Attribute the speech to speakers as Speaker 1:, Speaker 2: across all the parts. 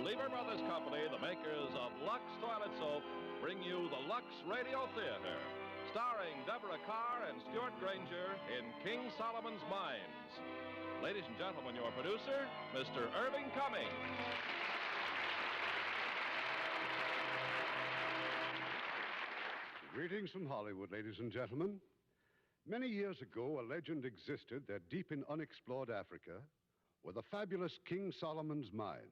Speaker 1: Lever Brothers Company, the makers of Lux Toilet Soap, bring you the Lux Radio Theater, starring Deborah Carr and Stuart Granger in King Solomon's Mines. Ladies and gentlemen, your producer, Mr. Irving Cummings.
Speaker 2: Greetings from Hollywood, ladies and gentlemen. Many years ago, a legend existed that deep in unexplored Africa were the fabulous King Solomon's Mines.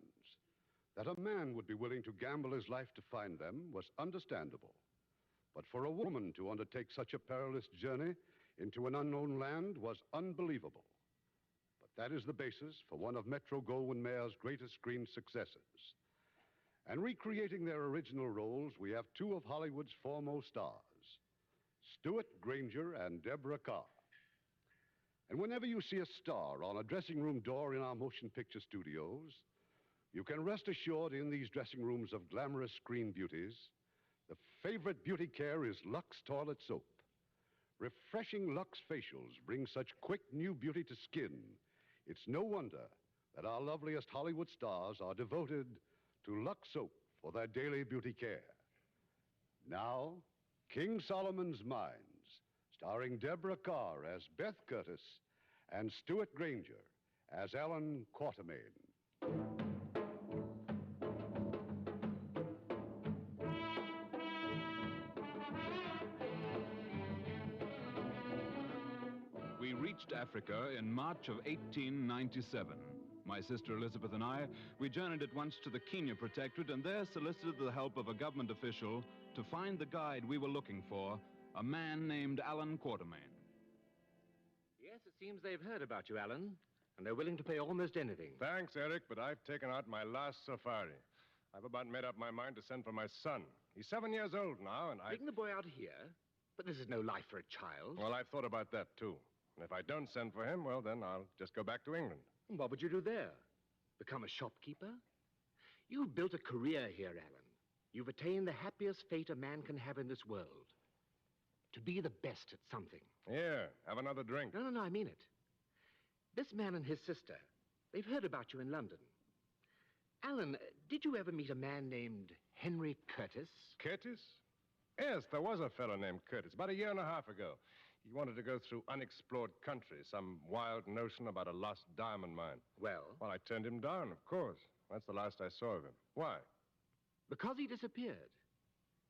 Speaker 2: That a man would be willing to gamble his life to find them was understandable. But for a woman to undertake such a perilous journey into an unknown land was unbelievable. But that is the basis for one of Metro-Goldwyn-Mayer's greatest screen successes. And recreating their original roles, we have two of Hollywood's foremost stars, Stuart Granger and Deborah Carr. And whenever you see a star on a dressing room door in our motion picture studios, you can rest assured in these dressing rooms of glamorous screen beauties, the favorite beauty care is Lux Toilet Soap. Refreshing Lux facials bring such quick new beauty to skin. It's no wonder that our loveliest Hollywood stars are devoted to Lux Soap for their daily beauty care. Now, King Solomon's Mines, starring Deborah Carr as Beth Curtis and Stuart Granger as Alan Quatermain.
Speaker 3: We reached Africa in March of 1897. My sister Elizabeth and I, we journeyed at once to the Kenya Protectorate and there solicited the help of a government official to find the guide we were looking for, a man named Alan Quatermain.
Speaker 4: Yes, it seems they've heard about you, Alan, and they're willing to pay almost anything.
Speaker 5: Thanks, Eric, but I've taken out my last safari. I've about made up my mind to send for my son. He's 7 years old now, and
Speaker 4: Taking the boy out here? But this is no life for a child.
Speaker 5: Well, I've thought about that, too. And if I don't send for him, well, then I'll just go back to England.
Speaker 4: And what would you do there? Become a shopkeeper? You've built a career here, Alan. You've attained the happiest fate a man can have in this world. To be the best at something.
Speaker 5: Here, have another drink.
Speaker 4: No, I mean it. This man and his sister, they've heard about you in London. Alan, did you ever meet a man named Henry Curtis?
Speaker 5: Curtis? Yes, there was a fellow named Curtis, about 1.5 years ago. He wanted to go through unexplored country, some wild notion about a lost diamond mine.
Speaker 4: Well,
Speaker 5: I turned him down, of course. That's the last I saw of him. Why?
Speaker 4: because he disappeared.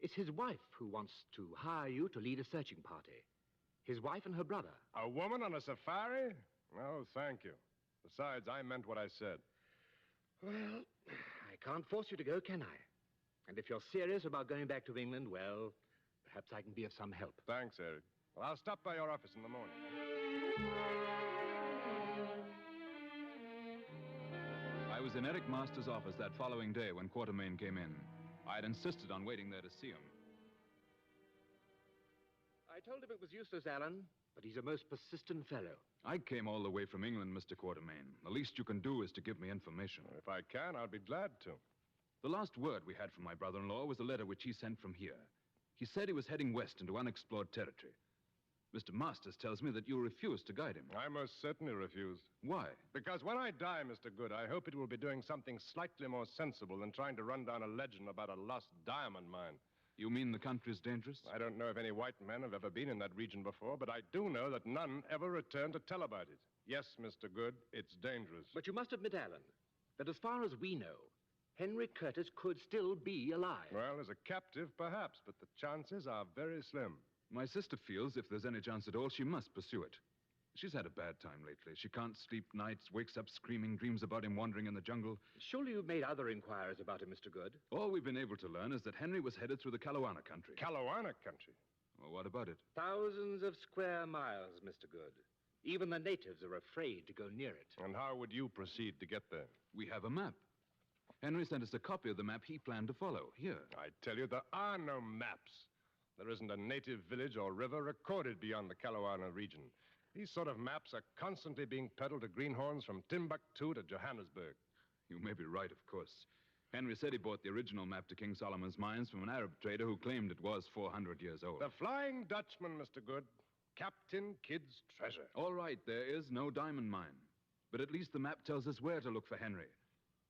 Speaker 4: It's his wife who wants to hire you to lead a searching party. His wife and her brother.
Speaker 5: A woman on a safari? No, thank you. Besides, I meant what I said.
Speaker 4: Well, I can't force you to go, can I? And if you're serious about going back to England, well, perhaps I can be of some help.
Speaker 5: Thanks, Eric. Well, I'll stop by your office in the morning.
Speaker 3: I was in Eric Master's office that following day when Quatermain came in. I had insisted on waiting there to see him.
Speaker 4: I told him it was useless, Alan, but he's a most persistent fellow.
Speaker 3: I came all the way from England, Mr. Quatermain. The least you can do is to give me information.
Speaker 5: If I can, I'll be glad to.
Speaker 3: The last word we had from my brother-in-law was a letter which he sent from here. He said he was heading west into unexplored territory. Mr. Masters tells me that you refused to guide him.
Speaker 5: I most certainly refuse.
Speaker 3: Why?
Speaker 5: Because when I die, Mr. Good, I hope it will be doing something slightly more sensible than trying to run down a legend about a lost diamond mine.
Speaker 3: You mean the country's dangerous?
Speaker 5: I don't know if any white men have ever been in that region before, but I do know that none ever returned to tell about it. Yes, Mr. Good, it's dangerous.
Speaker 4: But you must admit, Alan, that as far as we know, Henry Curtis could still be alive.
Speaker 5: Well, as a captive, perhaps, but the chances are very slim.
Speaker 3: My sister feels if there's any chance at all, she must pursue it. She's had a bad time lately. She can't sleep nights, wakes up screaming, dreams about him wandering in the jungle.
Speaker 4: Surely you've made other inquiries about him, Mr. Good.
Speaker 3: All we've been able to learn is that Henry was headed through the Kalawana country.
Speaker 5: Kalawana country?
Speaker 3: Well, what about it?
Speaker 4: Thousands of square miles, Mr. Good. Even the natives are afraid to go near it.
Speaker 5: And how would you proceed to get there?
Speaker 3: We have a map. Henry sent us a copy of the map he planned to follow. Here.
Speaker 5: I tell you, there are no maps. There isn't a native village or river recorded beyond the Kalawana region. These sort of maps are constantly being peddled to greenhorns from Timbuktu to Johannesburg.
Speaker 3: You may be right, of course. Henry said he bought the original map to King Solomon's Mines from an Arab trader who claimed it was 400 years old.
Speaker 5: The Flying Dutchman, Mr. Good. Captain Kidd's treasure.
Speaker 3: All right, there is no diamond mine. But at least the map tells us where to look for Henry.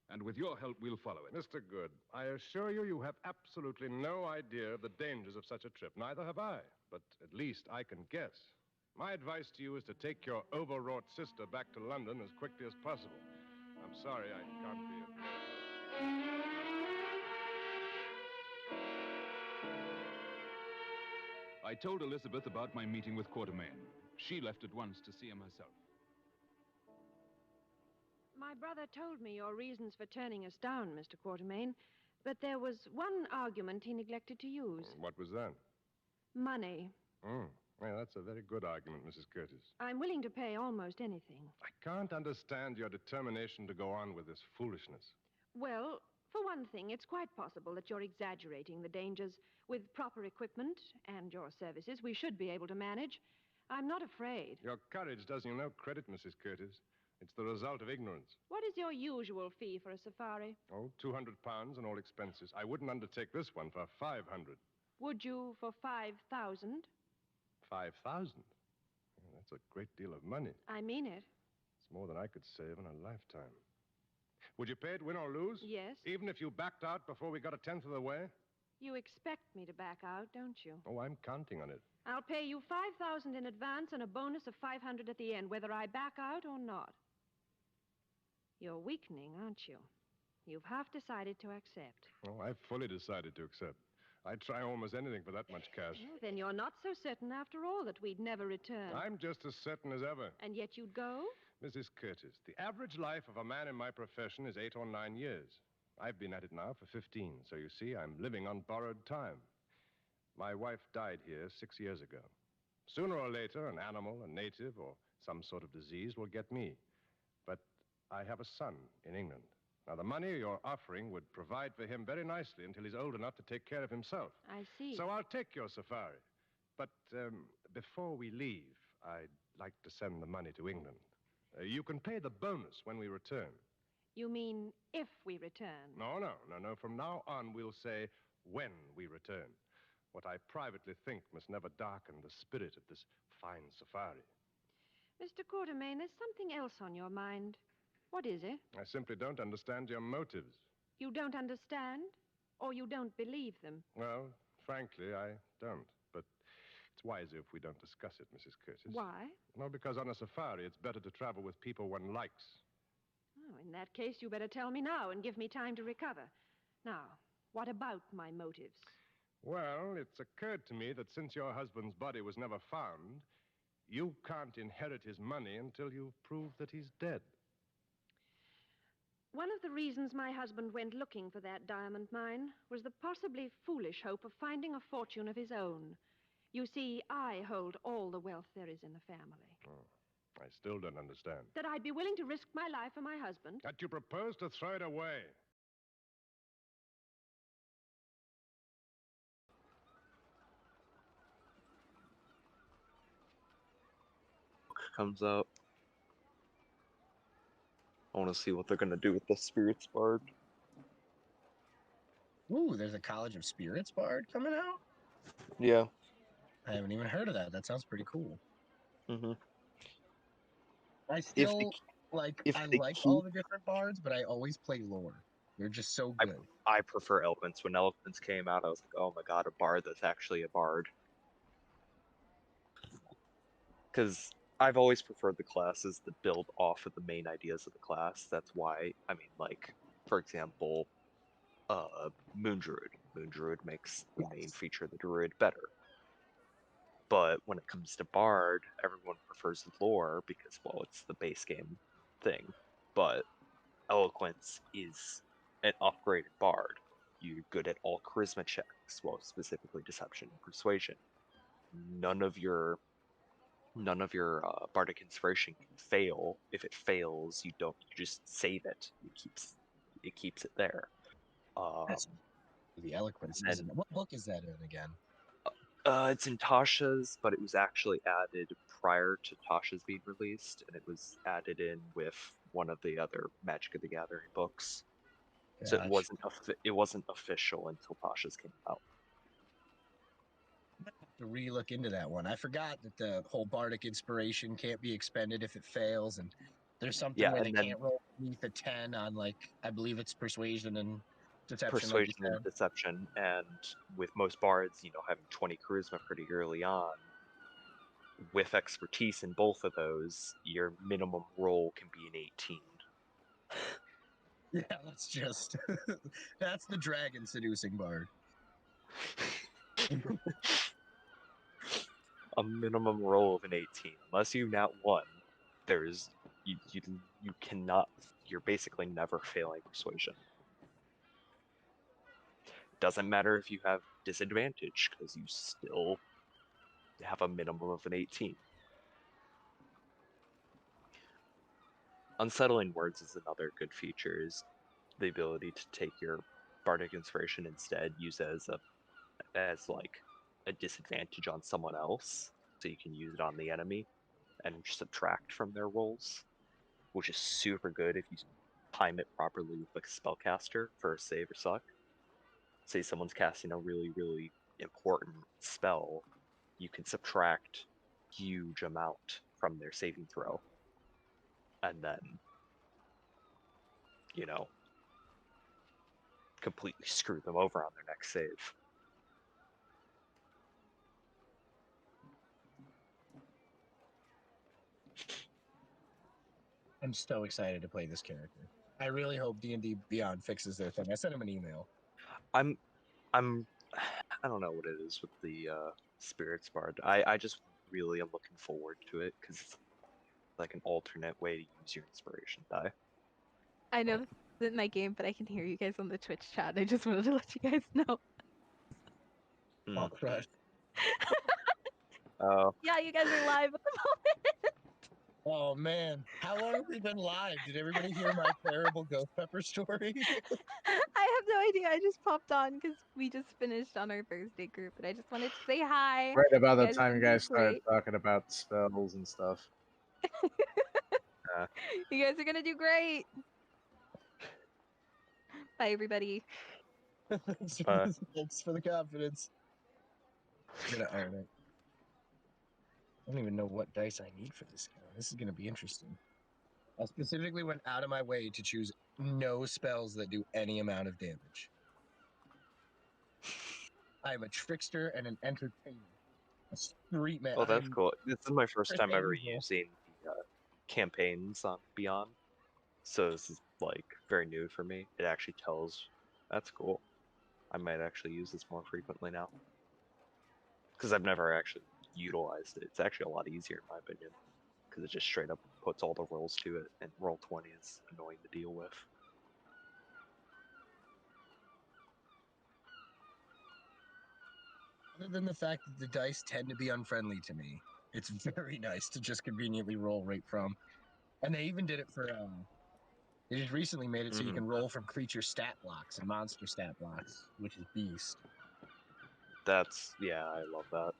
Speaker 3: And with your help, we'll follow it.
Speaker 5: Mr. Good, I assure you, you have absolutely no idea of the dangers of such a trip. Neither have I, but at least I can guess. My advice to you is to take your overwrought sister back to London as quickly as possible. I'm sorry I can't be of
Speaker 3: I told Elizabeth about my meeting with Quatermain. She left at once to see him herself.
Speaker 6: My brother told me your reasons for turning us down, Mr. Quatermain, but there was one argument he neglected to use.
Speaker 5: What was that?
Speaker 6: Money.
Speaker 5: Well, that's a very good argument, Mrs. Curtis.
Speaker 6: I'm willing to pay almost anything.
Speaker 5: I can't understand your determination to go on with this foolishness.
Speaker 6: Well, for one thing, it's quite possible that you're exaggerating the dangers. With proper equipment and your services, we should be able to manage. I'm not afraid.
Speaker 5: Your courage does you no credit, Mrs. Curtis. It's the result of ignorance.
Speaker 6: What is your usual fee for a safari?
Speaker 5: Oh, £200 and all expenses. I wouldn't undertake this one for 500.
Speaker 6: Would you for 5,000?
Speaker 5: 5,000? That's a great deal of money.
Speaker 6: I mean it.
Speaker 5: It's more than I could save in a lifetime. Would you pay it, win or lose?
Speaker 6: Yes.
Speaker 5: Even if you backed out before we got a tenth of the way?
Speaker 6: You expect me to back out, don't you?
Speaker 5: Oh, I'm counting on it.
Speaker 6: I'll pay you 5,000 in advance and a bonus of 500 at the end, whether I back out or not. You're weakening, aren't you? You've half decided to accept.
Speaker 5: Oh, I've fully decided to accept. I'd try almost anything for that much cash.
Speaker 6: Well, then you're not so certain, after all, that we'd never return.
Speaker 5: I'm just as certain as ever.
Speaker 6: And yet you'd go?
Speaker 5: Mrs. Curtis, the average life of a man in my profession is 8 or 9 years. I've been at it now for 15, so you see, I'm living on borrowed time. My wife died here 6 years ago. Sooner or later, an animal, a native, or some sort of disease will get me. But I have a son in England. Now, the money you're offering would provide for him very nicely until he's old enough to take care of himself.
Speaker 6: I see.
Speaker 5: So I'll take your safari. But before we leave, I'd like to send the money to England. You can pay the bonus when we return.
Speaker 6: You mean if we return?
Speaker 5: No. From now on, we'll say when we return. What I privately think must never darken the spirit of this fine safari.
Speaker 6: Mr. Quatermain, there's something else on your mind. What is it?
Speaker 5: I simply don't understand your motives.
Speaker 6: You don't understand? Or you don't believe them?
Speaker 5: Well, frankly, I don't. But it's wiser if we don't discuss it, Mrs. Curtis.
Speaker 6: Why?
Speaker 5: Well, because on a safari, it's better to travel with people one likes.
Speaker 6: Oh, in that case, you better tell me now and give me time to recover. Now, what about my motives?
Speaker 5: Well, it's occurred to me that since your husband's body was never found, you can't inherit his money until you've proved that he's dead.
Speaker 6: One of the reasons my husband went looking for that diamond mine was the possibly foolish hope of finding a fortune of his own. You see, I hold all the wealth there is in the family.
Speaker 5: Oh, I still don't understand.
Speaker 6: That I'd be willing to risk my life for my husband.
Speaker 5: That you propose to throw it away.
Speaker 7: Comes out. I want to see what they're going to do with the Spirits Bard.
Speaker 8: Ooh, there's a College of Spirits Bard coming out?
Speaker 7: Yeah.
Speaker 8: I haven't even heard of that. That sounds pretty cool.
Speaker 7: Mm-hmm.
Speaker 8: I still, I like all the different bards, but I always play lore. They're just so good.
Speaker 7: I prefer Eloquence. When Eloquence came out, I was like, oh my god, a bard that's actually a bard. Because I've always preferred the classes that build off of the main ideas of the class. That's why, I mean, like, for example, Moon Druid. Moon Druid makes the main feature of the Druid better. But when it comes to Bard, everyone prefers lore because, well, it's the base game thing. But Eloquence is an upgraded Bard. You're good at all charisma checks, well, specifically Deception and Persuasion. None of your bardic inspiration can fail. If it fails, you just save it. It keeps it there.
Speaker 8: That's the Eloquence, isn't it? What book is that in again?
Speaker 7: It's in Tasha's, but it was actually added prior to Tasha's being released, and it was added in with one of the other Magic of the Gathering books. Gotcha. So it wasn't official until Tasha's came out.
Speaker 8: To re-look into that one. I forgot that the whole bardic inspiration can't be expended if it fails, and There's something
Speaker 7: Yeah,
Speaker 8: where they
Speaker 7: and then
Speaker 8: can't roll beneath a 10 on, like, I believe it's persuasion and deception, like you
Speaker 7: persuasion and
Speaker 8: said.
Speaker 7: deception, and with most bards, having 20 charisma pretty early on, with expertise in both of those, your minimum roll can be an 18.
Speaker 8: Yeah, that's just that's the dragon seducing bard.
Speaker 7: A minimum roll of an 18. Unless you nat 1, there's you cannot. You're basically never failing persuasion. Doesn't matter if you have disadvantage, because you still have a minimum of an 18. Unsettling words is another good feature, is the ability to take your bardic inspiration instead, use it as like a disadvantage on someone else, so you can use it on the enemy and subtract from their rolls, which is super good if you time it properly with like a spellcaster for a save or suck. Say someone's casting a really, really important spell, you can subtract huge amount from their saving throw, and then completely screw them over on their next save.
Speaker 8: I'm so excited to play this character. I really hope D&D Beyond fixes their thing. I sent him an email.
Speaker 7: I don't know what it is with the Spirits Bard. I just really am looking forward to it, because it's like an alternate way to use your inspiration die.
Speaker 9: I know this isn't my game, but I can hear you guys on the Twitch chat. I just wanted to let you guys know.
Speaker 8: Oh, crush.
Speaker 7: Oh.
Speaker 9: Yeah, you guys are live at the moment.
Speaker 8: Oh, man. How long have we been live? Did everybody hear my terrible ghost pepper story?
Speaker 9: I have no idea. I just popped on because we just finished on our Thursday group, and I just wanted to say hi.
Speaker 10: Right about the
Speaker 9: guys
Speaker 10: time you
Speaker 9: are doing
Speaker 10: guys started
Speaker 9: great.
Speaker 10: talking about spells and stuff.
Speaker 9: You guys are gonna do great. Bye, everybody.
Speaker 8: Thanks for the confidence. I'm gonna earn it. I don't even know what dice I need for this guy. This is gonna be interesting. I specifically went out of my way to choose no spells that do any amount of damage. I am a trickster and an entertainer. A street man.
Speaker 7: Oh, that's cool. This is my first time ever using the campaigns on Beyond, so this is like very new for me. It actually tells. That's cool. I might actually use this more frequently now, because I've never actually utilized it. It's actually a lot easier in my opinion, because it just straight up puts all the rolls to it, and roll 20 is annoying to deal with.
Speaker 8: Other than the fact that the dice tend to be unfriendly to me, it's very nice to just conveniently roll right from. And they even did it for. They just recently made it so you can roll from creature stat blocks and monster stat blocks, which is beast.
Speaker 7: Yeah, I love that.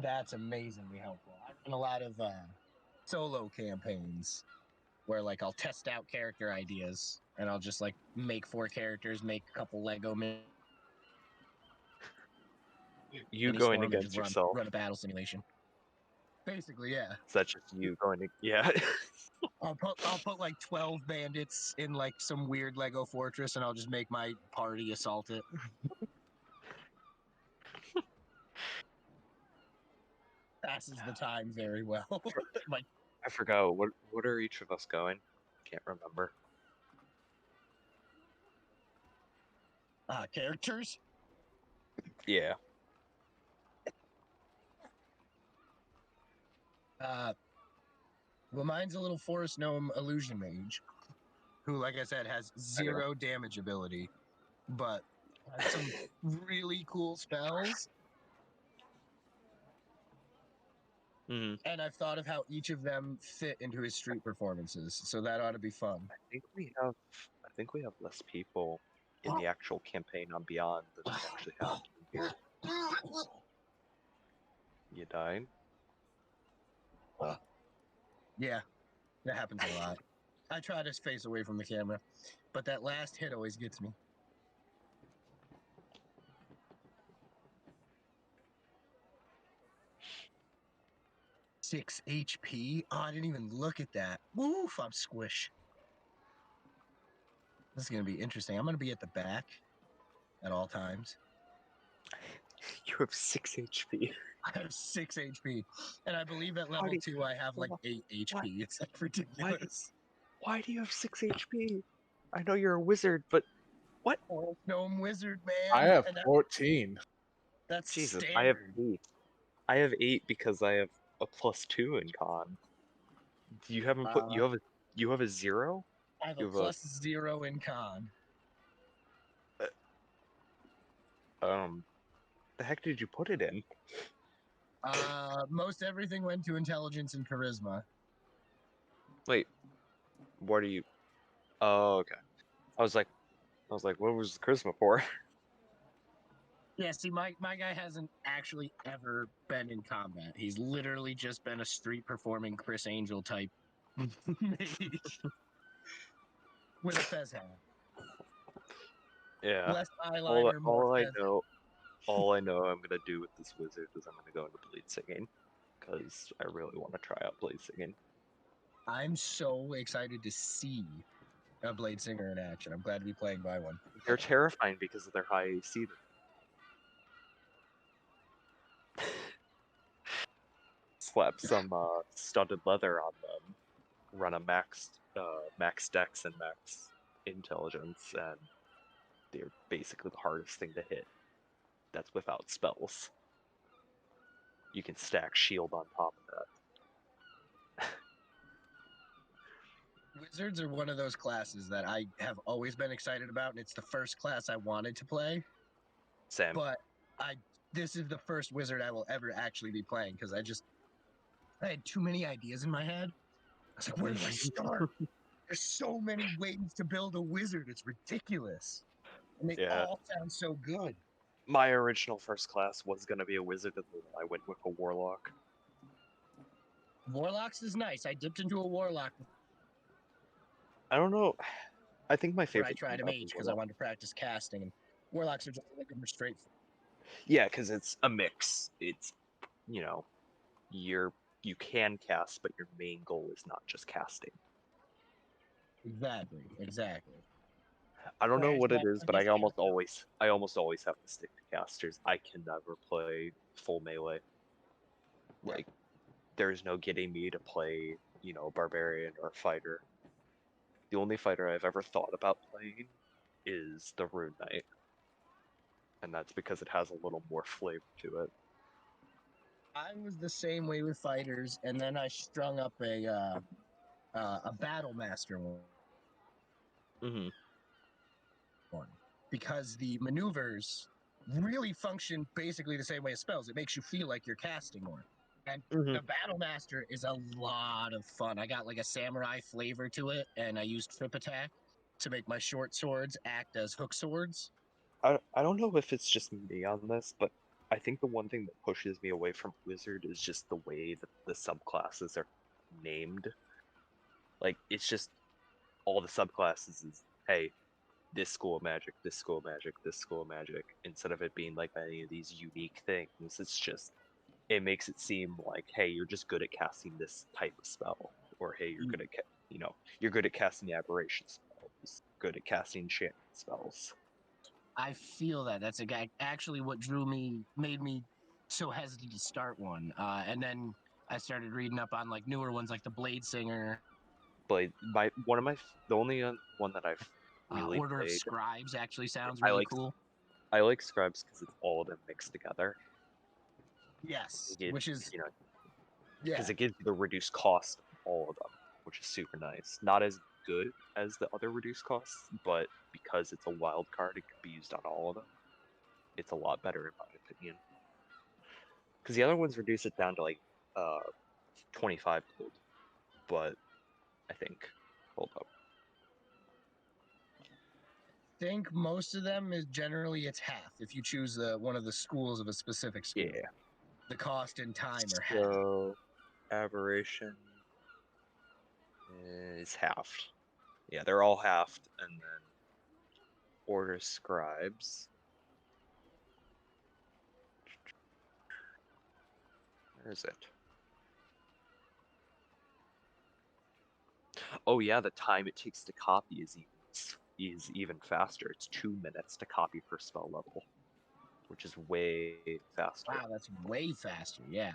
Speaker 8: That's amazingly helpful. I run a lot of solo campaigns where like I'll test out character ideas and I'll just like make 4 characters, make a couple Lego
Speaker 7: You going against yourself.
Speaker 8: Run a battle simulation. Basically, yeah.
Speaker 7: Is that just you going to, yeah.
Speaker 8: I'll put like 12 bandits in like some weird Lego fortress and I'll just make my party assault it. Passes the time very well. Like,
Speaker 7: I forgot, what are each of us going? Can't remember.
Speaker 8: Characters?
Speaker 7: Yeah.
Speaker 8: Well, mine's a little forest gnome illusion mage, who, like I said, has 0 damage ability, but has some really cool spells.
Speaker 7: Mm-hmm.
Speaker 8: And I've thought of how each of them fit into his street performances, so that ought to be fun.
Speaker 7: I think we have less people in the actual campaign on Beyond than we actually have in here. You dying?
Speaker 8: Yeah, that happens a lot. I try to face away from the camera, but that last hit always gets me. 6 HP? Oh, I didn't even look at that. Oof, I'm squish. This is going to be interesting. I'm going to be at the back at all times.
Speaker 7: You have 6 HP.
Speaker 8: I have 6 HP. And I believe at level 2 I have like 8 HP.
Speaker 7: What?
Speaker 8: It's like ridiculous.
Speaker 7: Why do you have 6 HP? I know you're a wizard, but what?
Speaker 8: Oh, gnome wizard, man.
Speaker 10: I have
Speaker 8: And
Speaker 10: 14.
Speaker 8: that's
Speaker 7: Jesus,
Speaker 8: standard.
Speaker 7: I have 8. I have 8 because I have a +2 in con. You haven't put you have a 0?
Speaker 8: I have
Speaker 7: You
Speaker 8: a
Speaker 7: have
Speaker 8: +0 in con.
Speaker 7: The heck did you put it in?
Speaker 8: Most everything went to intelligence and charisma.
Speaker 7: Wait, what are you? Oh, okay. I was like, what was the charisma for?
Speaker 8: Yeah, see, my guy hasn't actually ever been in combat. He's literally just been a street performing Chris Angel type mage with a fez hat.
Speaker 7: Yeah.
Speaker 8: Less eyeliner, more fez.
Speaker 7: All I know I'm gonna do with this wizard is I'm gonna go into blade singing, because I really want to try out blade singing.
Speaker 8: I'm so excited to see a Blade Singer in action. I'm glad to be playing by one.
Speaker 7: They're terrifying because of their high AC. Slap some studded leather on them, run a max dex and max intelligence, and they're basically the hardest thing to hit. That's without spells. You can stack shield on top of that.
Speaker 8: Wizards are one of those classes that I have always been excited about, and it's the first class I wanted to play.
Speaker 7: Same.
Speaker 8: But this is the first wizard I will ever actually be playing because I had too many ideas in my head. I was like, where do I start? There's so many ways to build a wizard. It's ridiculous. And they all sound so good.
Speaker 7: My original first class was going to be a wizard, and then I went with a warlock.
Speaker 8: Warlocks is nice. I dipped into a warlock.
Speaker 7: I don't know. I think my favorite.
Speaker 8: I tried a mage because I wanted to practice casting, and warlocks are just like more straightforward.
Speaker 7: Yeah, because it's a mix. It's, you can cast, but your main goal is not just casting.
Speaker 8: Exactly.
Speaker 7: I don't know what it is, but I almost always have to stick to casters. I can never play full melee. Like, there's no getting me to play, barbarian or fighter. The only fighter I've ever thought about playing is the Rune Knight. And that's because it has a little more flavor to it.
Speaker 8: I was the same way with fighters, and then I strung up a battle master one. Because the maneuvers really function basically the same way as spells. It makes you feel like you're casting more. And the Battle Master is a lot of fun. I got like a samurai flavor to it, and I used trip attack to make my short swords act as hook swords.
Speaker 7: I don't know if it's just me on this, but I think the one thing that pushes me away from Wizard is just the way that the subclasses are named. Like, it's just all the subclasses is, hey, this school of magic, this school of magic, this school of magic, instead of it being like any of these unique things. It's just, it makes it seem like, hey, you're just good at casting this type of spell, or hey, you're good at you're good at casting the aberration spells, good at casting enchantment spells.
Speaker 8: I feel that that's actually what made me so hesitant to start one. And then I started reading up on like newer ones like the Blade Singer.
Speaker 7: The only one that I've really
Speaker 8: Order
Speaker 7: played,
Speaker 8: of Scribes actually sounds really cool.
Speaker 7: I like Scribes because it's all of them mixed together.
Speaker 8: Yes, which is
Speaker 7: because it gives you the reduced cost of all of them, which is super nice. Not as good as the other reduced costs, but because it's a wild card, it can be used on all of them. It's a lot better in my opinion. Because the other ones reduce it down to like 25 gold, but I think, hold up.
Speaker 8: I think most of them is generally it's half if you choose one of the schools of a specific school.
Speaker 7: Yeah.
Speaker 8: The cost and time are half.
Speaker 7: So, aberration is halved. Yeah, they're all halved, and then order scribes. Where is it? Oh yeah, the time it takes to copy is even faster. It's 2 minutes to copy per spell level, which is way faster.
Speaker 8: Wow, that's way faster. Yeah.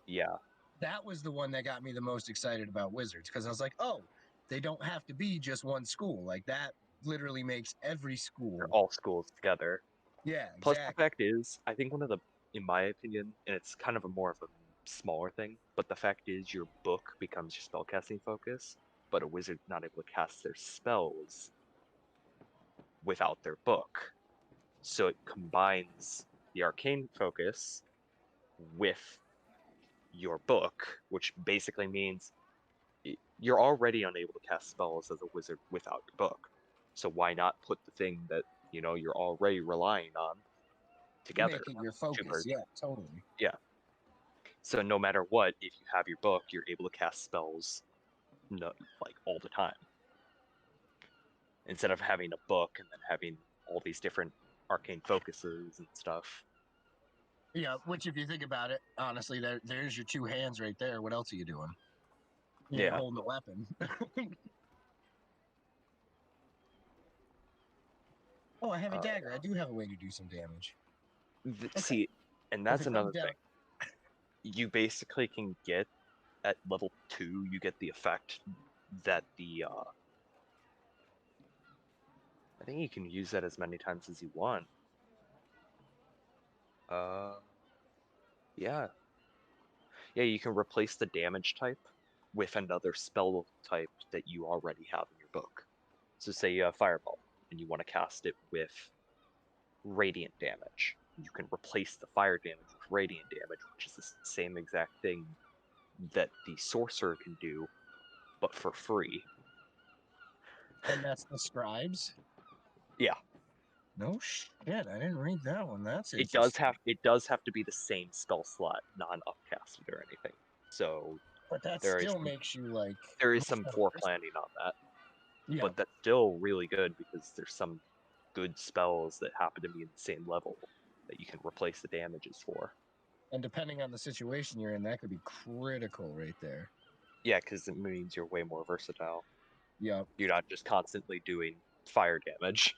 Speaker 7: Yeah.
Speaker 8: That was the one that got me the most excited about Wizards because I was like, oh, they don't have to be just one school. Like that literally makes every school.
Speaker 7: They're all schools together.
Speaker 8: Yeah,
Speaker 7: Plus, the
Speaker 8: exactly.
Speaker 7: fact is, I think one of the, in my opinion, and it's kind of a more of a smaller thing, but the fact is your book becomes your spellcasting focus, but a wizard's not able to cast their spells without their book. So it combines the arcane focus with your book, which basically means you're already unable to cast spells as a wizard without your book. So why not put the thing that, you're already relying on together?
Speaker 8: Make it your focus. Yeah, totally.
Speaker 7: Yeah. So no matter what, if you have your book, you're able to cast spells like all the time. Instead of having a book and then having all these different arcane focuses and stuff.
Speaker 8: Yeah, which if you think about it, honestly, there's your two hands right there. What else are you doing? You ain't
Speaker 7: Yeah.
Speaker 8: holding a weapon. Oh, I have a dagger. I do have a way to do some damage.
Speaker 7: See, and that's another thing. You basically can get, at level 2, you get the effect that I think you can use that as many times as you want. Yeah. Yeah, you can replace the damage type with another spell type that you already have in your book. So say you have Fireball, and you want to cast it with Radiant damage. You can replace the fire damage with Radiant damage, which is the same exact thing that the Sorcerer can do, but for free.
Speaker 8: And that's the Scribes?
Speaker 7: Yeah.
Speaker 8: No shit, I didn't read that one. That's
Speaker 7: It
Speaker 8: interesting.
Speaker 7: does have to be the same spell slot, non-upcasted or anything. So
Speaker 8: But that
Speaker 7: there
Speaker 8: still
Speaker 7: is
Speaker 8: makes you like
Speaker 7: there is some planning on that.
Speaker 8: Yeah.
Speaker 7: But that's still really good because there's some good spells that happen to be in the same level that you can replace the damages for.
Speaker 8: And depending on the situation you're in, that could be critical right there.
Speaker 7: Yeah, because it means you're way more versatile.
Speaker 8: Yep.
Speaker 7: You're not just constantly doing fire damage.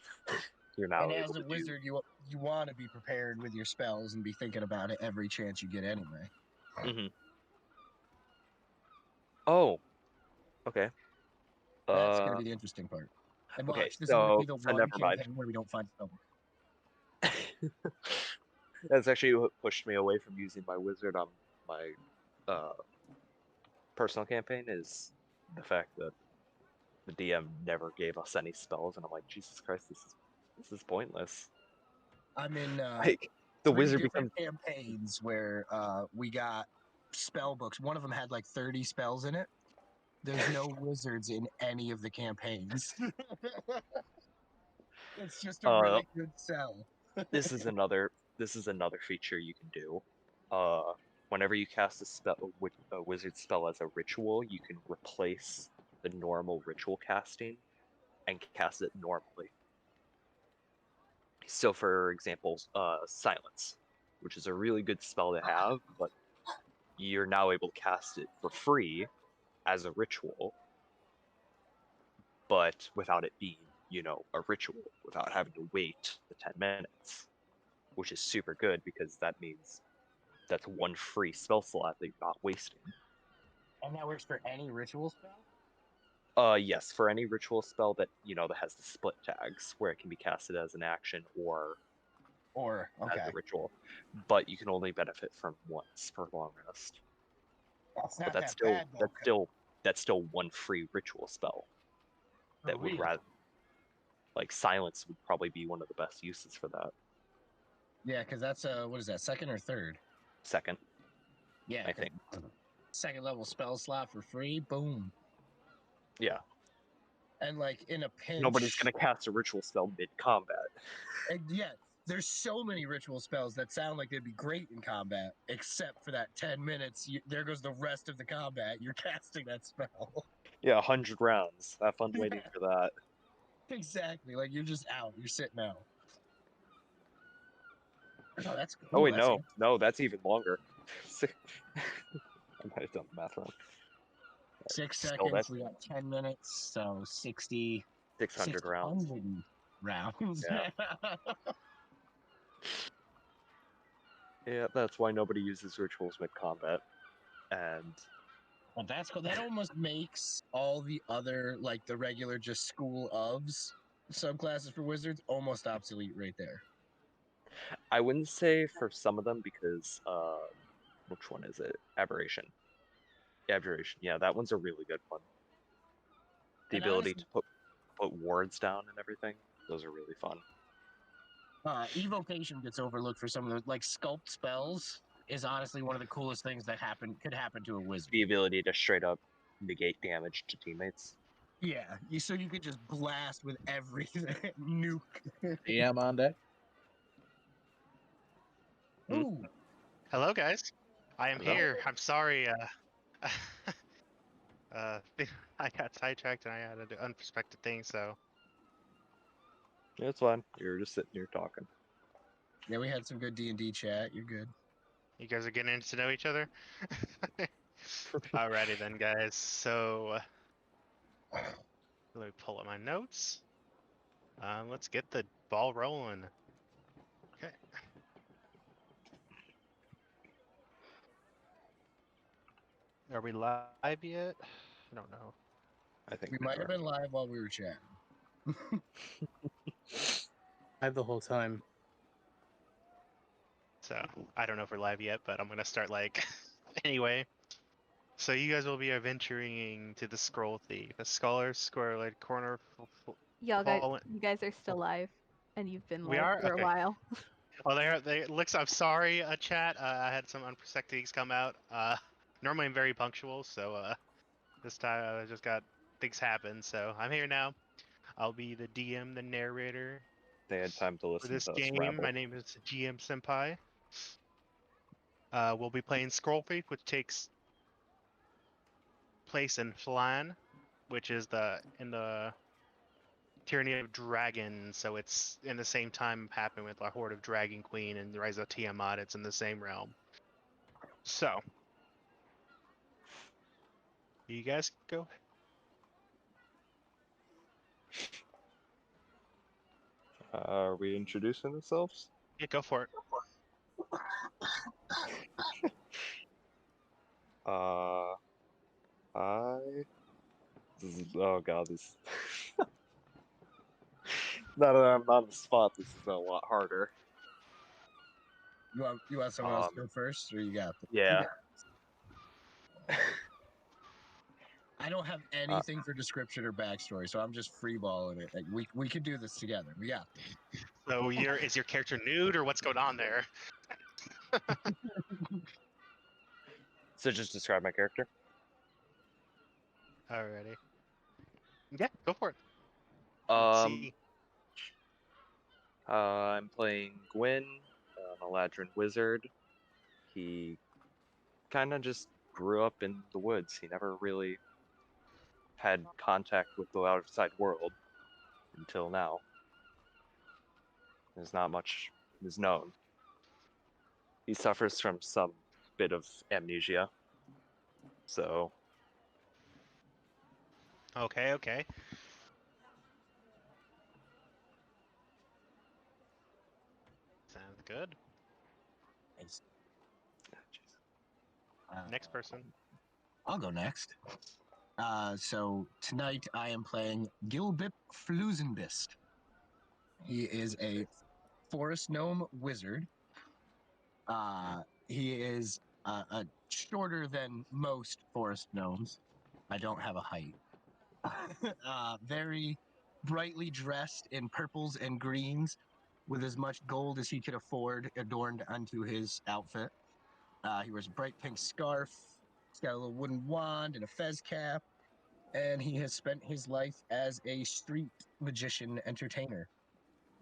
Speaker 7: You're now
Speaker 8: And
Speaker 7: able
Speaker 8: as a
Speaker 7: to
Speaker 8: wizard, you want to be prepared with your spells and be thinking about it every chance you get anyway.
Speaker 7: Mm-hmm. Oh. Okay.
Speaker 8: That's going to be the interesting part. And watch,
Speaker 7: Okay,
Speaker 8: this is going to be the
Speaker 7: so
Speaker 8: one
Speaker 7: never mind.
Speaker 8: campaign where we don't find spellbook.
Speaker 7: That's actually what pushed me away from using my wizard on my personal campaign, is the fact that the DM never gave us any spells, and I'm like, Jesus Christ, this is pointless.
Speaker 8: I'm in
Speaker 7: like the
Speaker 8: 3
Speaker 7: wizard
Speaker 8: different
Speaker 7: becomes
Speaker 8: campaigns where we got spell books. One of them had like 30 spells in it. There's no wizards in any of the campaigns. It's just a really good sell.
Speaker 7: this is another feature you can do. Whenever you cast a wizard spell as a ritual, you can replace the normal ritual casting and cast it normally. So, for example, Silence, which is a really good spell to have, but you're now able to cast it for free as a ritual, but without it being, a ritual, without having to wait the 10 minutes, which is super good because that means that's one free spell slot that you're not wasting.
Speaker 8: And that works for any ritual spell?
Speaker 7: Yes, for any ritual spell that, that has the split tags, where it can be casted as an action or as a ritual. But you can only benefit from once per long rest.
Speaker 8: That's not
Speaker 7: But that's
Speaker 8: that bad, though.
Speaker 7: that's still one free ritual spell. That would rather, like, Silence would probably be one of the best uses for that.
Speaker 8: Yeah, because that's what is that, second or third?
Speaker 7: Second.
Speaker 8: Yeah,
Speaker 7: I think.
Speaker 8: Second level spell slot for free, boom.
Speaker 7: Yeah.
Speaker 8: And like in a pinch,
Speaker 7: nobody's gonna cast a ritual spell mid-combat.
Speaker 8: And yeah, there's so many ritual spells that sound like they'd be great in combat, except for that 10 minutes. There goes the rest of the combat. You're casting that spell.
Speaker 7: Yeah, 100 rounds. Have fun waiting for that.
Speaker 8: Exactly. Like you're just out. You're sitting out. Oh, that's cool.
Speaker 7: Oh wait, no, that's even longer. I might have done the math wrong.
Speaker 8: 6
Speaker 7: Still
Speaker 8: seconds.
Speaker 7: that
Speaker 8: We got 10 minutes, so 60.
Speaker 7: 600 rounds.
Speaker 8: 600 rounds.
Speaker 7: Yeah. Yeah, that's why nobody uses rituals mid-combat. And
Speaker 8: Well, that's cool. That almost makes all the other, like the regular just school ofs subclasses for wizards almost obsolete right there.
Speaker 7: I wouldn't say for some of them because, which one is it? Aberration. Abjuration. Yeah, that one's a really good one. The
Speaker 8: And
Speaker 7: ability
Speaker 8: honestly,
Speaker 7: to put wards down and everything. Those are really fun.
Speaker 8: evocation gets overlooked for some of the like sculpt spells is honestly one of the coolest things that could happen to a wizard.
Speaker 7: The ability to straight up negate damage to teammates.
Speaker 8: Yeah, so you could just blast with everything. Nuke.
Speaker 10: Yeah, I'm on deck.
Speaker 8: Ooh.
Speaker 11: Hello, guys. I am
Speaker 7: Hello.
Speaker 11: here. I'm sorry. I got sidetracked and I had to do unexpected things. So
Speaker 7: Yeah, it's fine. You're just sitting here talking.
Speaker 8: Yeah, we had some good D&D chat. You're good.
Speaker 11: you guys are getting to know each other. Alrighty then, guys. So let me pull up my notes. Let's get the ball rolling. Okay. Are we live yet? I don't know.
Speaker 7: I think
Speaker 8: We might have been live while we were chatting.
Speaker 10: Live the whole time.
Speaker 11: So I don't know if we're live yet, but I'm gonna start like anyway. So you guys will be adventuring to the Scroll Thief, a scholar square-like corner.
Speaker 9: You guys are still live, and you've been
Speaker 11: We
Speaker 9: live
Speaker 11: are?
Speaker 9: for
Speaker 11: Okay.
Speaker 9: a while.
Speaker 11: Well, looks. I'm sorry, chat. I had some unexpected things come out. Normally I'm very punctual, so this time I just got things happen. So I'm here now. I'll be the DM, the narrator.
Speaker 7: They had time to
Speaker 11: For
Speaker 7: listen
Speaker 11: this
Speaker 7: to us
Speaker 11: game,
Speaker 7: rabble.
Speaker 11: my name is GM Senpai. We'll be playing Scroll Thief, which takes place in Flan, which is in the Tyranny of Dragons, so it's in the same time happened with the Horde of Dragon Queen and the Rise of Tiamat. It's in the same realm. So, you guys go.
Speaker 7: Are we introducing ourselves?
Speaker 11: Yeah, go for it.
Speaker 7: Oh god, this. Now that I'm on the spot, this is a lot harder.
Speaker 8: You want someone else to go first, or you got this?
Speaker 7: Yeah.
Speaker 8: I don't have anything for description or backstory, so I'm just freeballing it. Like, we could do this together. We got this.
Speaker 11: So, is your character nude, or what's going on there?
Speaker 7: So just describe my character.
Speaker 11: Alrighty. Yeah, go for it. Let's see.
Speaker 7: I'm playing Gwyn, an Eladrin wizard. He kind of just grew up in the woods. He never really had contact with the outside world until now. There's not much is known. He suffers from some bit of amnesia. So.
Speaker 11: Okay. Sounds good. Next person.
Speaker 8: I'll go next. So tonight I am playing Gilbip Flusenbist. He is a forest gnome wizard. He is shorter than most forest gnomes. I don't have a height. Very brightly dressed in purples and greens, with as much gold as he could afford adorned onto his outfit. He wears a bright pink scarf. He's got a little wooden wand and a fez cap. And he has spent his life as a street magician entertainer,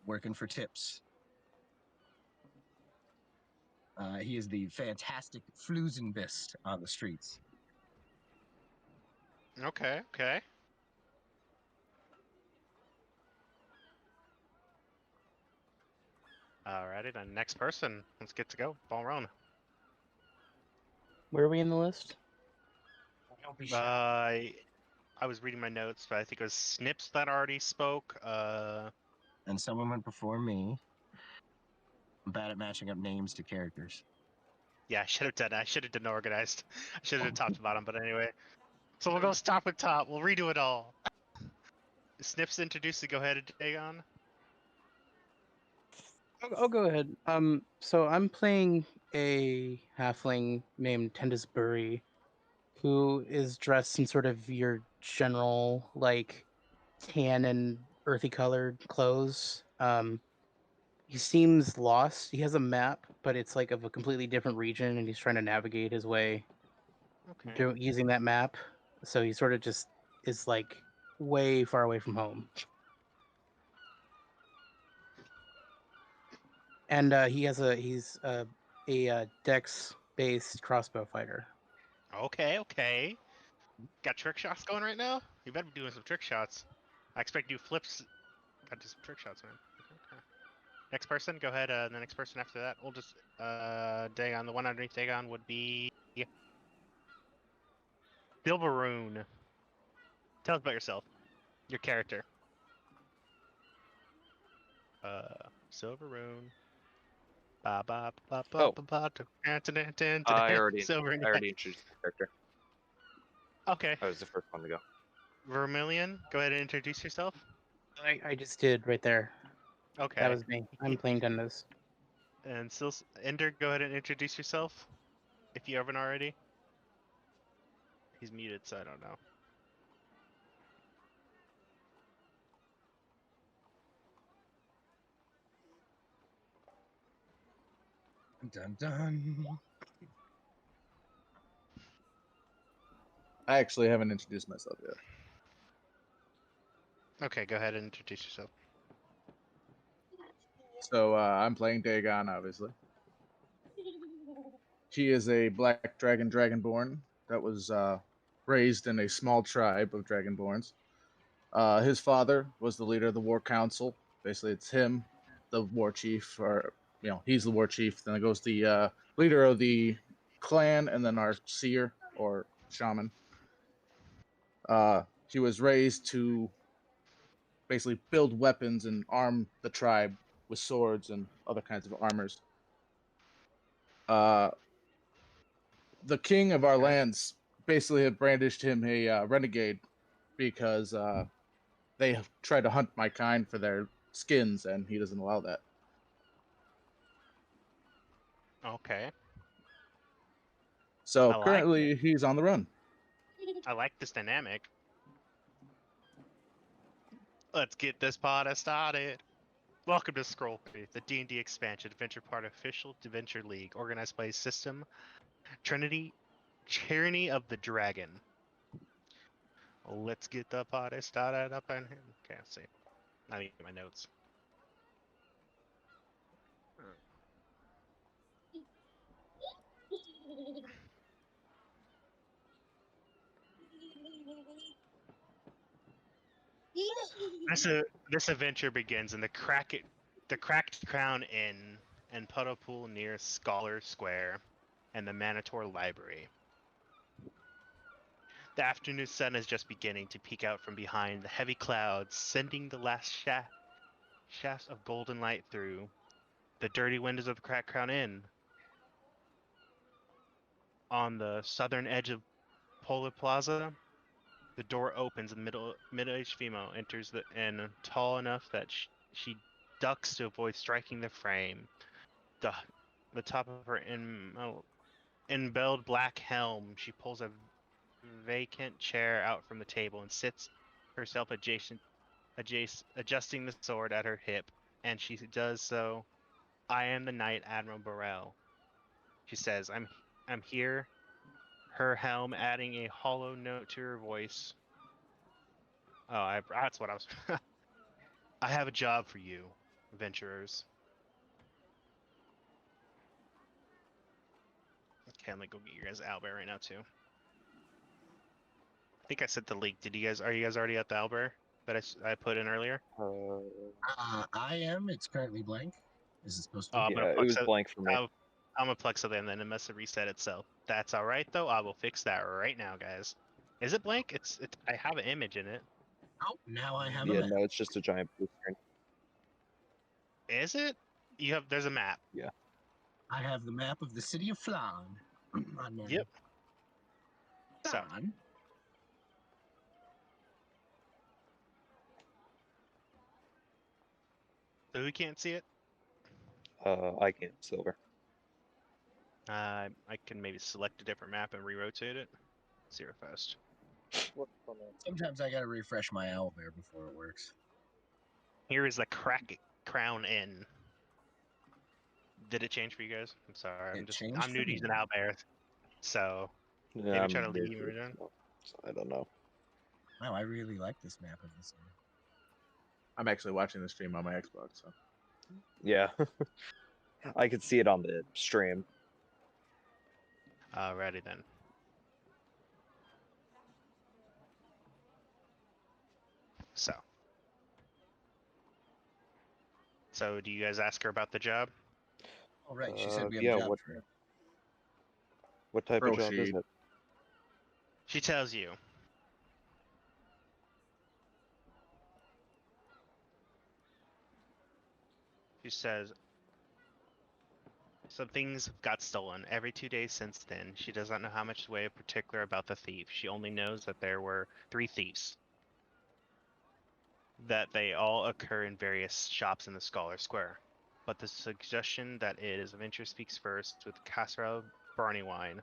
Speaker 8: working for tips. He is the fantastic Flusenbist on the streets.
Speaker 11: Okay. Alrighty, then next person. Let's get to go. Ball rolling.
Speaker 10: Where are we in the list?
Speaker 8: Don't be shy.
Speaker 11: I was reading my notes, but I think it was Snips that already spoke.
Speaker 8: And someone went before me. I'm bad at matching up names to characters.
Speaker 11: Yeah, I should have done. I should have done organized. I should have done top to bottom. But anyway, so we'll go stop with top. We'll redo it all. Snips introduced to go ahead and Dagon.
Speaker 10: I'll go ahead. So I'm playing a halfling named Tendisbury, who is dressed in sort of your general like tan and earthy colored clothes. He seems lost. He has a map, but it's like of a completely different region, and he's trying to navigate his way
Speaker 11: Okay.
Speaker 10: using that map. So he sort of just is like way far away from home. And he's a dex based crossbow fighter.
Speaker 11: Okay. Got trick shots going right now? You better be doing some trick shots. I expect you flips. Got to do some trick shots, man. Okay. Next person, go ahead. The next person after that, we'll just Dagon. The one underneath Dagon would be Bilbaroon. Tell us about yourself, your character. Silveroon. Ba ba ba ba
Speaker 7: Oh.
Speaker 11: ba ba.
Speaker 7: I already
Speaker 11: Silveroon.
Speaker 7: introduced the character.
Speaker 11: Okay.
Speaker 7: I was the first one to go.
Speaker 11: Vermilion, go ahead and introduce yourself.
Speaker 10: I just did right there.
Speaker 11: Okay.
Speaker 10: That was me. I'm playing Tennis.
Speaker 11: And Ender, go ahead and introduce yourself, if you haven't already. He's muted, so I don't know.
Speaker 8: Dun dun.
Speaker 12: I actually haven't introduced myself yet.
Speaker 11: Okay, go ahead and introduce yourself.
Speaker 12: So I'm playing Dagon, obviously. He is a black dragon dragonborn that was raised in a small tribe of dragonborns. His father was the leader of the war council. Basically, it's him, the war chief, or he's the war chief. Then it goes the leader of the clan, and then our seer or shaman. He was raised to basically build weapons and arm the tribe with swords and other kinds of armors. The king of our lands basically have brandished him a renegade because they have tried to hunt my kind for their skins, and he doesn't allow that.
Speaker 11: Okay.
Speaker 12: So currently, he's on the run.
Speaker 11: I like this dynamic. Let's get this party started. Welcome to Scroll Faith, the D&D expansion adventure part of official Adventure League, organized by System Trinity, Tyranny of the Dragon. Let's get the party started up in here. Okay, let's see. I need my notes. This adventure begins in the Cracked Crown Inn in Puddlepool near Scholar Square and the Manitor Library. The afternoon sun is just beginning to peek out from behind the heavy clouds, sending the last shafts of golden light through the dirty windows of the Cracked Crown Inn. On the southern edge of Polar Plaza, the door opens and middle-aged female enters the inn, tall enough that she ducks to avoid striking the frame. The top of her embelled black helm, she pulls a vacant chair out from the table and sits herself adjusting the sword at her hip, and she does so. I am the Knight Admiral Burrell. She says, I'm here. Her helm adding a hollow note to her voice. Oh, that's what I was. I have a job for you, adventurers. Okay, I'm gonna go get you guys Albert right now too. I think I sent the link. Are you guys already at the Albert that I put in earlier?
Speaker 8: I am. It's currently blank. Is it supposed to
Speaker 7: be? Yeah, it was blank for me.
Speaker 11: I'm gonna plug something and then it must have reset itself. That's all right though. I will fix that right now, guys. Is it blank? It's. I have an image in it.
Speaker 8: Oh, now I have a
Speaker 7: Yeah,
Speaker 8: map.
Speaker 7: no, it's just a giant blue screen.
Speaker 11: Is it? You have. There's a map.
Speaker 7: Yeah.
Speaker 8: I have the map of the city of Flan. On my
Speaker 11: Yep. So.
Speaker 8: Flan.
Speaker 11: So who can't see it?
Speaker 7: I can't, Silver.
Speaker 11: I can maybe select a different map and re-rotate it. See her first.
Speaker 8: Sometimes I gotta refresh my owlbear before it works.
Speaker 11: Here is the Crown Inn. Did it change for you guys? I'm sorry. I'm new to using owlbear, so
Speaker 7: Yeah,
Speaker 11: maybe
Speaker 7: I'm
Speaker 11: try to
Speaker 7: new
Speaker 11: leave
Speaker 7: to
Speaker 11: me
Speaker 7: it,
Speaker 11: down.
Speaker 7: so I don't know.
Speaker 8: Wow, I really like this map of the city.
Speaker 12: I'm actually watching the stream on my Xbox. So.
Speaker 7: Yeah. I could see it on the stream.
Speaker 11: Alrighty then. So do you guys ask her about the job?
Speaker 8: All right, she said we have
Speaker 7: yeah,
Speaker 8: a job for her.
Speaker 7: What type of job is it?
Speaker 11: She tells you. She says, some things got stolen every 2 days since then. She does not know how much way in particular about the thief. She only knows that there were 3 thieves. That they all occur in various shops in the Scholar Square. But the suggestion that it is of interest speaks first with Casserole Barney Wine.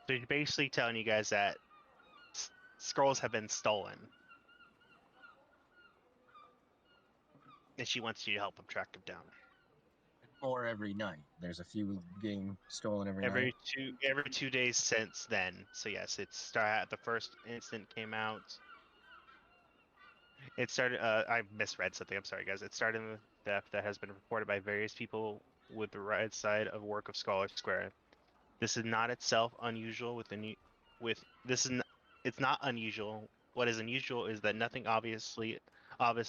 Speaker 11: So she's basically telling you guys that scrolls have been stolen. And she wants you to help them track them down.
Speaker 8: Or every night. There's a few getting stolen every night.
Speaker 11: Every 2 days since then. So yes, it's the first incident came out. It started. I misread something. I'm sorry, guys. It started with theft that has been reported by various people with the right side of work of Scholar Square. This is not itself unusual it's not unusual. What is unusual is that nothing obvious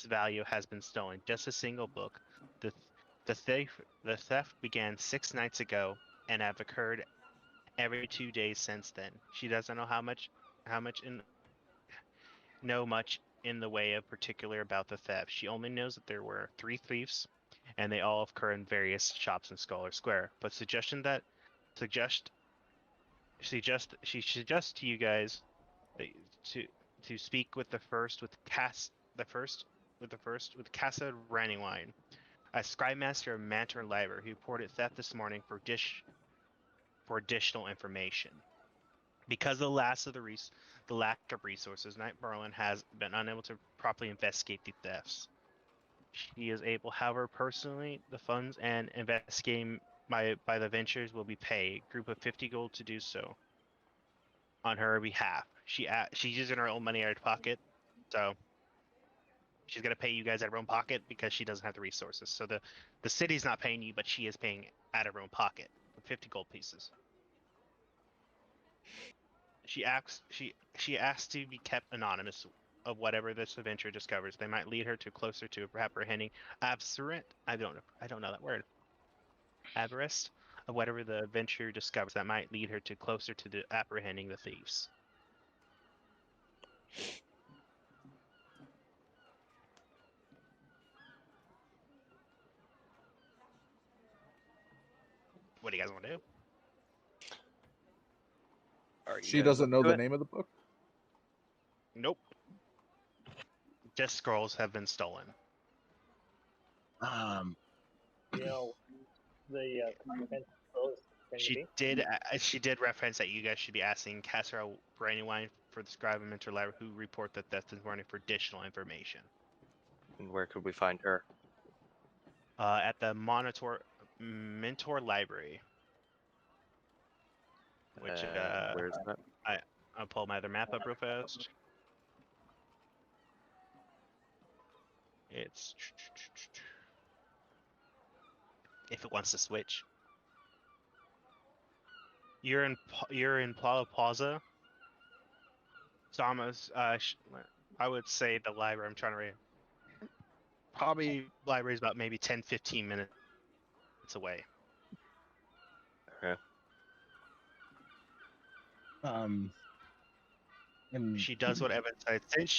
Speaker 11: value has been stolen. Just a single book. The theft began 6 nights ago and have occurred every 2 days since then. She doesn't know much in the way of particular about the theft. She only knows that there were 3 thieves, and they all occur in various shops in Scholar Square. But she suggests to you guys that to speak with Casa Rannywine, a scribe master of Mantor Library, who reported theft this morning for additional information. Because of the lack of resources, Knight Merlin has been unable to properly investigate the thefts. She is able, however, personally, the funds and investigating by the ventures will be paid. Group of 50 gold to do so on her behalf. She's using her own money out of pocket, so she's gonna pay you guys out of her own pocket because she doesn't have the resources. So the city's not paying you, but she is paying out of her own pocket with 50 gold pieces. She asks to be kept anonymous of whatever this adventure discovers. They might lead her to closer to apprehending absurd. I don't know that word. Aberrest of whatever the adventure discovers that might lead her to closer to the apprehending the thieves. What do you guys want to do?
Speaker 12: She doesn't know the name of the book?
Speaker 11: Nope. Just scrolls have been stolen.
Speaker 13: You know, the
Speaker 11: She did reference that you guys should be asking Casserole Brandywine for the scribe and mentor library who report that theft this morning for additional information.
Speaker 7: And where could we find her?
Speaker 11: At the Mentor Library. Which
Speaker 7: where's that?
Speaker 11: I'll pull my other map up real fast. It's if it wants to switch. You're in Plaza. So almost I would say the library. I'm trying to read. Probably library is about maybe 10-15 minutes away.
Speaker 7: Okay.
Speaker 11: She does what Evan said. Since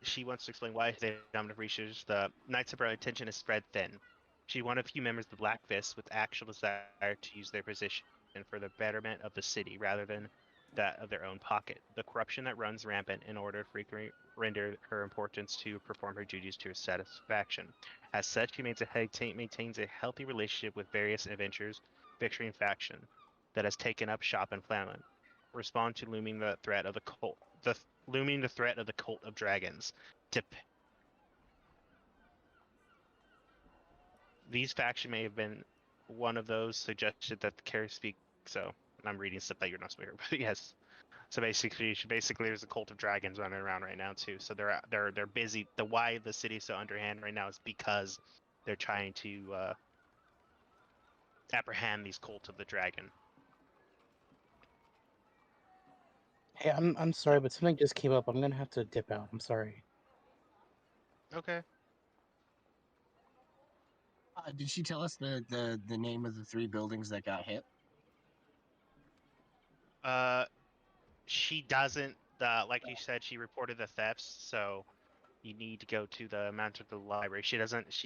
Speaker 11: she wants to explain why they dominant research. The Knights of her intention is spread thin. She won a few members of the Black Fist with actual desire to use their position for the betterment of the city rather than that of their own pocket. The corruption that runs rampant in order to frequently render her importance to perform her duties to her satisfaction. As such, she maintains a healthy relationship with various adventurers, victory faction that has taken up shop in Flamland. Respond to looming the threat of the cult. Looming the threat of the cult of dragons. These faction may have been one of those suggested that the character speak. So I'm reading stuff that you're not supposed to hear, but yes. So basically, there's a cult of dragons running around right now too. So they're busy. The why the city is so underhand right now is because they're trying to apprehend these cult of the dragon.
Speaker 10: Hey, I'm sorry, but something just came up. I'm gonna have to dip out. I'm sorry.
Speaker 11: Okay.
Speaker 8: Did she tell us the name of the 3 buildings that got hit?
Speaker 11: She doesn't. Like you said, she reported the thefts, so you need to go to the manager of the library. She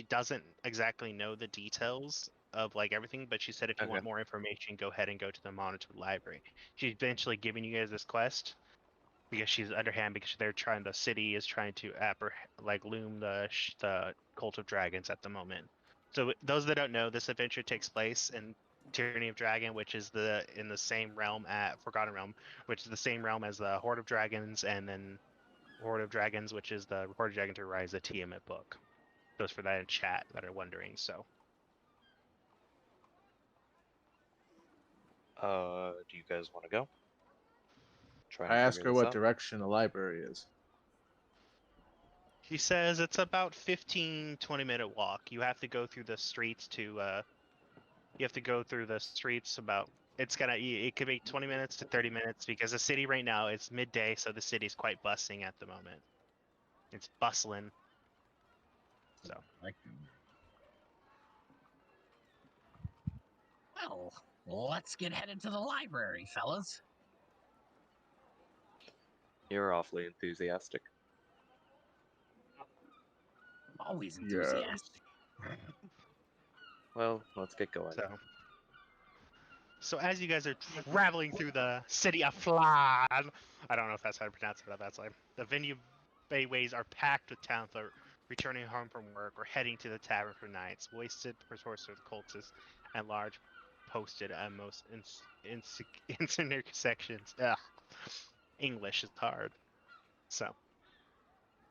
Speaker 11: doesn't exactly know the details of like everything, but she said if you want more information, go ahead and go to the monitor library. She's eventually giving you guys this quest because she's underhand because the city is trying to loom the cult of dragons at the moment. So those that don't know, this adventure takes place in Tyranny of Dragon, which is in the same realm at Forgotten Realm, which is the same realm as the Horde of Dragons, and then Horde of Dragons, which is the Horde of Dragon to Rise, the Tiamat book. Those for that in chat that are wondering. So,
Speaker 7: do you guys want to go?
Speaker 12: I ask her what direction the library is.
Speaker 11: She says it's about 15-20 minute walk. You have to go through the streets about it could be 20 minutes to 30 minutes because the city right now is midday, so the city's quite bustling at the moment. It's bustling. So
Speaker 8: well, let's get headed to the library, fellas.
Speaker 7: You're awfully enthusiastic.
Speaker 8: Always enthusiastic.
Speaker 7: Yes. Well, let's get going.
Speaker 11: So as you guys are traveling through the city of Flan, I don't know if that's how to pronounce it, but that's like the venue bayways are packed with townsfolk returning home from work or heading to the tavern for nights. Wasted resources of cultists and large posted at most intersections. English is hard. So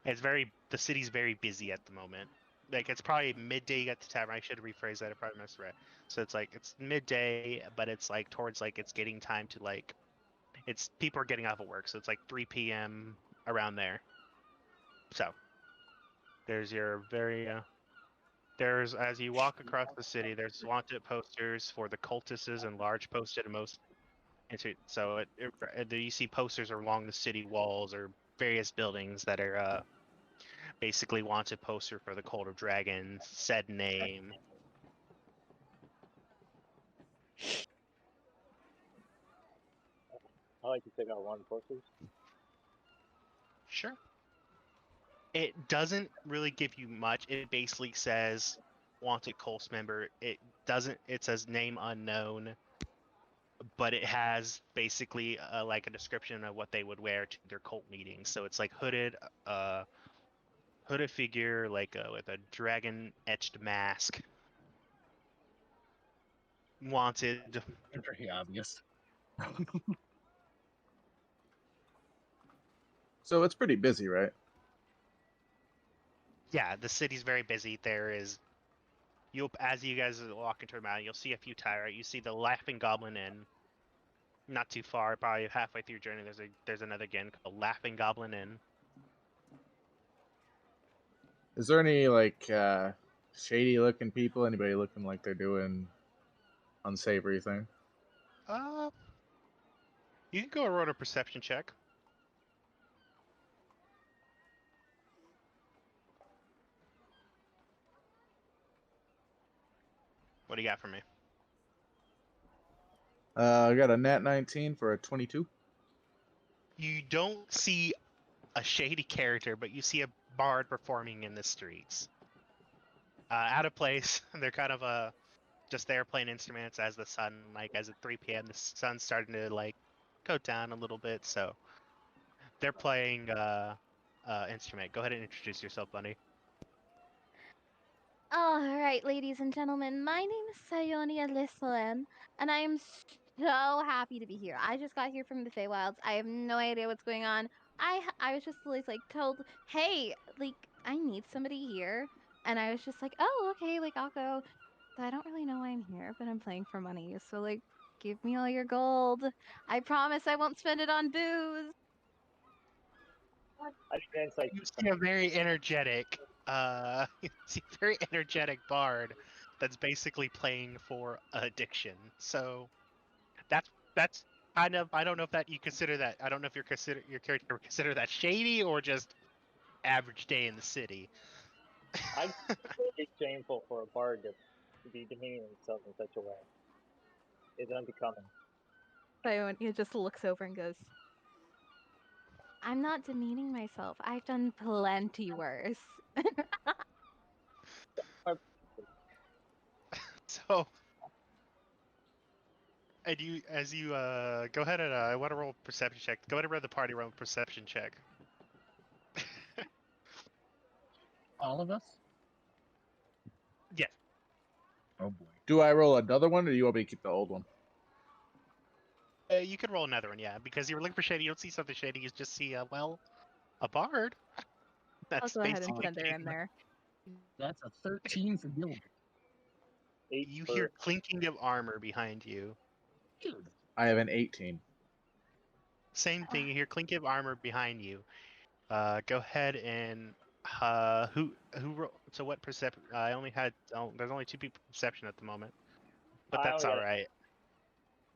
Speaker 11: the city's very busy at the moment. Like it's probably midday you get to the tavern. I should have rephrased that. I probably misread. So it's midday, but it's like towards like it's getting time to like it's people are getting off of work, so it's like 3 p.m. around there. So there's your there's as you walk across the city, there's wanted posters for the cultists and large posted most. So you see posters along the city walls or various buildings that are basically wanted poster for the Cult of Dragons, said name.
Speaker 13: I like to take out one posters.
Speaker 11: Sure. It doesn't really give you much. It basically says wanted cult member. It says name unknown, but it has basically like a description of what they would wear to their cult meetings. So it's like hooded figure, like with a dragon etched mask. Wanted.
Speaker 8: Pretty obvious.
Speaker 12: So it's pretty busy, right?
Speaker 11: Yeah, the city's very busy. As you guys walk into a mountain, you'll see a few tires. You see the Laughing Goblin Inn. Not too far, probably halfway through your journey. There's another inn called Laughing Goblin Inn.
Speaker 12: Is there any like shady looking people? Anybody looking like they're doing unsavory thing?
Speaker 11: You can go roll a perception check. What do you got for me?
Speaker 12: I got a nat 19 for a 22.
Speaker 11: You don't see a shady character, but you see a bard performing in the streets. Out of place. They're kind of just there playing instruments as the sun, as at 3 p.m. the sun's starting to go down a little bit. So they're playing instrument. Go ahead and introduce yourself, Bunny.
Speaker 9: All right, ladies and gentlemen, my name is Sayonia Lissalem, and I am so happy to be here. I just got here from the Feywilds. I have no idea what's going on. I was just told, hey, I need somebody here, and I was just like, oh, okay, I'll go. So I don't really know why I'm here, but I'm playing for money. So give me all your gold. I promise I won't spend it on booze.
Speaker 11: You see a very energetic, bard that's basically playing for addiction. So that's kind of, I don't know if that you consider that. I don't know if your character would consider that shady or just average day in the city.
Speaker 13: I think it's shameful for a bard to be demeaning himself in such a way. It's unbecoming.
Speaker 9: He just looks over and goes, I'm not demeaning myself. I've done plenty worse.
Speaker 11: So, and as you go ahead and I want to roll perception check. Go ahead and run the party roll perception check.
Speaker 8: All of us?
Speaker 11: Yes.
Speaker 8: Oh boy.
Speaker 12: Do I roll another one, or do you want me to keep the old one?
Speaker 11: You could roll another one, yeah, because you were looking for shady. You don't see something shady. You just see, a bard. That's
Speaker 9: I'll go ahead and
Speaker 11: basically
Speaker 9: send her in there.
Speaker 8: That's a 13 for Gilbert.
Speaker 11: You hear clinking of armor behind you.
Speaker 12: I have an 18.
Speaker 11: Same thing. You hear clinking of armor behind you. Go ahead and who so what perception? I only had there's only 2 people perception at the moment, but that's all right.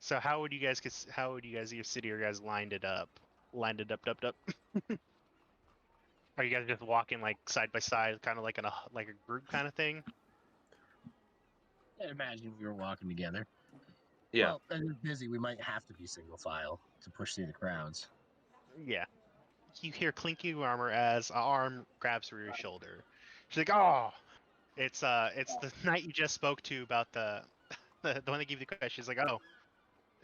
Speaker 11: So how would you guys your city, or you guys lined it up? Are you guys just walking side by side, kind of in a group kind of thing?
Speaker 8: I imagine we were walking together.
Speaker 7: Yeah.
Speaker 8: Well, as we're busy, we might have to be single file to push through the crowds.
Speaker 11: Yeah. You hear clinking of armor as an arm grabs through your shoulder. She's like, "Oh, it's the knight you just spoke to about the one that gave you the question." She's like, "Oh,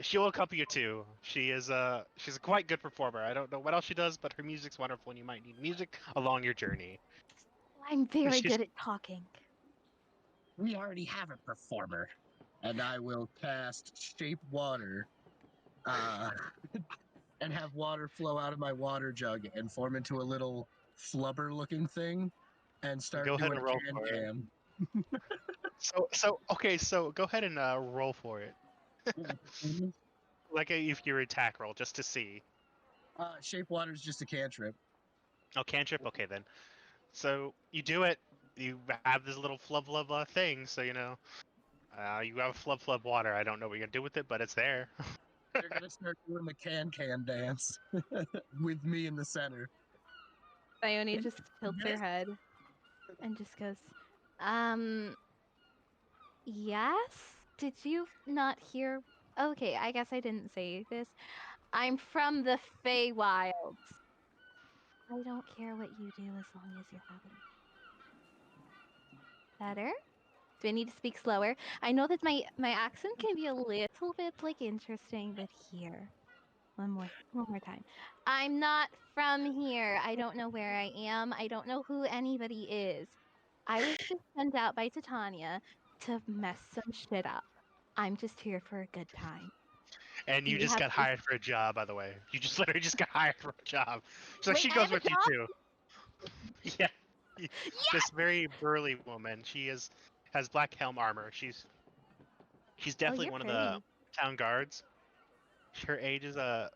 Speaker 11: she'll accompany you too. She's a quite good performer. I don't know what else she does, but her music's wonderful, and you might need music along your journey."
Speaker 9: I'm very good at talking.
Speaker 8: We already have a performer, and I will cast Shape Water, and have water flow out of my water jug and form into a little flubber-looking thing, and start
Speaker 11: Go ahead
Speaker 8: doing
Speaker 11: and roll
Speaker 8: can
Speaker 11: for it.
Speaker 8: can.
Speaker 11: So go ahead and roll for it. If your attack roll, just to see.
Speaker 8: Shape Water is just a cantrip.
Speaker 11: Oh, cantrip? Okay, then. So you do it. You have this little flub thing, so you have a flub water. I don't know what you're going to do with it, but it's there.
Speaker 8: They're going to start doing the can dance with me in the center.
Speaker 9: Ione just tilts her head and just goes, yes? Did you not hear? Okay, I guess I didn't say this. I'm from the Feywilds. I don't care what you do as long as you're happy. Better? Do I need to speak slower? I know that my accent can be a little bit interesting, but here. One more time. I'm not from here. I don't know where I am. I don't know who anybody is. I was just sent out by Titania to mess some shit up. I'm just here for a good time.
Speaker 11: And you just got hired for a job, by the way. You just literally just got hired for a job. So
Speaker 9: Wait,
Speaker 11: she goes with you too. Yeah. This very burly woman. She has black helm armor. She's definitely one of the town guards. Her age is I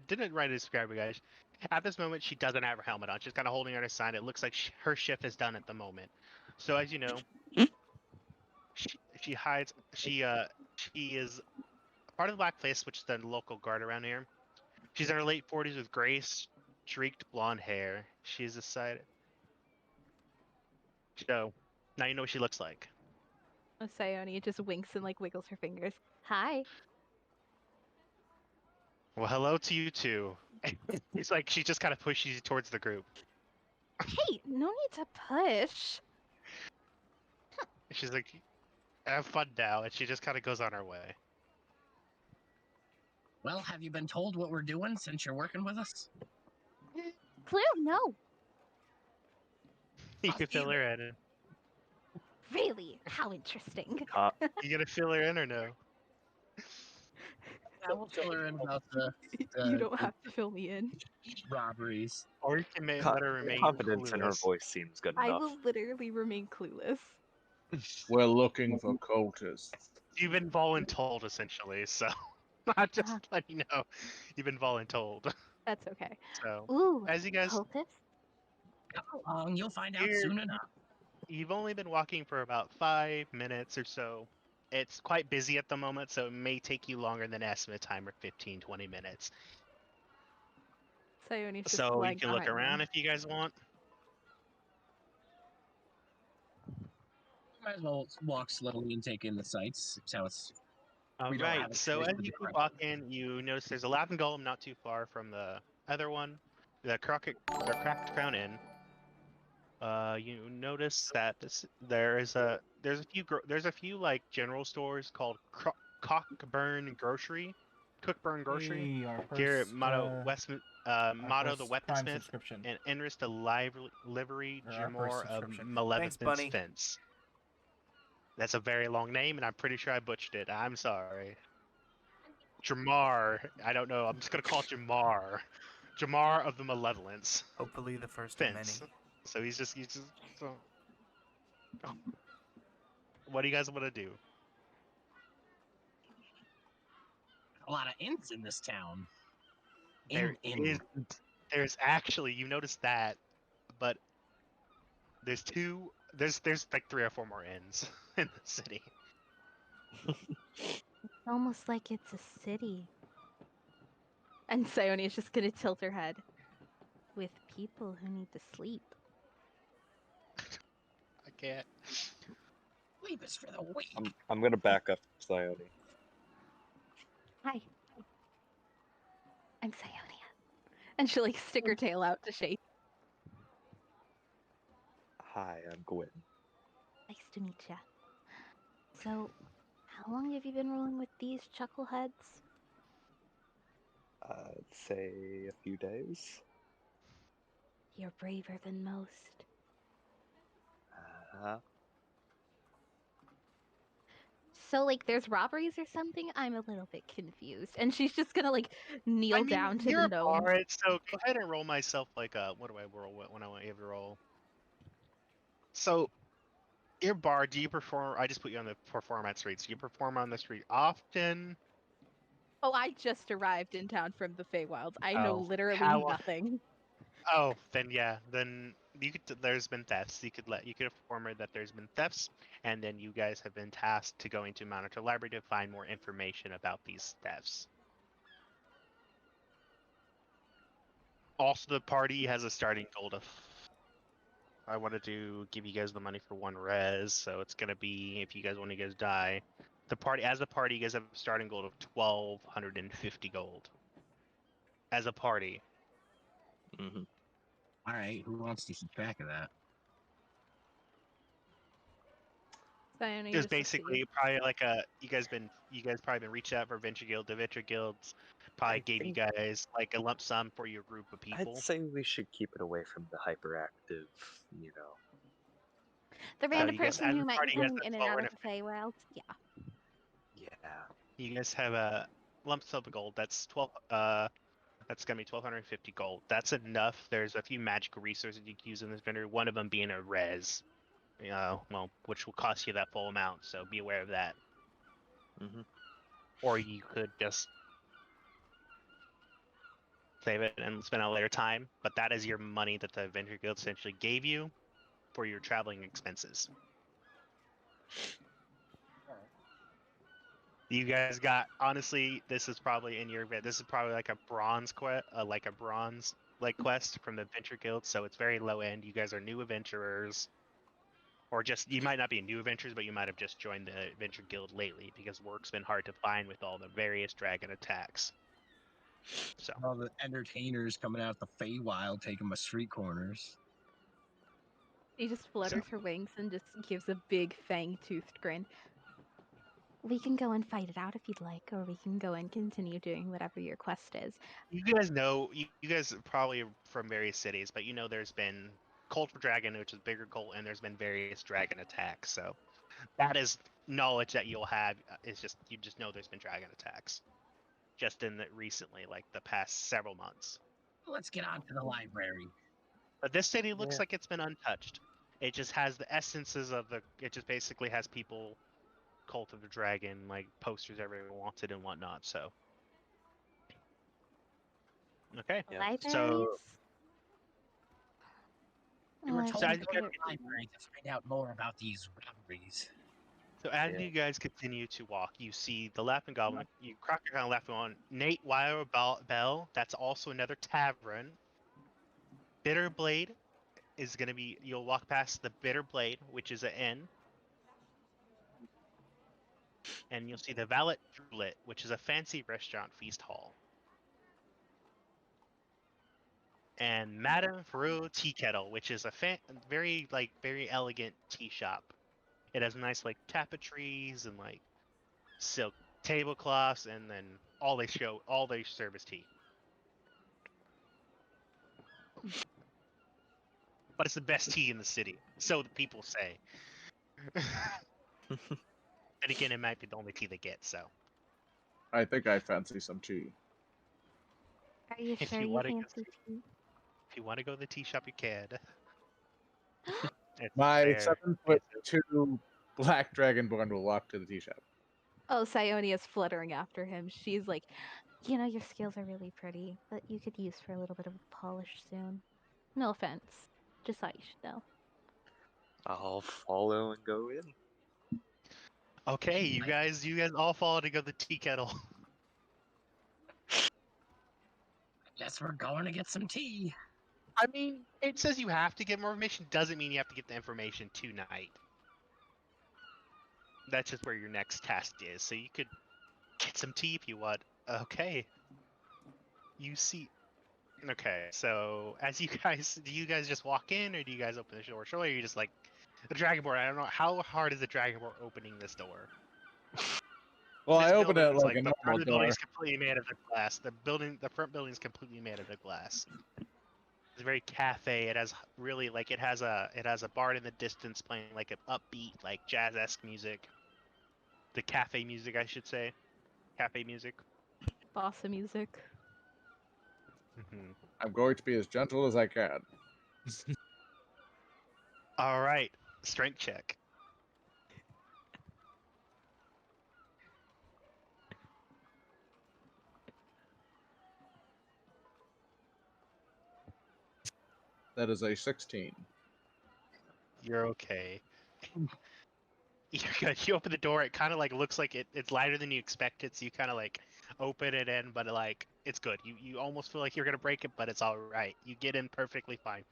Speaker 11: didn't write a describe you guys. At this moment, she doesn't have her helmet on. She's kind of holding her sign. It looks like her shift is done at the moment. So as you know, she hides. She is part of the Black Place, which is the local guard around here. She's in her late 40s with gray, streaked blonde hair. She's decided. So now you know what she looks like.
Speaker 9: Sayone just winks and wiggles her fingers. Hi.
Speaker 11: Well, hello to you too. It's like she just kind of pushes you towards the group.
Speaker 9: Hey, no need to push.
Speaker 11: She's like, have fun now, and she just kind of goes on her way.
Speaker 8: Well, have you been told what we're doing since you're working with us?
Speaker 9: Clue, no.
Speaker 11: You can fill her in.
Speaker 9: Really? How interesting.
Speaker 11: You gonna fill her in or no?
Speaker 8: I will fill her in about the
Speaker 9: You don't have to fill me in.
Speaker 8: robberies.
Speaker 11: Or you can let her remain
Speaker 7: Confidence in her
Speaker 11: clueless.
Speaker 7: voice seems good
Speaker 9: I
Speaker 7: enough.
Speaker 9: will literally remain clueless.
Speaker 12: We're looking for cultists.
Speaker 11: You've been voluntold essentially, so not just let you know. You've been voluntold.
Speaker 9: That's okay.
Speaker 11: So
Speaker 9: Ooh,
Speaker 11: as you guys,
Speaker 9: cultist?
Speaker 8: How long? You'll find out soon enough.
Speaker 11: you've only been walking for about 5 minutes or so. It's quite busy at the moment, so it may take you longer than estimate time, or 15, 20 minutes.
Speaker 9: Sione's just
Speaker 11: So you
Speaker 9: lagging
Speaker 11: can look
Speaker 9: behind
Speaker 11: around
Speaker 9: them.
Speaker 11: if you guys want.
Speaker 8: Might as well walk slowly and take in the sights. That's how it's.
Speaker 11: All
Speaker 8: We don't have
Speaker 11: right.
Speaker 8: a
Speaker 11: So
Speaker 8: choice
Speaker 11: as
Speaker 8: but
Speaker 11: you
Speaker 8: to
Speaker 11: keep
Speaker 8: try.
Speaker 11: walking, you notice there's a laughing golem not too far from the other one, the cracked crown inn. You notice that there's a few like general stores called Cockburn Grocery,
Speaker 14: Hey, our
Speaker 11: here at
Speaker 14: first,
Speaker 11: Motto the
Speaker 14: Prime
Speaker 11: Weaponsmith,
Speaker 14: subscription.
Speaker 11: and Enris the Livery
Speaker 14: Or our first
Speaker 11: Jamor of
Speaker 14: subscription. Thanks,
Speaker 11: Maleficence
Speaker 14: Bunny.
Speaker 11: Fence. That's a very long name, and I'm pretty sure I butchered it. I'm sorry. Jamar. I don't know. I'm just gonna call it Jamar. Jamar of the Malevolence.
Speaker 14: Hopefully the first
Speaker 11: Fence.
Speaker 14: of many.
Speaker 11: So he's just. So... Oh. What do you guys want to do?
Speaker 8: A lot of inns in this town.
Speaker 11: There's actually, you noticed that, but there's like 3 or 4 more inns in the city.
Speaker 9: It's almost like it's a city. And Sione is just gonna tilt her head. With people who need to sleep.
Speaker 11: I can't.
Speaker 8: Sleep is for the weak.
Speaker 7: I'm gonna back up Sione.
Speaker 9: Hi. I'm Sionia. And she'll like stick her tail out to shake.
Speaker 7: Hi, I'm Gwen.
Speaker 9: Nice to meet ya. So, how long have you been rolling with these chuckleheads?
Speaker 7: I'd say a few days.
Speaker 9: You're braver than most. So, like, there's robberies or something? I'm a little bit confused. And she's just gonna, like, kneel down to
Speaker 11: you're
Speaker 9: the
Speaker 11: a
Speaker 9: gnome.
Speaker 11: bard, so go ahead and roll myself like a. What do I roll when I want you to roll? So, you're bard. Do you perform? I just put you on the performance street. So you perform on the street often.
Speaker 9: Oh, I just arrived in town from the Feywilds. I know literally nothing.
Speaker 11: Oh, then yeah, then you could. There's been thefts. You could inform her that there's been thefts, and then you guys have been tasked to going to Monitor Library to find more information about these thefts. Also, the party has a starting gold of. I wanted to give you guys the money for 1 res, so it's gonna be if you guys want to die. The party, you guys have a starting gold of 1,250 gold. As a party.
Speaker 7: Mm-hmm.
Speaker 8: All right, who wants to keep track of that?
Speaker 11: It's basically probably like you guys probably been reached out for Venture Guild. The Venture Guilds probably gave you guys like a lump sum for your group of people.
Speaker 7: I'd say we should keep it away from the hyperactive, you know.
Speaker 9: The random person who might be coming in and out of the Feywilds. Yeah.
Speaker 7: Yeah.
Speaker 11: You guys have a lump sum of gold. That's 12. That's gonna be 1,250 gold. That's enough. There's a few magical resources you can use in this vendor. One of them being a res. Which will cost you that full amount. So be aware of that.
Speaker 7: Mm-hmm.
Speaker 11: Or you could just save it and spend it later time. But that is your money that the Venture Guild essentially gave you for your traveling expenses. You guys got, honestly, this is probably like a bronze quest, quest from the Venture Guild, so it's very low end. You guys are new adventurers, or just, you might not be new adventurers, but you might have just joined the Venture Guild lately, because work's been hard to find with all the various dragon attacks. So
Speaker 8: all the entertainers coming out the Feywild taking my street corners.
Speaker 9: She just flutters her wings and just gives a big fang-toothed grin. We can go and fight it out if you'd like, or we can go and continue doing whatever your quest is.
Speaker 11: you guys know, you guys are probably from various cities, but you know there's been Cult for Dragon, which is bigger cult, and there's been various dragon attacks. So that is knowledge that you'll have. Is just you just know there's been dragon attacks, just in the recently, like the past several months.
Speaker 8: Let's get on to the library.
Speaker 11: But this city looks like it's been untouched. It just has the essences of the. It just basically has people, Cult of the Dragon, like posters everyone wants it and whatnot. So. Okay.
Speaker 9: Libraries?
Speaker 11: So.
Speaker 8: We were told
Speaker 11: So
Speaker 8: to
Speaker 11: as
Speaker 8: go
Speaker 11: you
Speaker 8: to
Speaker 11: guys
Speaker 8: the library to find out more about these robberies.
Speaker 11: So as you guys continue to walk, you see the Laughing Goblin. You crack your kind of laughing on Nate Wire Bell. That's also another tavern. Bitter Blade is gonna be. You'll walk past the Bitter Blade, which is an inn, and you'll see the Valet Drulet, which is a fancy restaurant feast hall, and Madame Ferreux Tea Kettle, which is a very elegant tea shop. It has nice like tapestries and like silk tablecloths, and then all they serve is tea. But it's the best tea in the city, so the people say. And again, it might be the only tea they get, so.
Speaker 12: I think I fancy some tea.
Speaker 9: Are you
Speaker 11: If
Speaker 9: sure
Speaker 11: you
Speaker 9: you
Speaker 11: wanna
Speaker 9: fancy tea?
Speaker 11: If you want to go to the tea shop, you can. It's
Speaker 12: My
Speaker 11: fair.
Speaker 12: 7'2" black dragonborn will walk to the tea shop.
Speaker 9: Oh, Sione is fluttering after him. She's like, you know, your skills are really pretty, but you could use for a little bit of polish soon. No offense. Just thought you should know.
Speaker 7: I'll follow and go in.
Speaker 11: Okay, you guys all follow to go to the tea kettle.
Speaker 8: Guess we're going to get some tea.
Speaker 11: I mean, it says you have to get more information. Doesn't mean you have to get the information tonight. That's just where your next task is. So you could get some tea if you want. Okay. You see. Okay, so as you guys, do you guys just walk in, or do you guys open the door? Surely you're just like the dragonborn. I don't know how hard is the dragonborn opening this door.
Speaker 12: Well,
Speaker 11: This
Speaker 12: I opened it
Speaker 11: building's
Speaker 12: like a
Speaker 11: the front
Speaker 12: normal
Speaker 11: of the building
Speaker 12: door.
Speaker 11: is completely made out of glass. The front building is completely made out of glass. It's very cafe. It has really like it has a bard in the distance playing like an upbeat like jazz-esque music. The cafe music, I should say. Cafe music.
Speaker 9: Bossa music.
Speaker 12: I'm going to be as gentle as I can.
Speaker 11: All right, strength check.
Speaker 12: That is a 16.
Speaker 11: You're okay. You're good. You open the door. It kind of like looks like it's lighter than you expected. So you kind of like open it in, but like it's good. You almost feel like you're gonna break it, but it's all right. You get in perfectly fine.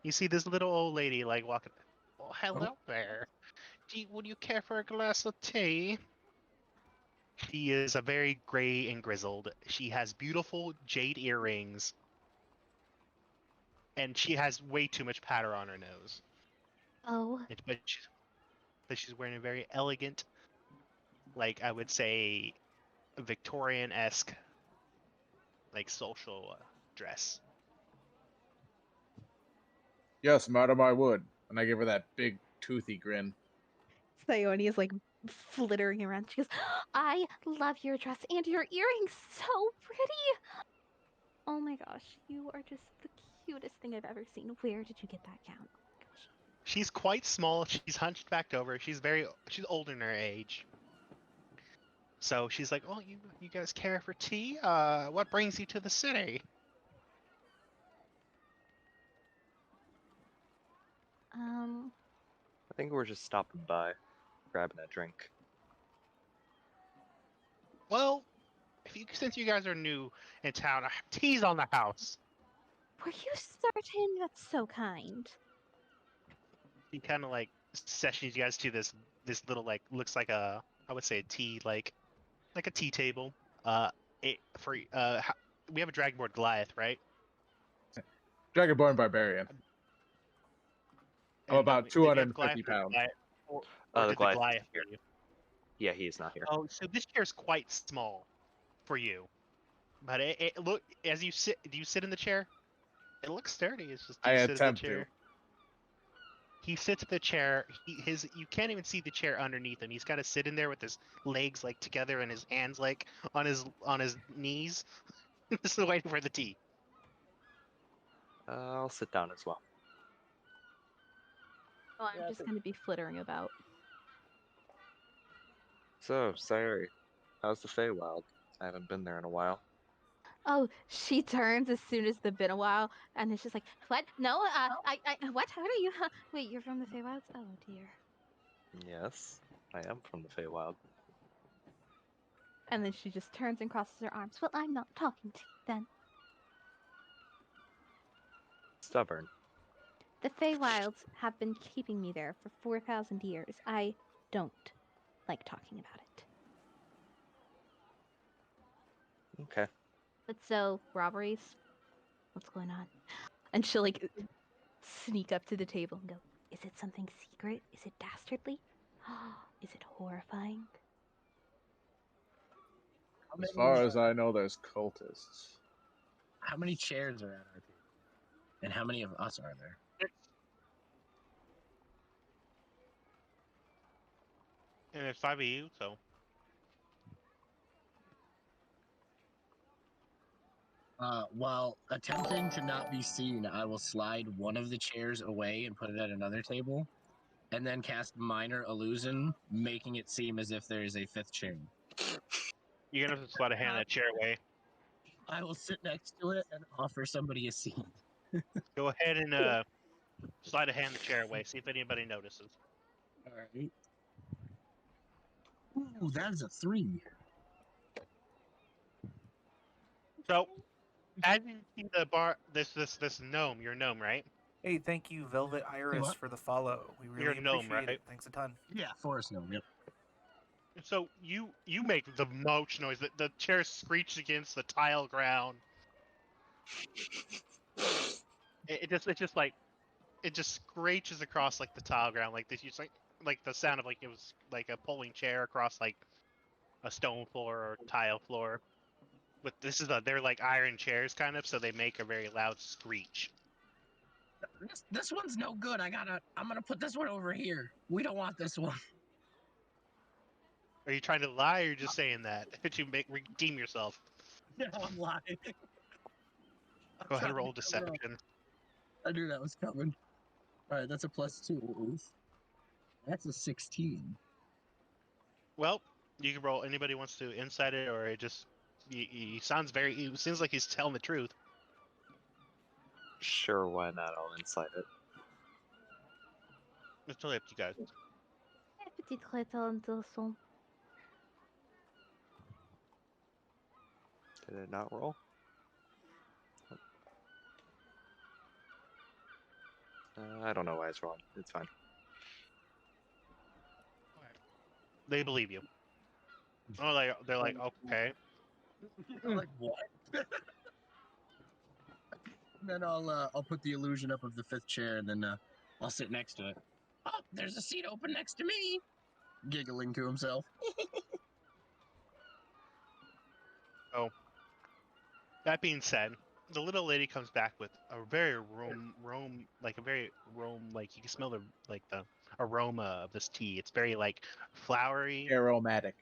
Speaker 11: You see this little old lady like walking. Oh, hello there. Would you care for a glass of tea? She is a very gray and grizzled. She has beautiful jade earrings, and she has way too much powder on her nose.
Speaker 9: Oh.
Speaker 11: But she's wearing a very elegant, like I would say, Victorian-esque, like social dress.
Speaker 12: Yes, madam, I would. And I give her that big, toothy grin.
Speaker 9: Sione is like flittering around. She goes, I love your dress and your earrings. So pretty. Oh my gosh, you are just the cutest thing I've ever seen. Where did you get that gown?
Speaker 11: She's quite small. She's hunched back over. She's older in her age. So she's like, "Oh, you guys care for tea? What brings you to the city?"
Speaker 7: I think we're just stopping by, grabbing a drink.
Speaker 11: Well, since you guys are new in town, tea's on the house.
Speaker 9: Were you certain? That's so kind.
Speaker 11: He kind of like sessions you guys to this little like looks like I would say a tea like a tea table. we have a Dragonborn Goliath, right?
Speaker 12: Dragonborn Barbarian. I'm about 250 pounds.
Speaker 11: Or
Speaker 7: The
Speaker 11: did the
Speaker 7: Goliath
Speaker 11: Goliath
Speaker 7: isn't here.
Speaker 11: leave?
Speaker 7: Yeah, he is not here.
Speaker 11: Oh, so this chair's quite small for you. But it look as you sit. Do you sit in the chair? It looks sturdy. It's just do
Speaker 12: I
Speaker 11: you sit in the
Speaker 12: attempt to.
Speaker 11: chair? He sits in the chair. You can't even see the chair underneath him. He's got to sit in there with his legs like together and his hands like on his knees. This is waiting for the tea.
Speaker 7: I'll sit down as well.
Speaker 9: Oh, I'm just going to be flittering about.
Speaker 7: So, Sayuri, how's the Feywild? I haven't been there in a while.
Speaker 9: Oh, she turns as soon as the been a while, and it's just like, what? No, what? How are you? Wait, you're from the Feywilds? Oh dear.
Speaker 7: Yes, I am from the Feywild.
Speaker 9: And then she just turns and crosses her arms. Well, I'm not talking to you then.
Speaker 7: Stubborn.
Speaker 9: The Feywilds have been keeping me there for 4,000 years. I don't like talking about it.
Speaker 7: Okay.
Speaker 9: But so, robberies? What's going on? And she'll like sneak up to the table and go, is it something secret? Is it dastardly? Is it horrifying?
Speaker 12: As far as I know, there's cultists.
Speaker 8: How many chairs are at our table? And how many of us are there?
Speaker 11: And there's 5 of you, so.
Speaker 8: While attempting to not be seen, I will slide one of the chairs away and put it at another table, and then cast Minor Illusion, making it seem as if there is a 5th chair.
Speaker 11: You're gonna have to slide a hand that chair away.
Speaker 8: I will sit next to it and offer somebody a seat.
Speaker 11: Go ahead and slide a hand the chair away. See if anybody notices.
Speaker 8: All right. Ooh, that is a 3.
Speaker 11: So, as you see the bar, this gnome, your gnome, right?
Speaker 14: Hey, thank you, Velvet Iris,
Speaker 8: what?
Speaker 14: for the follow. We really
Speaker 11: You're a gnome,
Speaker 14: appreciate
Speaker 11: right?
Speaker 14: it. Thanks a ton.
Speaker 8: Yeah, forest gnome. Yep.
Speaker 11: So you make the most noise. The chair screeches against the tile ground. It just screeches across like the tile ground, like this. Just like the sound of like it was like a pulling chair across like a stone floor or tile floor. But they're like iron chairs kind of, so they make a very loud screech.
Speaker 8: This one's no good. I'm gonna put this one over here. We don't want this one.
Speaker 11: Are you trying to lie, or are you just saying that to redeem yourself?
Speaker 8: No, I'm lying.
Speaker 11: Go ahead and roll deception.
Speaker 8: I knew that was coming. All right, that's a +2. That's a 16.
Speaker 11: Well, you can roll. Anybody wants to insight it, or it just he sounds very. It seems like he's telling the truth.
Speaker 7: Sure, why not? I'll insight it.
Speaker 11: It's totally up to you guys.
Speaker 9: Petite crétin intéressant.
Speaker 7: Did it not roll? I don't know why it's wrong. It's fine.
Speaker 11: They believe you. Oh, they're like, okay.
Speaker 8: Like what? And then I'll put the illusion up of the 5th chair, and then I'll sit next to it. Oh, there's a seat open next to me. Giggling to himself.
Speaker 11: Oh. That being said, the little lady comes back with a very like you can smell the aroma of this tea. It's very like flowery.
Speaker 12: Aromatic.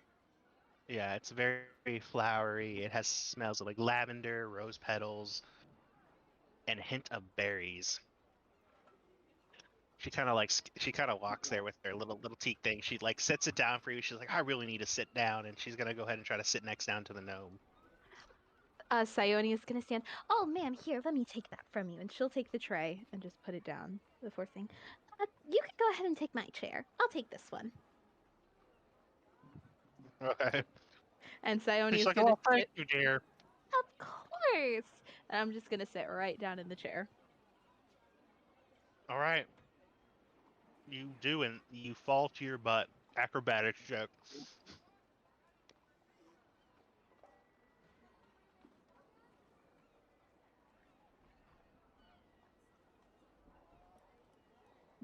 Speaker 11: Yeah, it's very, very flowery. It has smells of like lavender, rose petals, and a hint of berries. She kind of walks there with her little teak thing. She like sets it down for you. She's like, I really need to sit down, and she's gonna go ahead and try to sit next down to the gnome.
Speaker 9: Sayoni is going to stand. Oh, ma'am, here, let me take that from you. And she'll take the tray and just put it down before saying, you can go ahead and take my chair. I'll take this one.
Speaker 11: Okay.
Speaker 9: And Sayoni
Speaker 11: She's
Speaker 9: is
Speaker 11: like,
Speaker 9: going to
Speaker 11: thank you, dear.
Speaker 9: Of course. And I'm just going to sit right down in the chair.
Speaker 11: All right. You do, and you fall to your butt. Acrobatics check.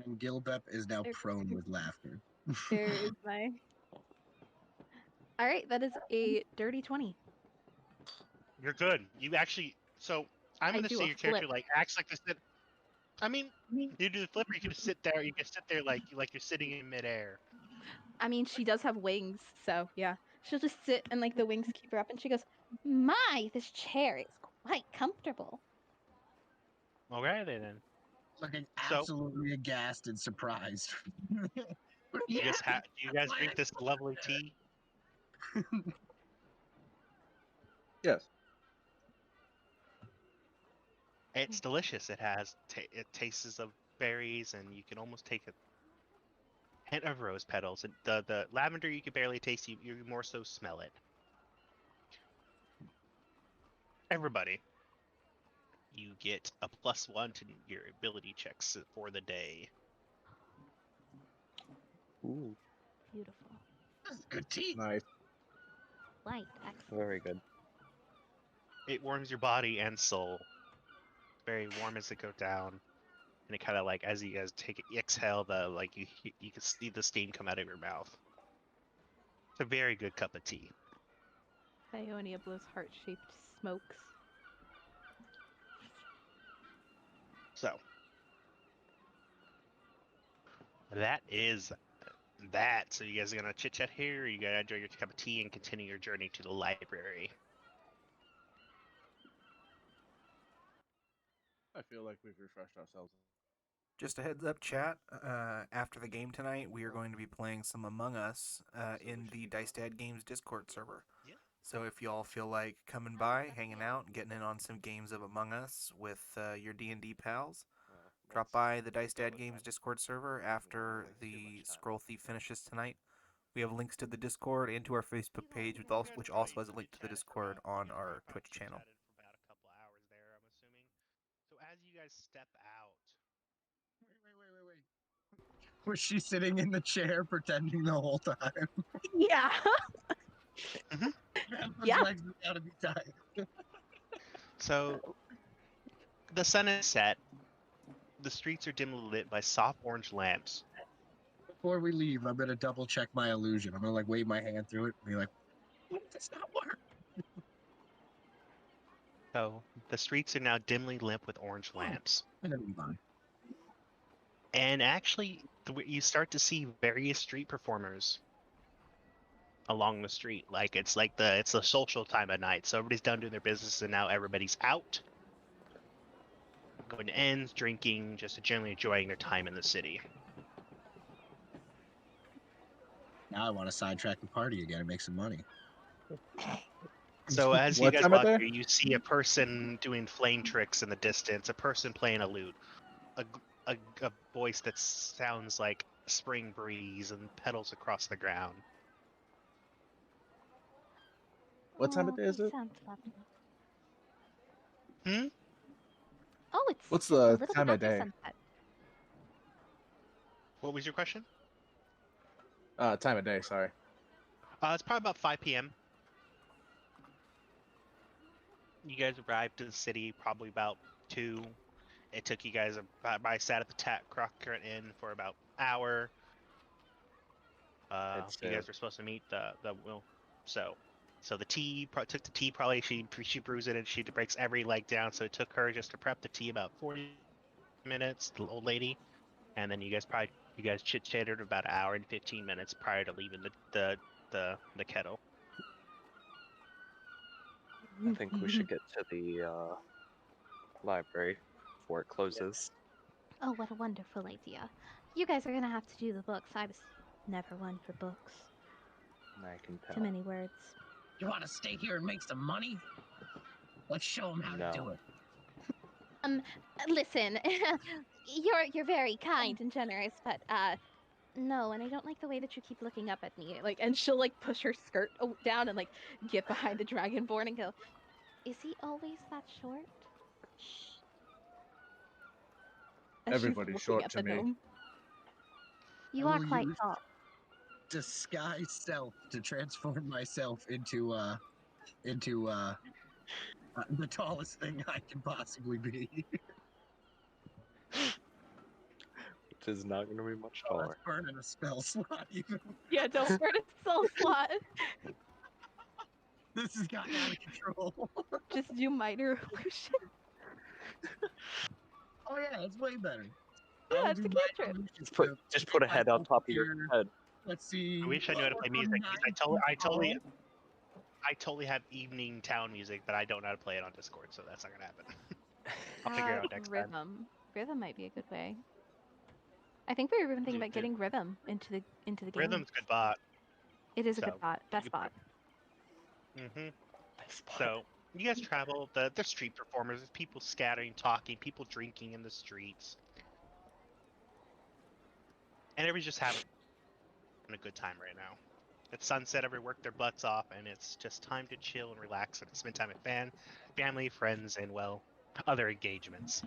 Speaker 8: And Gilbep is now prone with laughter.
Speaker 9: There is my. All right, that is a dirty 20.
Speaker 11: You're good. You actually. So I'm
Speaker 9: I
Speaker 11: gonna
Speaker 9: do
Speaker 11: say
Speaker 9: a
Speaker 11: your character
Speaker 9: flip.
Speaker 11: like acts like this. I mean, you do the flip, or you can just sit there. You can sit there like you're sitting in midair.
Speaker 9: I mean, she does have wings, so yeah. She'll just sit and like the wings keep her up, and she goes, "My, this chair is quite comfortable."
Speaker 11: Okay, then.
Speaker 8: Looking
Speaker 11: So-
Speaker 8: absolutely aghast and surprised.
Speaker 11: You guys do you guys drink this lovely tea?
Speaker 12: Yes.
Speaker 11: It's delicious. It has it tastes of berries, and you can almost take a hint of rose petals. And the lavender you can barely taste. You more so smell it. Everybody, you get a +1 to your ability checks for the day.
Speaker 7: Ooh,
Speaker 9: Beautiful.
Speaker 8: Good tea.
Speaker 12: Nice.
Speaker 9: Light, excellent.
Speaker 7: very good.
Speaker 11: It warms your body and soul. Very warm as it go down, and it kind of like as you guys take it, exhale, you can see the steam come out of your mouth. It's a very good cup of tea.
Speaker 9: Ionia blows heart-shaped smokes.
Speaker 11: So that is that. So you guys are gonna chit chat here, or you gotta enjoy your cup of tea and continue your journey to the library.
Speaker 12: I feel like we've refreshed ourselves.
Speaker 14: Just a heads up, chat. After the game tonight, we are going to be playing some Among Us in the Dice Dad Games Discord server.
Speaker 11: Yeah.
Speaker 14: So if y'all feel like coming by, hanging out, and getting in on some games of Among Us with your D&D pals, drop by the Dice Dad Games Discord server after the Scroll Thief finishes tonight. We have links to the Discord and to our Facebook page, which also has a link to the Discord on our Twitch channel.
Speaker 11: For about a couple hours there, I'm assuming. So as you guys step out,
Speaker 8: Wait. Was she sitting in the chair pretending the whole time?
Speaker 9: Yeah. Yeah.
Speaker 8: Legs gotta be tied.
Speaker 11: so the sun is set. The streets are dimly lit by soft orange lamps.
Speaker 8: Before we leave, I'm gonna double check my illusion. I'm gonna like wave my hand through it and be like, "What does not work?"
Speaker 11: So the streets are now dimly lit with orange lamps.
Speaker 8: And then move on.
Speaker 11: And actually, you start to see various street performers along the street. Like it's the social time at night. So everybody's done doing their business, and now everybody's out, going to ends, drinking, just generally enjoying their time in the city.
Speaker 8: Now I want to sidetrack the party again and make some money.
Speaker 11: So as you
Speaker 12: What
Speaker 11: guys
Speaker 12: time of
Speaker 11: walk
Speaker 12: day?
Speaker 11: through, you see a person doing flame tricks in the distance, a person playing a lute, a voice that sounds like spring breeze and petals across the ground.
Speaker 12: What time of day is
Speaker 9: They
Speaker 12: it?
Speaker 9: sound lovely.
Speaker 11: Hmm?
Speaker 9: Oh, it's
Speaker 12: What's
Speaker 9: just a
Speaker 12: the
Speaker 9: little bit
Speaker 12: time of
Speaker 9: after
Speaker 12: day?
Speaker 9: sunset.
Speaker 11: What was your question?
Speaker 12: Time of day, sorry.
Speaker 11: It's probably about 5 p.m. You guys arrived to the city probably about 2. It took you guys I sat at the Crocker Inn for about an hour. You guys were supposed to meet so the tea took the tea. Probably she brews it and she breaks every leg down. So it took her just to prep the tea about 40 minutes. The old lady, and then you guys chit chatted about an hour and 15 minutes prior to leaving the kettle.
Speaker 7: I think we should get to the library before it closes.
Speaker 9: Oh, what a wonderful idea. You guys are gonna have to do the books. I was never one for books.
Speaker 7: I can tell.
Speaker 9: Too many words.
Speaker 8: You want to stay here and make some money? Let's show them how to do it.
Speaker 9: Listen, you're very kind and generous, but no, and I don't like the way that you keep looking up at me. Like, and she'll like push her skirt down and like get behind the dragonborn and go, "Is he always that short?" Shh. As she's
Speaker 12: Everybody's
Speaker 9: looking
Speaker 12: short
Speaker 9: at
Speaker 12: to
Speaker 9: the
Speaker 12: me.
Speaker 9: gnome. You
Speaker 8: I
Speaker 9: are
Speaker 8: will
Speaker 9: quite
Speaker 8: use
Speaker 9: tall.
Speaker 8: Disguise self to transform myself into the tallest thing I can possibly be.
Speaker 7: is not going to be much
Speaker 8: Oh,
Speaker 7: taller.
Speaker 8: that's burning a spell slot even.
Speaker 9: Yeah, don't burn a spell slot.
Speaker 8: This has gotten out of control.
Speaker 9: Just do minor illusion.
Speaker 8: Oh yeah, it's way better.
Speaker 9: Yeah, it's a cantrip.
Speaker 7: Just put a head on top of your head.
Speaker 8: Let's see.
Speaker 11: I wish I knew how to play music. Because I totally have evening town music, but I don't know how to play it on Discord, so that's not gonna happen. I'll figure it out next time.
Speaker 9: Rhythm. Rhythm might be a good way. I think we were even thinking about getting rhythm into the game.
Speaker 11: Rhythm's good bot.
Speaker 9: It is a good bot. Best bot.
Speaker 11: So you guys travel the street performers, there's people scattering, talking, people drinking in the streets, and everybody's just having a good time right now. It's sunset, everybody worked their butts off, and it's just time to chill and relax and spend time with family, friends, and well, other engagements.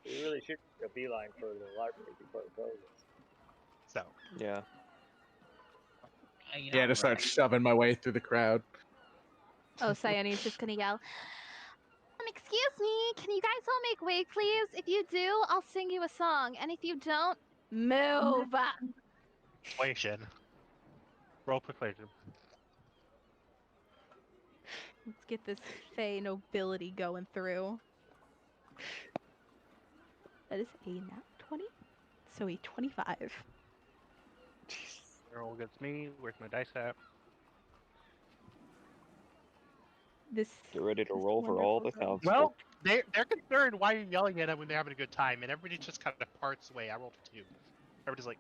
Speaker 13: We really should make a beeline for the library before it closes.
Speaker 11: So.
Speaker 7: Yeah.
Speaker 12: Yeah, to start shoving my way through the crowd.
Speaker 9: Oh, Sayani's just gonna yell, excuse me, can you guys all make way, please? If you do, I'll sing you a song, and if you don't, move.
Speaker 11: Persuasion. Roll persuasion.
Speaker 9: Let's get this Fey nobility going through. That is a nat 20, so a 25.
Speaker 11: Roll against me. Where's my dice at?
Speaker 7: Get ready to roll for all the counts.
Speaker 11: Well, they're concerned why you're yelling at them when they're having a good time, and everybody just kind of parts away. I rolled a 2. Everybody's like,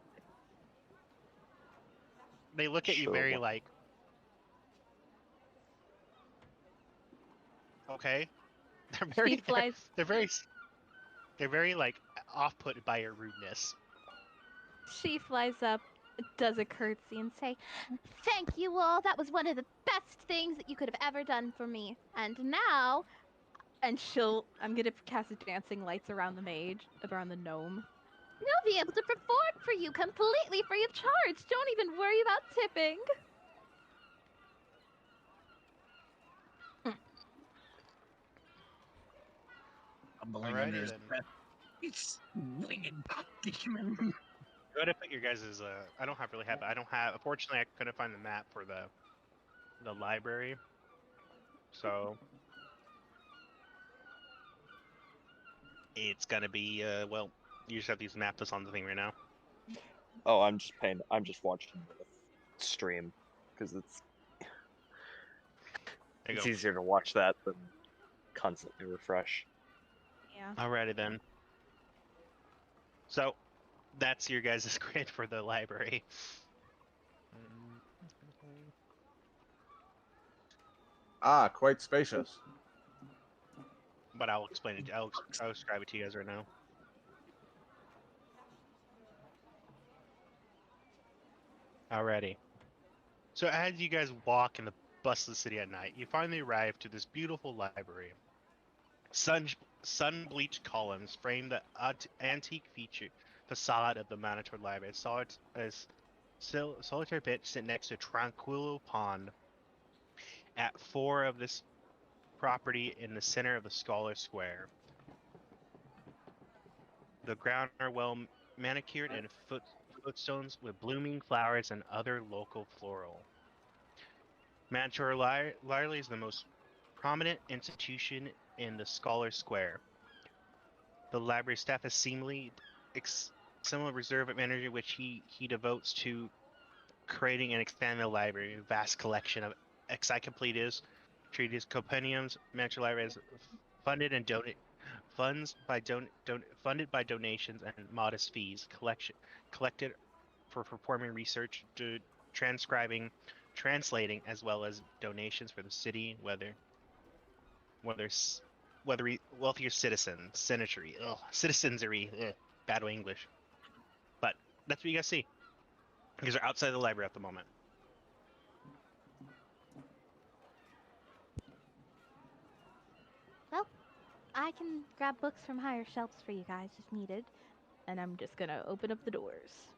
Speaker 11: they look at you very like, okay. They're very like off-put by your rudeness.
Speaker 9: She flies up, does a curtsy, and say, "Thank you all. That was one of the best things that you could have ever done for me. And now," and I'm gonna cast dancing lights around the around the gnome. "We'll be able to perform for you completely free of charge. Don't even worry about tipping."
Speaker 11: Alrighty then.
Speaker 8: It's winged demon.
Speaker 11: Go ahead and put your guys' I don't have unfortunately I couldn't find the map for the library. So it's gonna be well, you just have to use the map that's on the thing right now.
Speaker 7: Oh, I'm just watching the stream because it's easier to watch that than constantly refresh.
Speaker 9: Yeah.
Speaker 11: Alrighty then. So that's your guys' grid for the library.
Speaker 12: Ah, quite spacious.
Speaker 11: But I'll explain it. I'll describe it to you guys right now. Alrighty. So as you guys walk in the bustling city at night, you finally arrive to this beautiful library. Sun-bleached columns frame the antique feature facade of the Monitor Library. Solitary bench sit next to a tranquil pond. At 4 of this property in the center of the Scholar Square. The ground are well manicured and footstones with blooming flowers and other local floral. Manchester Library is the most prominent institution in the Scholar Square. The library staff has seemingly similar reserve of energy which he devotes to creating and expanding the library. A vast collection of encyclopedias, treatises, compendiums. Manchester Library is funded and funded by donations and modest fees collected for performing research, transcribing, translating, as well as donations for the city, whether wealthier citizenry, bad with English. But that's what you guys see. You guys are outside the library at the moment.
Speaker 9: Well, I can grab books from higher shelves for you guys if needed. And I'm just gonna open up the doors.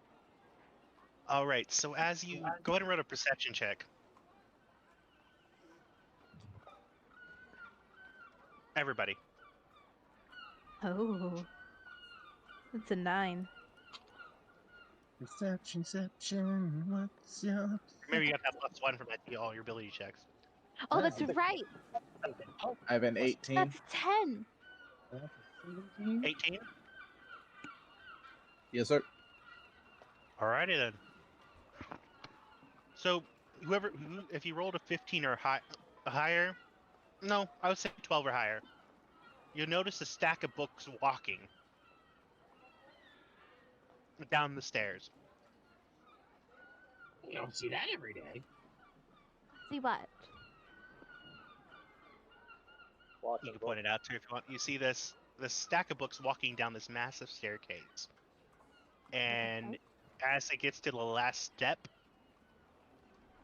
Speaker 11: Alright, so as you go ahead and roll a perception check. Everybody.
Speaker 9: Oh. It's a 9.
Speaker 8: Perception, what's your...
Speaker 11: Remember, you got that +1 from all your ability checks.
Speaker 9: Oh, that's right.
Speaker 12: I have an 18.
Speaker 9: That's 10.
Speaker 11: 18?
Speaker 12: Yes, sir.
Speaker 11: Alrighty then. So, if you rolled a 15 or higher, no, I would say 12 or higher, you'll notice a stack of books walking down the stairs.
Speaker 4: You don't see that every day.
Speaker 9: See what?
Speaker 11: You can point it out to you if you want. You see this stack of books walking down this massive staircase. And as it gets to the last step,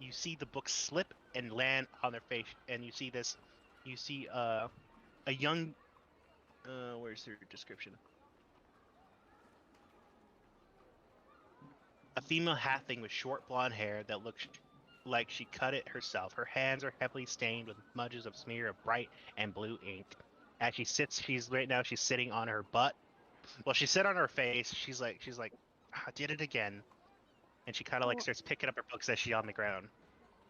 Speaker 11: you see the book slip and land on their face. And you see a young, where's their description? A female halfling with short blonde hair that looks like she cut it herself. Her hands are heavily stained with smudges of smear of bright and blue ink. As she sits, she's sitting on her butt. Well, she sit on her face. She's like, I did it again. And she kind of starts picking up her books as she's on the ground.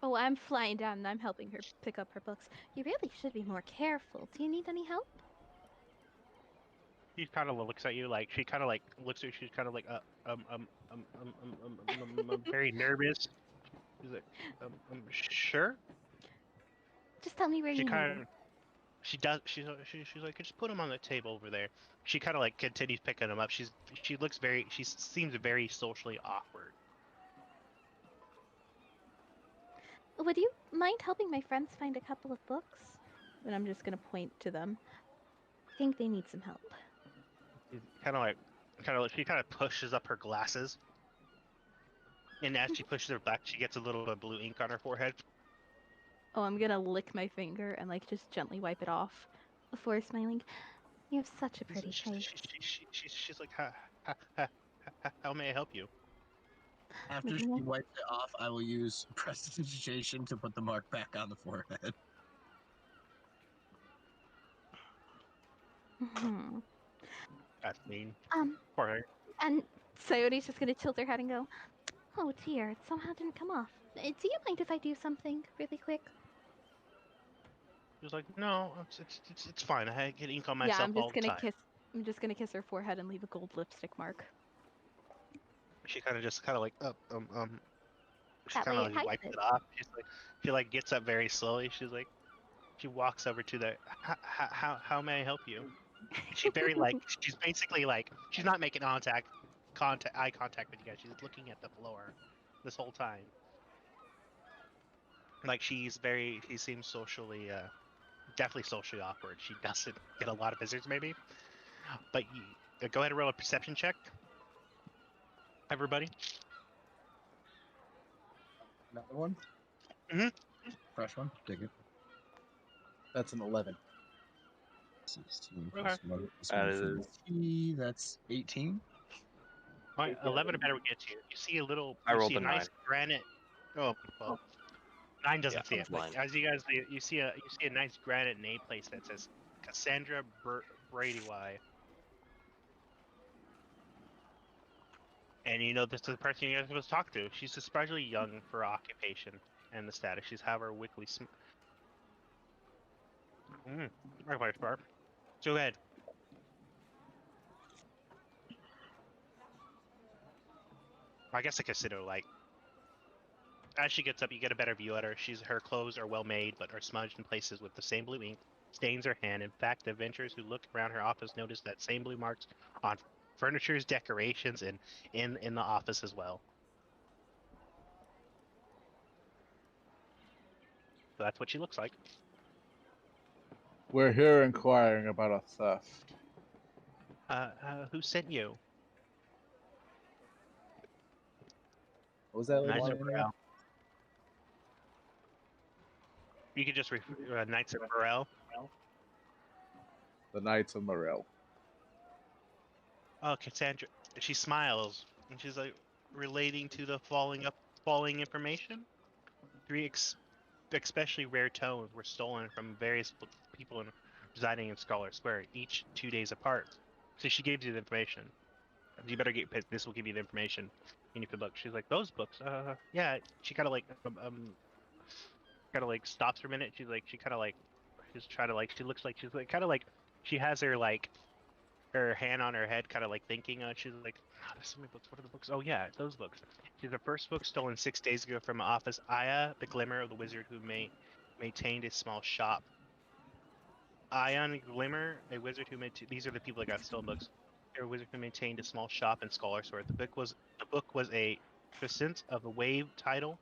Speaker 9: Oh, I'm flying down and I'm helping her pick up her books. You really should be more careful. Do you need any help?
Speaker 11: She kind of looks at you she kind of looks at you. She's kind of like, very nervous. She's like, sure.
Speaker 9: Just tell me where you need them.
Speaker 11: She does. She's like, just put them on the table over there. She kind of continues picking them up. She seems very socially awkward.
Speaker 9: Would you mind helping my friends find a couple of books? And I'm just gonna point to them. I think they need some help.
Speaker 11: She kind of pushes up her glasses, and as she pushes her back, she gets a little bit of blue ink on her forehead.
Speaker 9: Oh, I'm gonna lick my finger and just gently wipe it off before smiling. You have such a pretty face.
Speaker 11: She's like, how may I help you?
Speaker 8: After she wipes it off, I will use prestidigitation to put the mark back on the forehead.
Speaker 11: That's mean.
Speaker 9: Poor her. And Sayone's just gonna tilt her head and go, "Oh dear, it somehow didn't come off. Do you mind if I do something really quick?"
Speaker 11: She was like, "No, it's fine. I get ink on myself all the time."
Speaker 9: I'm just gonna kiss her forehead and leave a gold lipstick mark.
Speaker 11: She kind of just wipes it off. She gets up very slowly. She walks over to the, how may I help you? She's basically she's not making eye contact with you guys. She's looking at the floor this whole time. She seems socially, definitely socially awkward. She doesn't get a lot of visitors maybe. But go ahead and roll a perception check. Everybody.
Speaker 8: Another one?
Speaker 11: Mm-hmm.
Speaker 8: Fresh one? Dig it.
Speaker 12: That's an 11.
Speaker 8: 16
Speaker 11: Okay.
Speaker 8: That's 18.
Speaker 11: 11 or better would get you. You see a little.
Speaker 7: I rolled
Speaker 11: see
Speaker 7: a
Speaker 11: nice
Speaker 7: 9.
Speaker 11: granite. Oh well, 9 doesn't see it.
Speaker 7: Fine.
Speaker 11: But as you guys, you see a nice granite nameplate that says Cassandra Brady Y. And this is the person you guys supposed to talk to. She's surprisingly young for her occupation and the status. She's have her weekly. Right, Barb. Go ahead. I guess I consider as she gets up, you get a better view at her. Her clothes are well made, but are smudged in places with the same blue ink stains her hand. In fact, the adventurers who look around her office notice that same blue marks on furniture's decorations and in the office as well. So that's what she looks like.
Speaker 12: We're here inquiring about a theft.
Speaker 11: Who sent you?
Speaker 12: What was that?
Speaker 11: Knights of Burrell. You could just refer Knights of Burrell.
Speaker 12: The Knights of Morel.
Speaker 11: Oh, Cassandra. She smiles and she's relating to the falling information. 3 especially rare tomes were stolen from various people in residing in Scholar Square, each 2 days apart. So she gives you the information. You better get pissed. This will give you the information. And you can look. She's like, those books. Yeah. She kind of like stops for a minute. She's trying to like. She looks like she's like kind of like she has her like her hand on her head, kind of like thinking. She's like, oh, there's so many books. What are the books? Oh yeah, those books. She's the first book stolen 6 days ago from office. Aya, the Glimmer of the Wizard who maintained a small shop. Ion Glimmer, a wizard who these are the people that got stolen books. A wizard who maintained a small shop in Scholar Sword. The book was a present of the Wave title.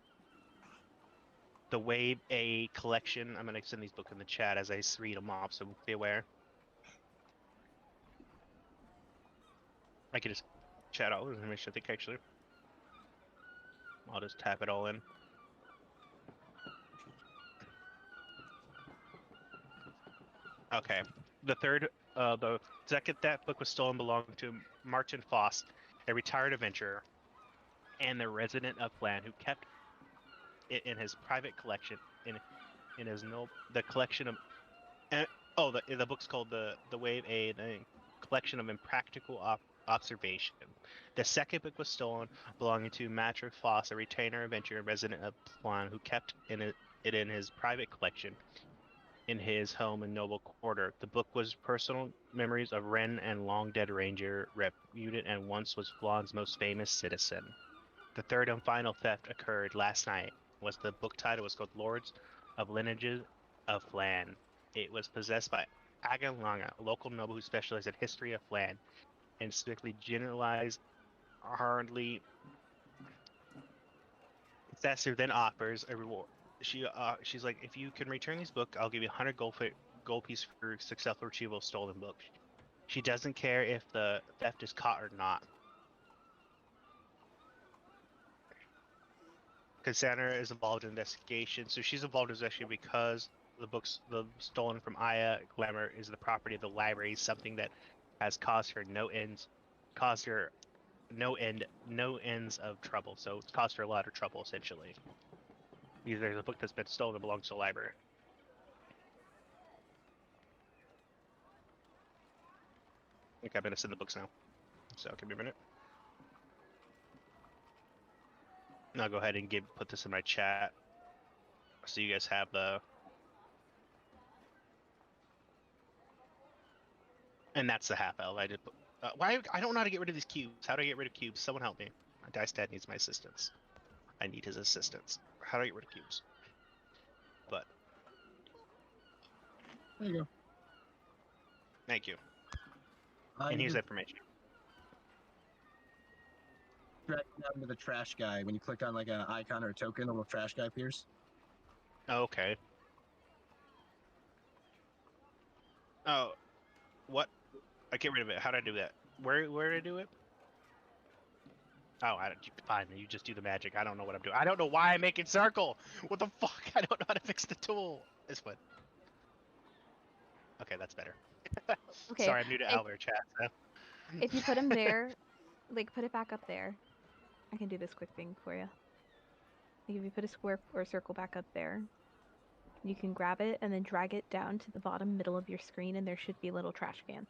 Speaker 11: The Wave, a collection. I'm gonna send these books in the chat as I read them off, so be aware. I can just chat all the information. I think actually, I'll just tap it all in. Okay. The second that book was stolen belonged to Martin Foss, a retired adventurer, and the resident of Flan, who kept it in his private collection. The collection of, the book's called the Wave A, the collection of impractical observation. The second book was stolen, belonging to Matthew Foss, a retainer adventurer resident of Flan, who kept it in his private collection in his home in Noble Quarter. The book was personal memories of Ren and long dead ranger, reputed and once was Flan's most famous citizen. The third and final theft occurred last night. The book title was called Lords of Lineages of Flan. It was possessed by Agan Langa, a local noble who specialized in history of Flan and strictly generalized hardly. Successor then offers a reward. She's like, if you can return this book, I'll give you 100 gold piece for successful retrieval of stolen book. She doesn't care if the theft is caught or not. Cassandra is involved in investigation, so she's involved in investigation because the stolen from Aya Glamour is the property of the library, something that has caused her no ends of trouble. So it's caused her a lot of trouble essentially. There's a book that's been stolen that belongs to the library. I think I'm gonna send the books now. So give me a minute. And I'll go ahead and put this in my chat, so you guys have the. And that's the half L I did. Why I don't know how to get rid of these cubes. How do I get rid of cubes? Someone help me. My dice dad needs my assistance. I need his assistance. How do I get rid of cubes? But
Speaker 8: there you go.
Speaker 11: Thank you. And here's information.
Speaker 8: Drag down to the trash guy. When you click on like an icon or a token, a little trash guy appears.
Speaker 11: Okay. Oh, what? I get rid of it. How do I do that? Where do I do it? Oh, fine. You just do the magic. I don't know what I'm doing. I don't know why I'm making circle. What the fuck? I don't know how to fix the tool. This one. Okay, that's better.
Speaker 9: Okay.
Speaker 11: Sorry, I'm new to Alver chat. So.
Speaker 9: If you put him there, like put it back up there. I can do this quick thing for you. Like if you put a square or a circle back up there, you can grab it and then drag it down to the bottom middle of your screen, and there should be a little trash can.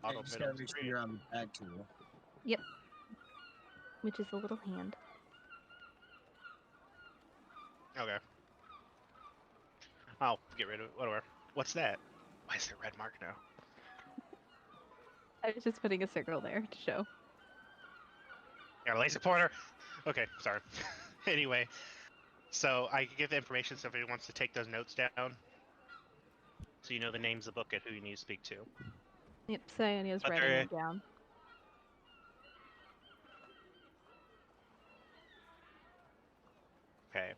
Speaker 8: Yeah, you just gotta make sure you're on the bag tool.
Speaker 9: Yep. Which is a little hand.
Speaker 11: Okay. I'll get rid of it. Whatever. What's that? Why is there a red mark now?
Speaker 9: I was just putting a circle there to show.
Speaker 11: Got a laser pointer. Okay, sorry. Anyway, so I can give the information so if anyone wants to take those notes down, so you know the names of the book and who you need to speak to.
Speaker 9: Yep, Sionia's writing them down.
Speaker 11: Okay.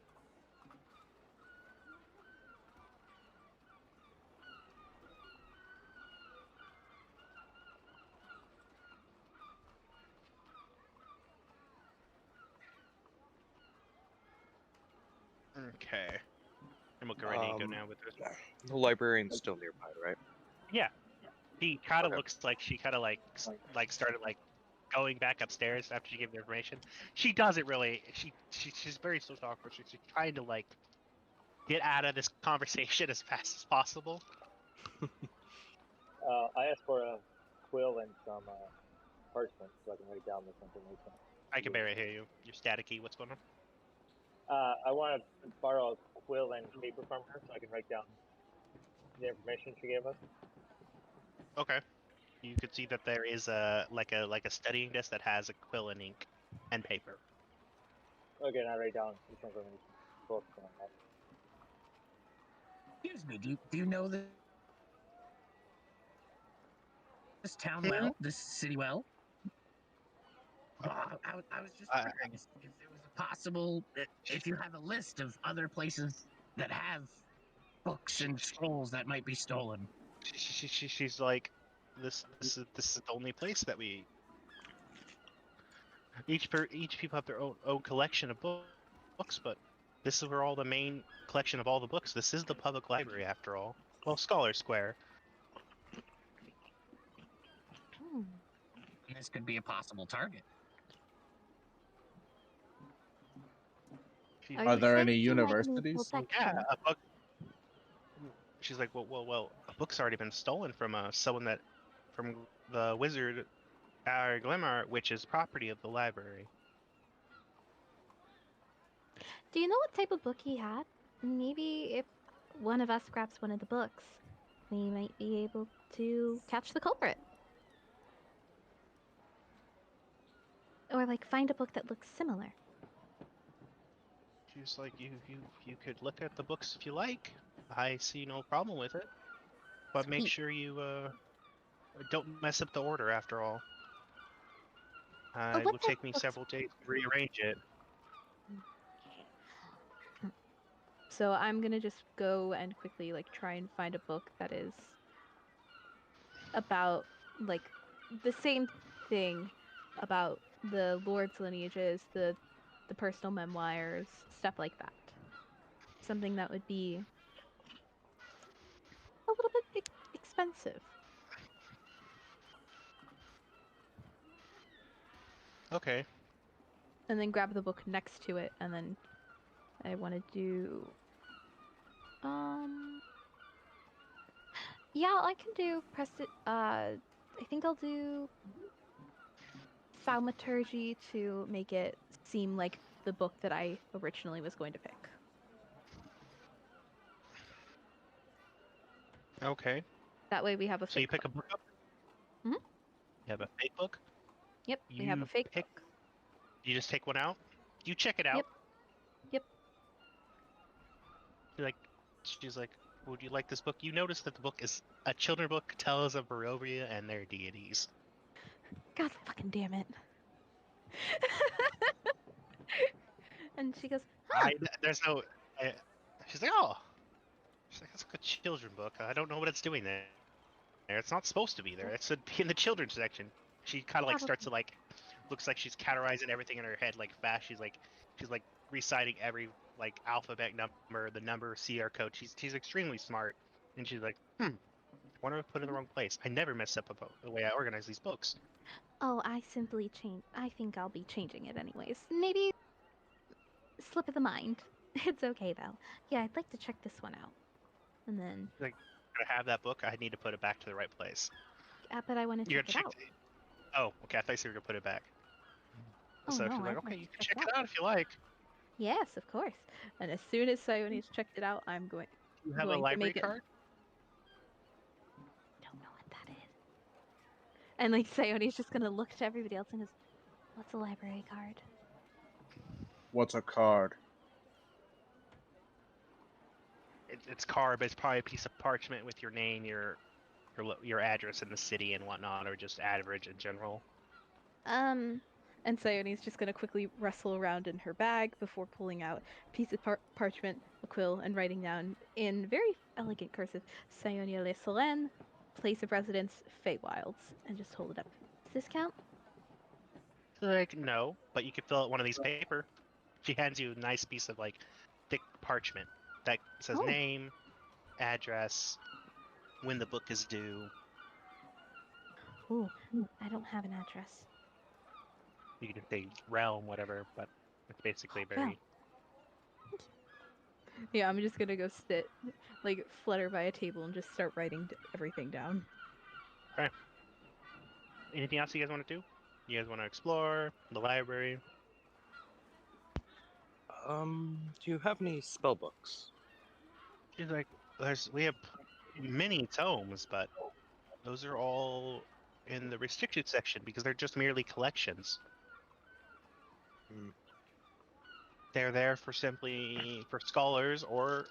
Speaker 11: Okay. And we'll go right and go now with this.
Speaker 7: The librarian's still nearby, right?
Speaker 11: Yeah. He kind of looks like she kind of like started like going back upstairs after she gave the information. She doesn't really. She's very social awkward. She's trying to like get out of this conversation as fast as possible.
Speaker 13: I asked for a quill and some parchment so I can write down this information.
Speaker 11: I can barely hear you. You're staticky. What's going on?
Speaker 13: I want to borrow a quill and paper from her so I can write down the information she gave us.
Speaker 11: Okay. You could see that there is a studying desk that has a quill and ink and paper.
Speaker 13: Okay, and I write down this information. Books and all that.
Speaker 8: Excuse me, do you know this town well? This city well? I was just wondering if there was a possible, if you have a list of other places that have books and scrolls that might be stolen.
Speaker 11: She's like, this is the only place that we. Each people have their own collection of books, but this is where all the main collection of all the books. This is the public library, after all. Well, Scholar Square.
Speaker 8: This could be a possible target.
Speaker 12: Are there any universities?
Speaker 11: Yeah, a book. She's like, well, a book's already been stolen from someone from the wizard, Glimmer, which is property of the library.
Speaker 9: Do you know what type of book he had? Maybe if one of us grabs one of the books, we might be able to catch the culprit. Or like find a book that looks similar.
Speaker 11: She's like, you could look at the books if you like. I see no problem with it. But make sure you don't mess up the order, after all. It will take me several days to rearrange it.
Speaker 6: So I'm gonna just go and quickly like try and find a book that is about like the same thing about the Lord's lineages, the personal memoirs, stuff like that. Something that would be a little bit expensive.
Speaker 11: Okay.
Speaker 6: And then grab the book next to it, and then I want to do. Yeah, I can do I think I'll do thaumaturgy to make it seem like the book that I originally was going to pick.
Speaker 11: Okay.
Speaker 6: That way we have a
Speaker 11: So you
Speaker 6: fake
Speaker 11: pick a book up?
Speaker 6: Hmm?
Speaker 11: You have a fake book?
Speaker 6: Yep, we have a fake book.
Speaker 11: You just take one out? You check it out?
Speaker 6: Yep.
Speaker 11: She's like, would you like this book? You notice that the book is a children's book, Tales of Barovia and their deities.
Speaker 6: God fucking damn it. And she goes, huh.
Speaker 11: There's no... she's like, oh. She's like, that's a good children's book. I don't know what it's doing there. It's not supposed to be there. It should be in the children's section. She kind of like starts to like... Looks like she's categorizing everything in her head like fast. She's like reciting every like alphabet number, the number, CR code. She's extremely smart, and she's like, wonder if I put it in the wrong place. I never mess up about the way I organize these books.
Speaker 9: Oh, I think I'll be changing it anyways. Maybe slip of the mind. It's okay though. Yeah, I'd like to check this one out. And then
Speaker 11: Like, I have that book. I need to put it back to the right place.
Speaker 9: but I want to check it out.
Speaker 11: Oh, okay. I thought you were gonna put it back.
Speaker 9: Oh,
Speaker 11: so
Speaker 9: no,
Speaker 11: she's like,
Speaker 9: I'd
Speaker 11: okay,
Speaker 9: like
Speaker 11: you
Speaker 9: to
Speaker 11: can
Speaker 9: check
Speaker 11: check
Speaker 9: it
Speaker 11: it out if you like.
Speaker 6: Yes, of course. And as soon as Sione's checked it out, I'm going.
Speaker 11: You have a library card?
Speaker 9: Don't know what that is.
Speaker 6: And like Sione's just gonna look to everybody else and goes, "What's a library card?"
Speaker 12: What's a card?
Speaker 11: It's card, but it's probably a piece of parchment with your name, your address in the city and whatnot, or just average in general.
Speaker 6: And Sione's just gonna quickly rustle around in her bag before pulling out a piece of parchment, a quill, and writing down in very elegant cursive, Sionia Le Solenne, place of residence, Feywilds, and just hold it up. Does this count?
Speaker 11: Like, no, but you could fill out one of these paper. She hands you a nice piece of like thick parchment that says name, address, when the book is due.
Speaker 9: Ooh, I don't have an address.
Speaker 11: You can say realm, whatever, but it's basically very.
Speaker 6: Yeah, I'm just gonna go sit, like, flutter by a table and just start writing everything down.
Speaker 11: Okay. Anything else you guys want to do? You guys want to explore the library?
Speaker 7: Do you have any spell books?
Speaker 11: She's like, we have many tomes, but those are all in the restricted section because they're just merely collections.
Speaker 7: Hmm.
Speaker 11: They're there for scholars or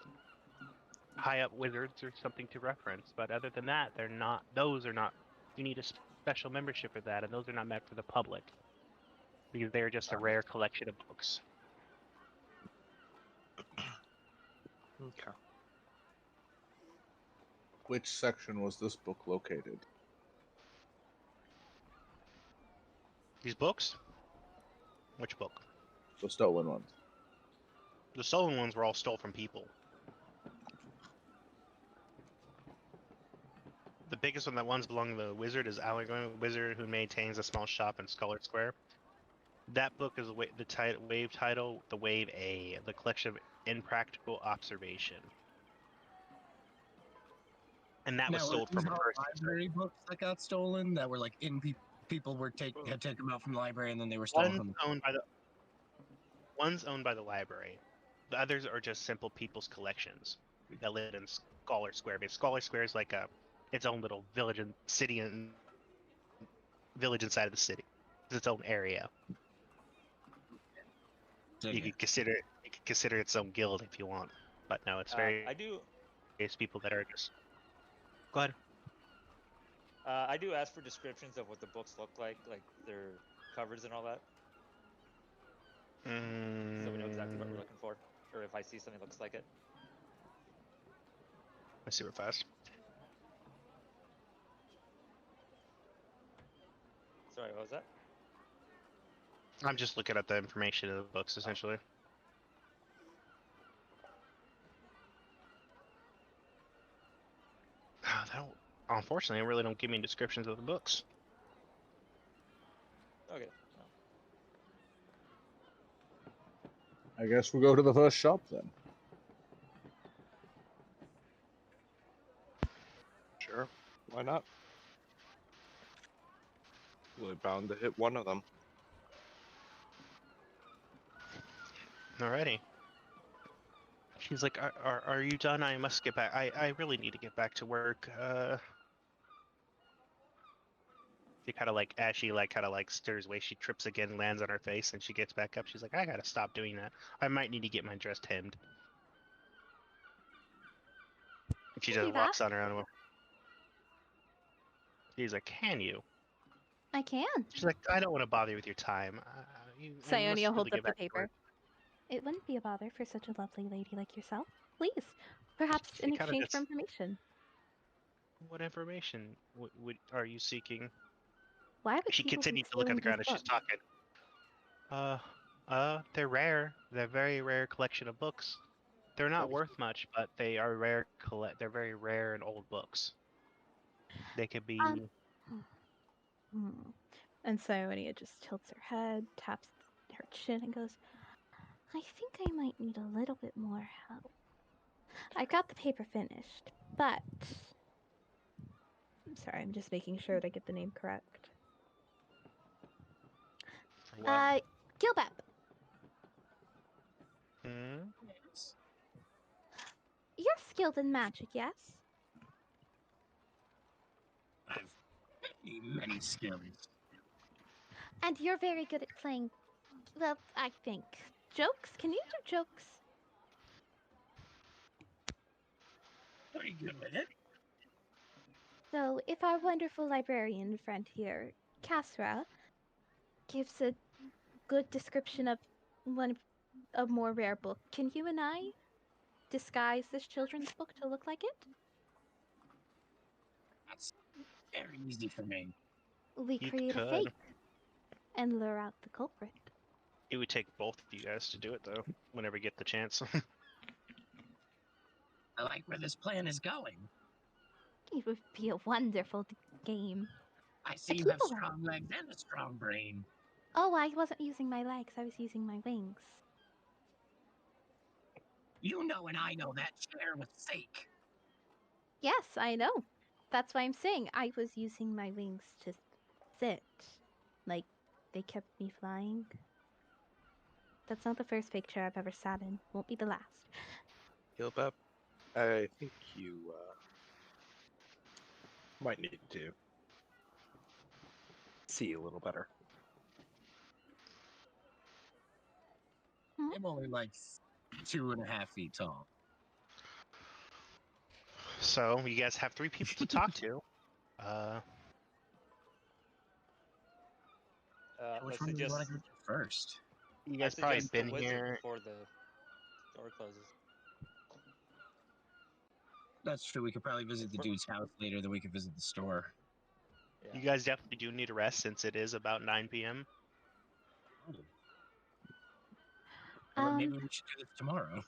Speaker 11: high up wizards or something to reference. But other than that, they're not. Those are not. You need a special membership for that, and those are not meant for the public because they're just a rare collection of books.
Speaker 7: Okay.
Speaker 12: Which section was this book located?
Speaker 11: These books? Which book?
Speaker 12: The stolen ones.
Speaker 11: The stolen ones were all stole from people. The biggest one that ones belong to the wizard is Allegory Wizard, who maintains a small shop in Scholar Square. That book is the wave title, the Wave A, the collection of impractical observation. And that was stolen from a person.
Speaker 8: Library books that got stolen that were like people were had taken them out from the library and then they were stolen from
Speaker 11: One's owned by the library. The others are just simple people's collections that live in Scholar Square. Because Scholar Square is like its own little village and city and village inside of the city. It's its own area. You could consider it its own guild if you want, but no, it's very. It's people that are just. Go ahead.
Speaker 15: I do ask for descriptions of what the books look like their covers and all that. So we know exactly what we're looking for, or if I see something that looks like it.
Speaker 11: Let's see real fast.
Speaker 15: Sorry, what was that?
Speaker 11: I'm just looking at the information of the books, essentially. Unfortunately, it really don't give me descriptions of the books.
Speaker 15: Okay.
Speaker 12: I guess we'll go to the first shop then.
Speaker 7: Sure. Why not? We're bound to hit one of them.
Speaker 11: Alrighty. She's like, are you done? I must get back. I really need to get back to work. She kind of like, as she like kind of like stirs away, she trips again, lands on her face, and she gets back up. She's like, I gotta stop doing that. I might need to get my dress hemmed. She just walks on her own. She's like, can you?
Speaker 9: I can.
Speaker 11: She's like, I don't want to bother you with your time.
Speaker 6: Sionia holds up the
Speaker 11: back to
Speaker 6: paper.
Speaker 11: work.
Speaker 9: It wouldn't be a bother for such a lovely lady like yourself. Please, perhaps in
Speaker 11: kinda
Speaker 9: exchange
Speaker 11: just-
Speaker 9: for information.
Speaker 11: What information are you seeking?
Speaker 9: Why would
Speaker 11: She
Speaker 9: people be
Speaker 11: continues to look at the
Speaker 9: stealing
Speaker 11: ground as
Speaker 9: these
Speaker 11: she's talking. They're rare. They're a very rare collection of books. They're not worth much, but they are rare. They're very rare and old books. They could be.
Speaker 6: And Sionia just tilts her head, taps her chin, and goes,
Speaker 9: I think I might need a little bit more help. I got the paper finished, but...
Speaker 6: I'm sorry, I'm just making sure to get the name correct.
Speaker 9: Gilbep. You're skilled in magic, yes?
Speaker 8: I've many skills.
Speaker 9: And you're very good at playing, well, I think, jokes? Can you do jokes?
Speaker 8: Pretty good with it.
Speaker 9: So, if our wonderful librarian friend here, Kasra, gives a good description of a more rare book, can you and I disguise this children's book to look like it?
Speaker 8: That's very easy for me.
Speaker 9: We
Speaker 11: You
Speaker 9: create a
Speaker 11: could.
Speaker 9: fake and lure out the culprit.
Speaker 11: It would take both of you guys to do it, though. Whenever you get the chance.
Speaker 8: I like where this plan is going.
Speaker 9: It would be a wonderful game.
Speaker 8: I see you have strong legs and a strong brain.
Speaker 9: Oh, I wasn't using my legs. I was using my wings.
Speaker 8: You know and I know that chair was fake.
Speaker 6: Yes, I know. That's why I'm saying I was using my wings to sit. Like, they kept me flying. That's not the first fake chair I've ever sat in. Won't be the last.
Speaker 7: Gilbep, I think you might need to see a little better.
Speaker 8: I'm only like 2.5 feet tall.
Speaker 11: So you guys have 3 people to talk to.
Speaker 8: Which
Speaker 15: let's
Speaker 8: one do you
Speaker 15: suggest
Speaker 8: want to go to first?
Speaker 11: You
Speaker 15: I
Speaker 11: guys probably
Speaker 15: suggest
Speaker 11: been
Speaker 15: the wizard
Speaker 11: here.
Speaker 15: before the door closes.
Speaker 8: That's true. We could probably visit the dude's house later, then we could visit the store.
Speaker 15: Yeah.
Speaker 11: You guys definitely do need a rest since it is about 9 p.m.
Speaker 8: Well, maybe we should do this tomorrow.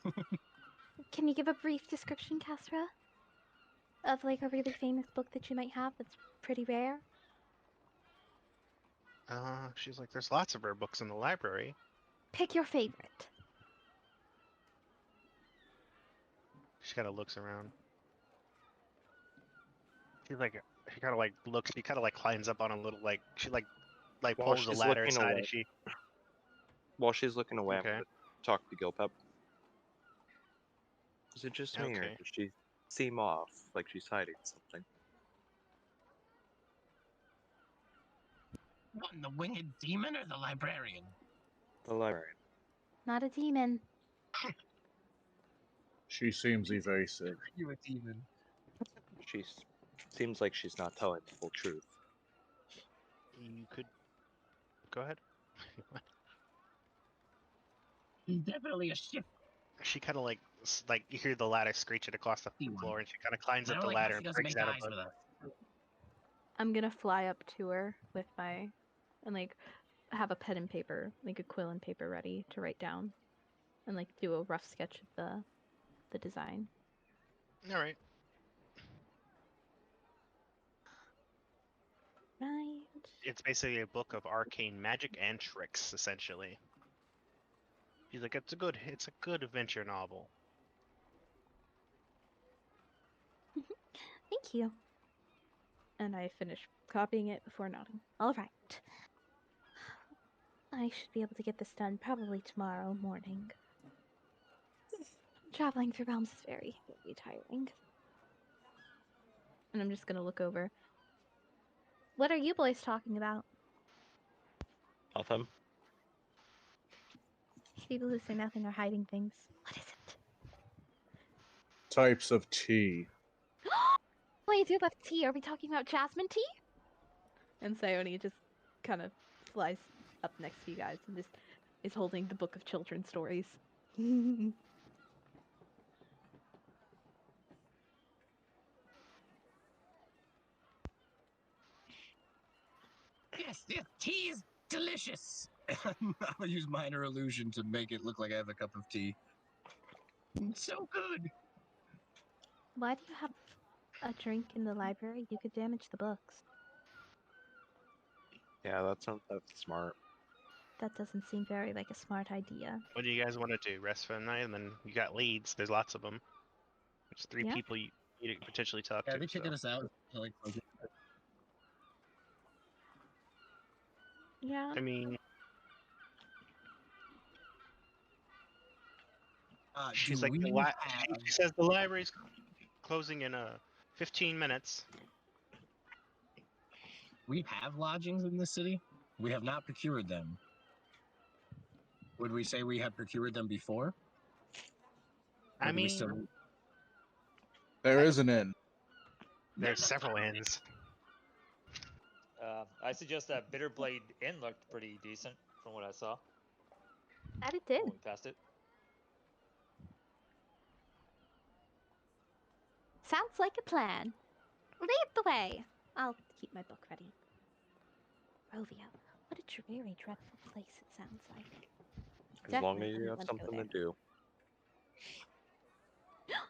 Speaker 6: Can you give a brief description, Casra? Of like a really famous book that you might have that's pretty rare?
Speaker 11: She's like, there's lots of rare books in the library.
Speaker 6: Pick your favorite.
Speaker 11: She kind of looks around. She kind of like looks. She kind of like climbs up on a little she
Speaker 7: While
Speaker 11: pulls the
Speaker 7: she's
Speaker 11: ladder
Speaker 7: looking
Speaker 11: aside.
Speaker 7: away-
Speaker 11: And she
Speaker 7: While she's looking away,
Speaker 11: Okay.
Speaker 7: I'm going to talk to Gilpep. Is it just me, or
Speaker 11: Okay.
Speaker 7: does she seem off, like she's hiding something?
Speaker 8: What, the winged demon or the librarian?
Speaker 7: The librarian.
Speaker 6: Not a demon.
Speaker 12: She seems evasive.
Speaker 8: You a demon.
Speaker 7: She seems like she's not telling the full truth.
Speaker 11: You could go ahead.
Speaker 8: He's definitely a ship.
Speaker 11: She kind of like you hear the ladder screeching across the floor, and she kind of climbs
Speaker 8: I
Speaker 11: up
Speaker 8: don't
Speaker 11: the
Speaker 8: like how
Speaker 11: ladder
Speaker 8: she
Speaker 11: and
Speaker 8: doesn't
Speaker 11: breaks
Speaker 8: make
Speaker 11: out
Speaker 8: eyes
Speaker 11: of
Speaker 8: with
Speaker 11: it.
Speaker 8: us.
Speaker 6: I'm gonna fly up to her with my and like have a pen and paper, like a quill and paper ready to write down, and like do a rough sketch of the design.
Speaker 11: All right.
Speaker 6: Right.
Speaker 11: It's basically a book of arcane magic and tricks, essentially. She's like, it's a good adventure novel.
Speaker 6: Thank you. And I finish copying it before nodding. All right. I should be able to get this done probably tomorrow morning. Traveling through realms is very, very tiring. And I'm just gonna look over. What are you boys talking about?
Speaker 7: Nothing.
Speaker 6: People who say nothing are hiding things. What is it?
Speaker 12: Types of tea.
Speaker 6: What do you do about tea? Are we talking about jasmine tea? And Sione just kind of flies up next to you guys and just is holding the book of children's stories.
Speaker 8: Yes, this tea is delicious. I'm gonna use minor illusion to make it look like I have a cup of tea. It's so good.
Speaker 6: Why do you have a drink in the library? You could damage the books.
Speaker 7: Yeah, that's smart.
Speaker 6: That doesn't seem very like a smart idea.
Speaker 11: What do you guys want to do? Rest for the night, and then you got leads. There's lots of them. There's 3
Speaker 6: Yeah.
Speaker 11: people you could potentially talk
Speaker 8: Are
Speaker 11: to.
Speaker 8: they kicking
Speaker 11: So.
Speaker 8: us out? Like,
Speaker 6: Yeah.
Speaker 11: I mean, she's like, she says the library's closing in 15 minutes.
Speaker 8: We have lodgings in this city. We have not procured them. Would we say we had procured them before? Or
Speaker 11: I
Speaker 8: do we
Speaker 11: mean,
Speaker 8: still...
Speaker 12: There is an inn.
Speaker 11: There's several inns.
Speaker 15: I suggest that Bitterblade Inn looked pretty decent from what I saw.
Speaker 6: That it did.
Speaker 15: When we passed it.
Speaker 6: Sounds like a plan. Lead the way. I'll keep my book ready. Rovio. What a dreary, dreadful place it sounds like.
Speaker 7: As long
Speaker 6: Definitely
Speaker 7: as you
Speaker 6: wouldn't
Speaker 7: have
Speaker 6: want to go
Speaker 7: something to
Speaker 6: there.
Speaker 7: do.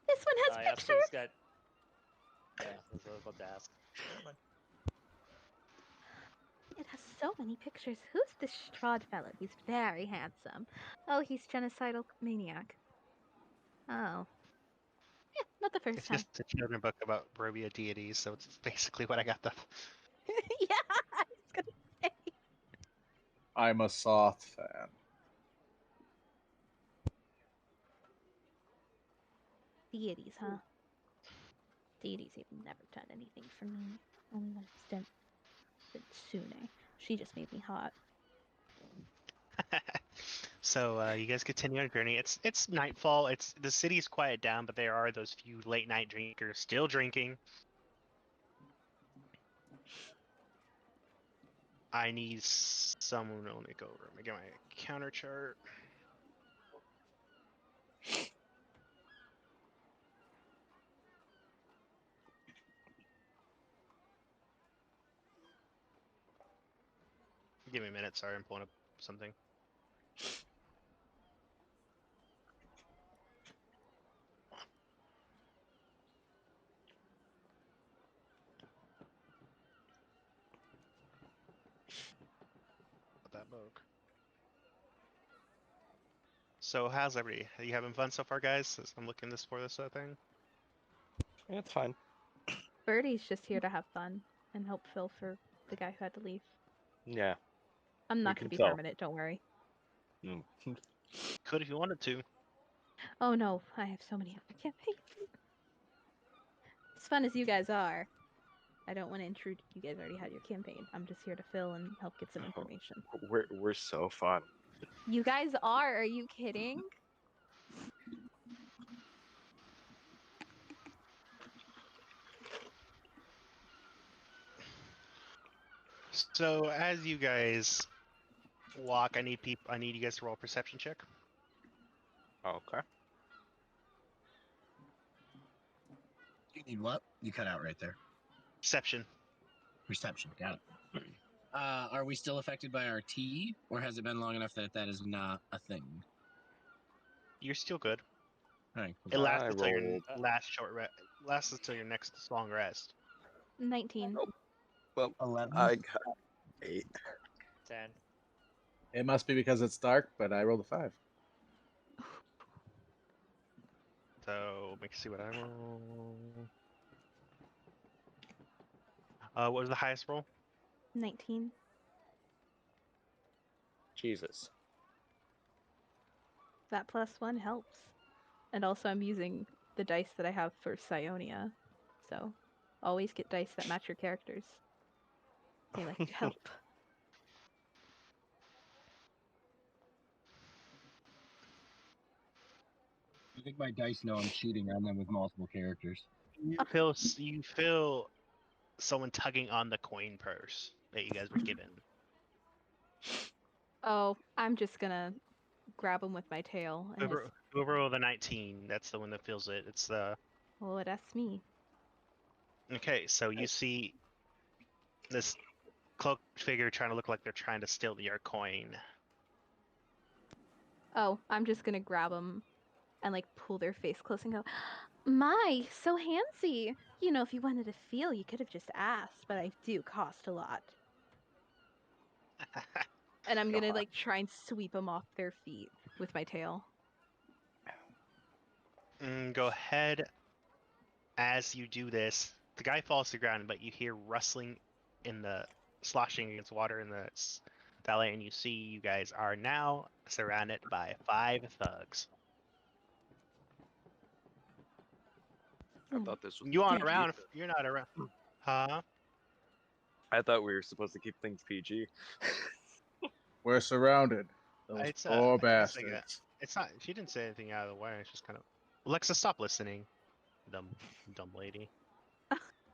Speaker 6: This one has
Speaker 15: I
Speaker 6: pictures.
Speaker 15: absolutely got. Yeah, that's what I was about to ask. Never mind.
Speaker 6: It has so many pictures. Who's this Strahd fellow? He's very handsome. Oh, he's genocidal maniac. Oh. Yeah, not the first
Speaker 11: It's
Speaker 6: time.
Speaker 11: just a children's book about Barovia deities, so it's basically what I got the.
Speaker 6: Yeah, I was gonna say.
Speaker 12: I'm a Soth fan.
Speaker 6: Deities, huh? Deities have never done anything for me. Only one extent. Sune. She just made me hot.
Speaker 11: So you guys continue on journey. It's nightfall. The city's quiet down, but there are those few late night drinkers still drinking. I need someone to make over. Let me get my counter chart. Give me a minute. Sorry, I'm pulling up something. That book. So how's everybody? Are you having fun so far, guys? As I'm looking for this thing.
Speaker 7: Yeah, it's fine.
Speaker 6: Birdie's just here to have fun and help Phil for the guy who had to leave.
Speaker 7: Yeah.
Speaker 6: I'm not going to be permanent, don't worry.
Speaker 11: Could if you wanted to.
Speaker 6: Oh no, I have so many other campaigns. As fun as you guys are, I don't want to intrude. You guys already had your campaign. I'm just here to fill and help get some information.
Speaker 7: We're so fun.
Speaker 6: You guys are you kidding?
Speaker 11: So as you guys walk, I need you guys to roll a perception check.
Speaker 7: Okay.
Speaker 8: You need what? You cut out right there.
Speaker 11: Perception.
Speaker 8: Perception. Got it. Are we still affected by our tea, or has it been long enough that that is not a thing?
Speaker 11: You're still good.
Speaker 8: All right.
Speaker 11: It lasts until your lasts until your next long rest.
Speaker 6: 19.
Speaker 7: Well,
Speaker 8: 11.
Speaker 7: I got 8.
Speaker 15: 10.
Speaker 12: It must be because it's dark, but I rolled a 5.
Speaker 11: So let me see what I roll. What was the highest roll?
Speaker 6: 19.
Speaker 7: Jesus.
Speaker 6: That +1 helps. And also I'm using the dice that I have for Psionia. So always get dice that match your characters. They like to help.
Speaker 8: I think my dice know I'm cheating on them with multiple characters.
Speaker 11: You feel someone tugging on the coin purse that you guys were given.
Speaker 6: Oh, I'm just gonna grab him with my tail. And
Speaker 11: Whoever rolled the 19, that's the one that feels it. It's the.
Speaker 6: Oh, that's me.
Speaker 11: Okay, so you see this cloaked figure trying to look like they're trying to steal your coin.
Speaker 6: Oh, I'm just gonna grab them and like pull their face close and go, my, so handsy. You know, if you wanted to feel, you could have just asked, but I do cost a lot. And I'm gonna like try and sweep them off their feet with my tail.
Speaker 11: Go ahead. As you do this, the guy falls to the ground, but you hear rustling in the sloshing against water in the valley, and you see you guys are now surrounded by 5 thugs.
Speaker 7: I thought this was
Speaker 11: You aren't
Speaker 7: PG.
Speaker 11: around. You're not around. Huh?
Speaker 7: I thought we were supposed to keep things PG.
Speaker 12: We're surrounded. Those
Speaker 11: It's
Speaker 12: poor
Speaker 11: it's like
Speaker 12: bastards.
Speaker 11: it's not. She didn't say anything out of the way. It's just kind of. Alexa, stop listening. Dumb lady.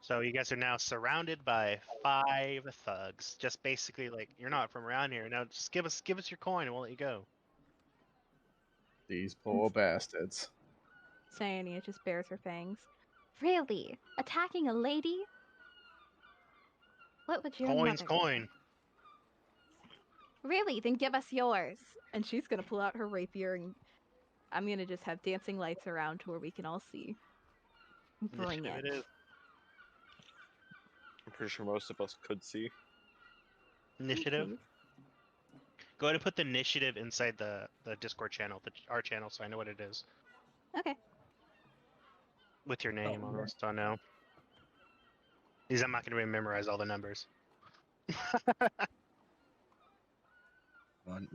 Speaker 11: So you guys are now surrounded by 5 thugs. Just basically like you're not from around here. Now just give us your coin and we'll let you go.
Speaker 12: These poor bastards.
Speaker 6: Cyanea just bares her fangs. Really? Attacking a lady? What would your
Speaker 11: Coin's
Speaker 6: mother
Speaker 11: coin.
Speaker 6: do? Really? Then give us yours. And she's gonna pull out her rapier and I'm gonna just have dancing lights around to where we can all see. Bring it.
Speaker 7: I'm pretty sure most of us could see.
Speaker 11: Initiative. Go ahead and put the initiative inside the Discord channel, our channel, so I know what it is.
Speaker 6: Okay.
Speaker 11: With your name
Speaker 8: Oh,
Speaker 11: almost, I know. Because I'm not going to memorize all the numbers.
Speaker 8: One.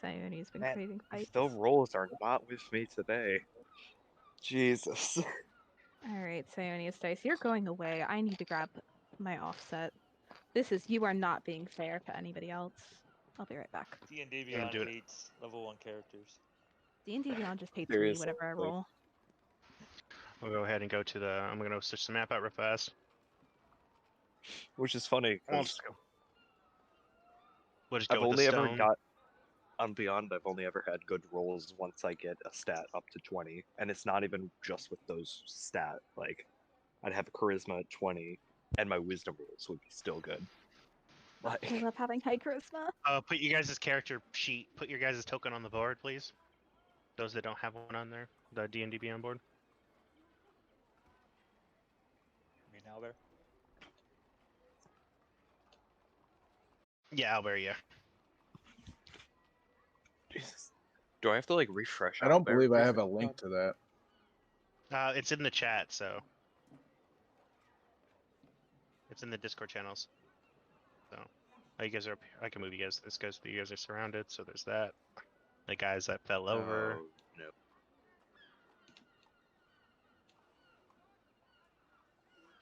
Speaker 6: Sioni's been
Speaker 7: Man,
Speaker 6: craving fights.
Speaker 7: the rolls are not with me today. Jesus.
Speaker 6: All right, Sionia's dice, you're going away. I need to grab my offset. You are not being fair to anybody else. I'll be right back.
Speaker 15: D&D
Speaker 11: Gonna
Speaker 15: Beyond
Speaker 11: do it.
Speaker 15: hates level 1 characters.
Speaker 6: D&D Beyond just hates me
Speaker 7: Seriously.
Speaker 6: whenever I roll.
Speaker 11: We'll go ahead and go to the. I'm going to switch the map out real fast.
Speaker 7: Which is funny,
Speaker 11: We'll
Speaker 7: because
Speaker 11: just go. We'll just
Speaker 7: I've
Speaker 11: go with
Speaker 7: only
Speaker 11: the
Speaker 7: ever
Speaker 11: stone.
Speaker 7: got on Beyond. I've only ever had good rolls once I get a stat up to 20, and it's not even just with those stat. Like, I'd have a charisma at 20, and my wisdom rolls would be still good.
Speaker 6: I
Speaker 7: Like,
Speaker 6: love having high charisma.
Speaker 11: Put you guys' character sheet. Put your guys' token on the board, please. Those that don't have one on there, the D&D Beyond board.
Speaker 15: Me and Albert.
Speaker 11: Yeah, Albert. Yeah.
Speaker 7: Jesus. Do I have to like refresh?
Speaker 12: I don't
Speaker 7: Albert
Speaker 12: believe I
Speaker 7: for
Speaker 12: have a
Speaker 7: this
Speaker 12: link
Speaker 7: one?
Speaker 12: to that.
Speaker 11: It's in the chat, so it's in the Discord channels. So, you guys are up here. I can move you guys. This goes. You guys are surrounded, so there's that. The guys that fell over.
Speaker 7: Oh, no.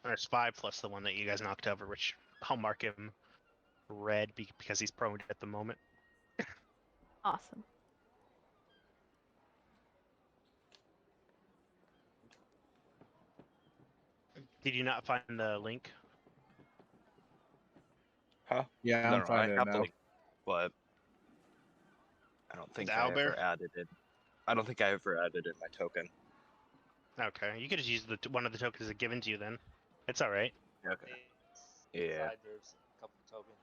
Speaker 11: There's 5 plus the one that you guys knocked over, which I'll mark him red because he's prone at the moment.
Speaker 6: Awesome.
Speaker 11: Did you not find the link?
Speaker 7: Huh?
Speaker 12: Yeah,
Speaker 7: No,
Speaker 12: I'm
Speaker 7: no, I
Speaker 12: finding it
Speaker 7: have the
Speaker 12: now.
Speaker 7: link, but I don't think
Speaker 11: The
Speaker 7: I
Speaker 11: owlbear?
Speaker 7: ever added it. I don't think I ever added in my token.
Speaker 11: Okay, you could just use one of the tokens that given to you then. It's all right.
Speaker 7: Okay. Yeah.
Speaker 15: Inside there's a couple of tokens.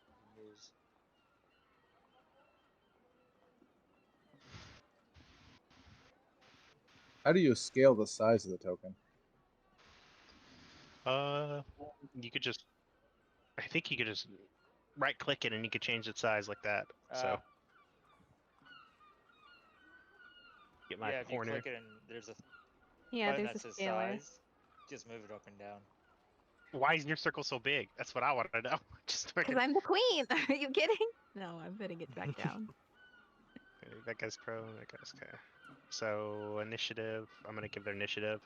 Speaker 15: You can use.
Speaker 12: How do you scale the size of the token?
Speaker 11: You could just. I think you could just right-click it and you could change its size like that. So. Get my
Speaker 15: Yeah, if you
Speaker 11: corner.
Speaker 15: click it and there's a
Speaker 6: Yeah,
Speaker 15: button
Speaker 6: there's
Speaker 15: that
Speaker 6: a
Speaker 15: says
Speaker 6: scaler.
Speaker 15: size, just move it up and down.
Speaker 11: Why is your circle so big? That's what I want to know. Just
Speaker 6: Because I'm the queen. Are you kidding? No, I'm putting it back down.
Speaker 11: That guy's pro. That guy's okay. So initiative. I'm gonna give their initiative.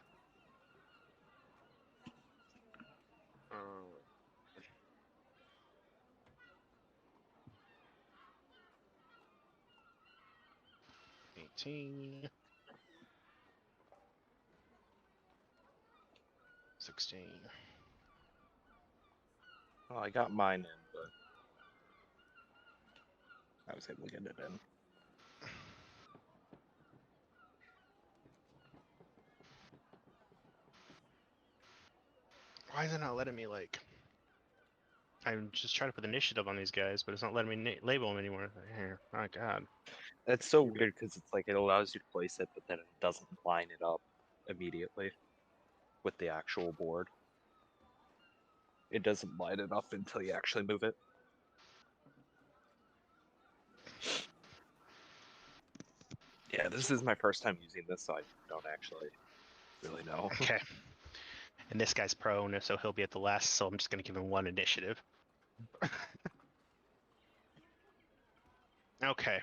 Speaker 11: Uh, 18. 16.
Speaker 7: Well, I got mine in, but I was able to get it in.
Speaker 11: Why is it not letting me like? I'm just trying to put initiative on these guys, but it's not letting me label them anymore. Here, my God.
Speaker 7: That's so weird because it's like it allows you to place it, but then it doesn't line it up immediately with the actual board. It doesn't line it up until you actually move it. Yeah, this is my first time using this, so I don't actually really know.
Speaker 11: Okay. And this guy's prone, so he'll be at the last. So I'm just gonna give him 1 initiative. Okay.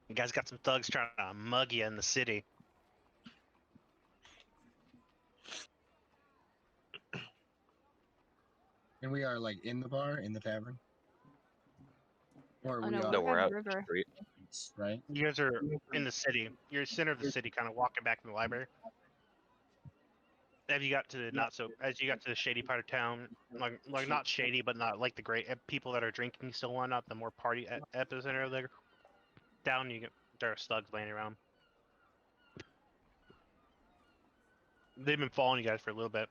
Speaker 11: You guys got some thugs trying to mug you in the city.
Speaker 8: And we are like in the bar, in the tavern. Or
Speaker 6: Oh
Speaker 8: we
Speaker 6: no,
Speaker 8: are
Speaker 7: No,
Speaker 6: we're
Speaker 7: we're
Speaker 6: by the
Speaker 7: out
Speaker 6: river.
Speaker 7: street.
Speaker 8: right.
Speaker 11: You guys are in the city. You're center of the city, kind of walking back from the library. Have you got to as you got to the shady part of town, like not shady, but not like the great people that are drinking still whatnot, the more party epicenter there. Down, there are slugs laying around. They've been following you guys for a little bit.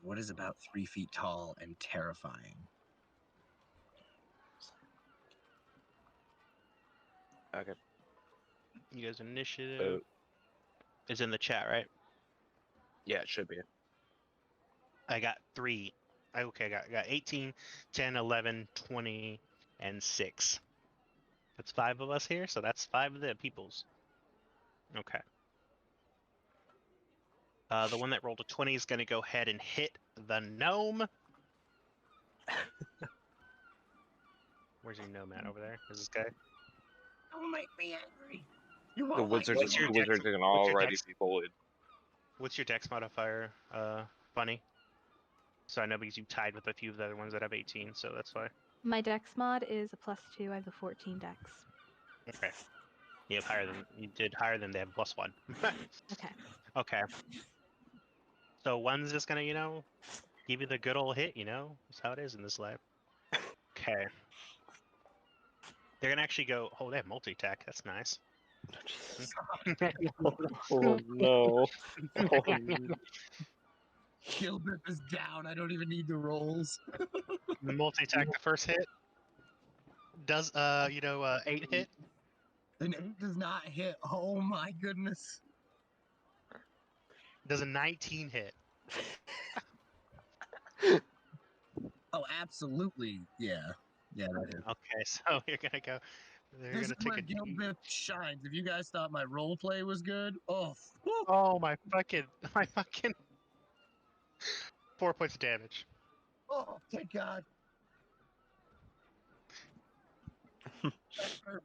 Speaker 8: What is about 3 feet tall and terrifying?
Speaker 7: Okay.
Speaker 11: You guys' initiative is in the chat, right?
Speaker 7: Yeah, it should be.
Speaker 11: I got 3. Okay, I got 18, 10, 11, 20, and 6. That's 5 of us here, so that's 5 of the peoples. Okay. The one that rolled a 20 is going to go ahead and hit the gnome. Where's your gnome at over there? Is this guy?
Speaker 8: Don't make me angry.
Speaker 7: The wizards are already be bullied.
Speaker 11: What's your dex modifier, Bunny? So I know because you tied with a few of the other ones that have 18, so that's why.
Speaker 6: My dex mod is a +2. I have a 14 dex.
Speaker 11: Okay. You did higher than they have +1.
Speaker 6: Okay.
Speaker 11: Okay. So one's just gonna, give you the good old hit, That's how it is in this life. Okay. They're gonna actually go. Oh, they have multi-attack. That's nice.
Speaker 7: Oh no. Oh, no.
Speaker 8: Gilbert is down. I don't even need the rolls.
Speaker 11: Multi-attack the first hit. Does 8 hit?
Speaker 8: An 8 does not hit. Oh my goodness.
Speaker 11: Does a 19 hit?
Speaker 8: Oh, absolutely. Yeah. Yeah, that hit.
Speaker 11: Okay, so you're gonna go. They're
Speaker 8: This
Speaker 11: gonna
Speaker 8: is where
Speaker 11: take a.
Speaker 8: Gilbert shines. If you guys thought my role play was good,
Speaker 11: Oh my fucking 4 points of damage.
Speaker 8: Oh, thank God.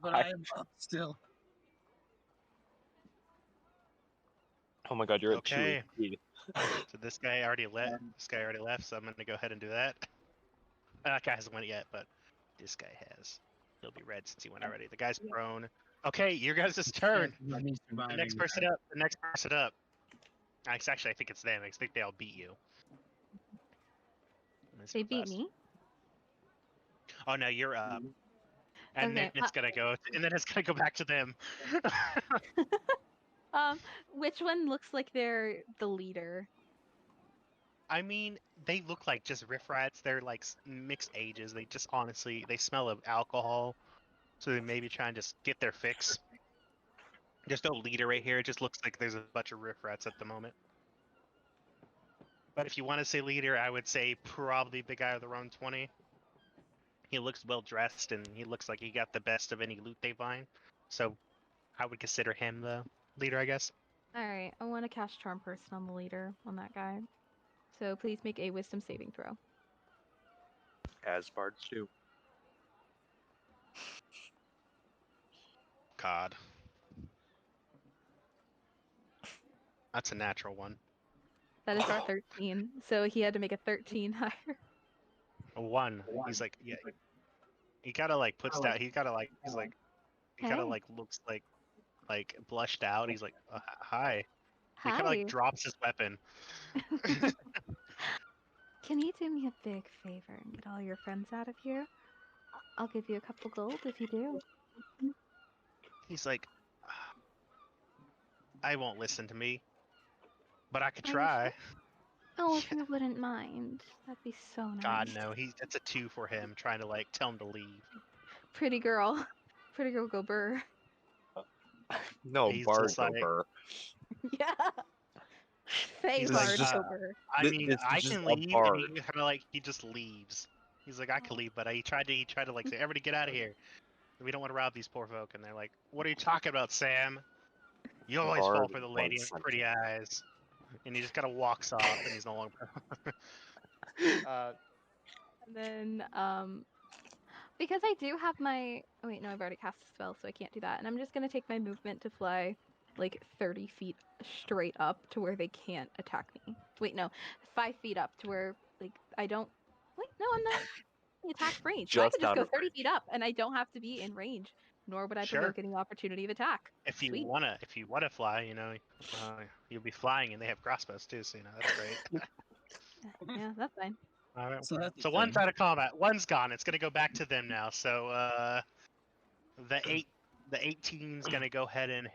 Speaker 8: But
Speaker 7: I-
Speaker 8: I am up still.
Speaker 7: Oh my god, you're at
Speaker 11: Okay.
Speaker 7: 2 HP.
Speaker 11: So this guy already left. So I'm gonna go ahead and do that. That guy hasn't went yet, but this guy has. He'll be red since he went already. The guy's prone. Okay, your guys' turn. The next person up. Actually, I think it's them. I think they all beat you.
Speaker 6: They beat me.
Speaker 11: Oh no, you're up. And
Speaker 6: Okay,
Speaker 11: then it's gonna go. And then it's gonna go back to them.
Speaker 6: Which one looks like they're the leader?
Speaker 11: I mean, they look like just riffrats. They're like mixed ages. They just honestly, they smell of alcohol. So they maybe try and just get their fix. There's no leader right here. It just looks like there's a bunch of riffrats at the moment. But if you want to say leader, I would say probably the guy with the round 20. He looks well dressed and he looks like he got the best of any loot they find. So I would consider him the leader, I guess.
Speaker 6: Alright, I want to cast Charm Person on the leader, on that guy. So please make a wisdom saving throw.
Speaker 7: As bards do.
Speaker 11: God. That's a natural one.
Speaker 6: That is our 13. So he had to make a 13 higher.
Speaker 11: A 1. He's like, yeah. He kind of like puts down. He kind of like, he's like, he kind of like looks like blushed out. He's like, hi. He kind of like drops his weapon.
Speaker 6: Can you do me a big favor and get all your friends out of here? I'll give you a couple gold if you do.
Speaker 11: He's like, I won't listen to me, but I could try.
Speaker 6: Oh, if you wouldn't mind, that'd be so nice.
Speaker 11: God no, that's a 2 for him. Trying to like tell him to leave.
Speaker 6: Pretty girl go burr.
Speaker 7: No,
Speaker 11: He's
Speaker 7: bard
Speaker 11: just like,
Speaker 7: burr.
Speaker 6: Yeah. Say bard go burr.
Speaker 11: I mean, I can leave, and he kind of like he just leaves. He's like, I can leave, but he tried to like say, everybody get out of here. We don't want to rob these poor folk. And they're like, what are you talking about, Sam? You always fall for the lady with pretty eyes. And he just kind of walks off, and he's no longer.
Speaker 6: And then, because I do have my. Oh wait, no, I've already cast a spell, so I can't do that. And I'm just gonna take my movement to fly, like 30 feet straight up to where they can't attack me. Wait, no, 5 feet up to where like I don't. Wait, no, I'm not in attack range. So I could just go 30 feet up, and I don't have to be in range. Nor would I provoke any opportunity of attack.
Speaker 11: If you wanna fly, you'll be flying, and they have crossbows too, so that's great.
Speaker 6: Yeah, that's fine.
Speaker 11: All right. So one's out of combat. One's gone. It's gonna go back to them now. So the 18's gonna go ahead and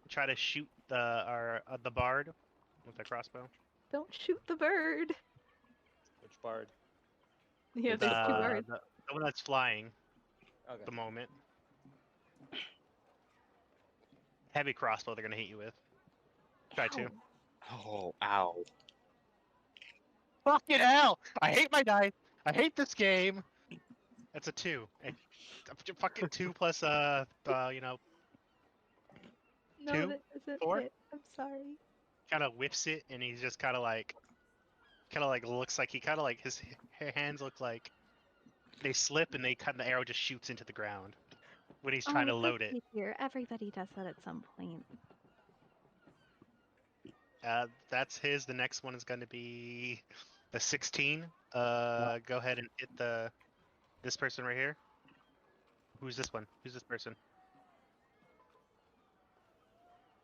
Speaker 11: try to shoot the bard with a crossbow.
Speaker 6: Don't shoot the bird.
Speaker 15: Which bard?
Speaker 6: Yeah, there's 2 bards.
Speaker 11: The one that's flying.
Speaker 15: Okay.
Speaker 11: At the moment. Heavy crossbow they're gonna hit you with. Try to.
Speaker 7: Oh, ow.
Speaker 11: Fucking hell! I hate my dice. I hate this game. That's a 2. Fucking 2 plus you know,
Speaker 6: No,
Speaker 11: 2,
Speaker 6: that doesn't
Speaker 11: 4.
Speaker 6: hit. I'm sorry.
Speaker 11: Kind of whiffs it, and he's just kind of like looks like he kind of like his hands look like they slip, and the arrow just shoots into the ground when he's trying to load it.
Speaker 6: Here, everybody does that at some point.
Speaker 11: That's his. The next one is going to be the 16. Go ahead and hit this person right here. Who's this one? Who's this person?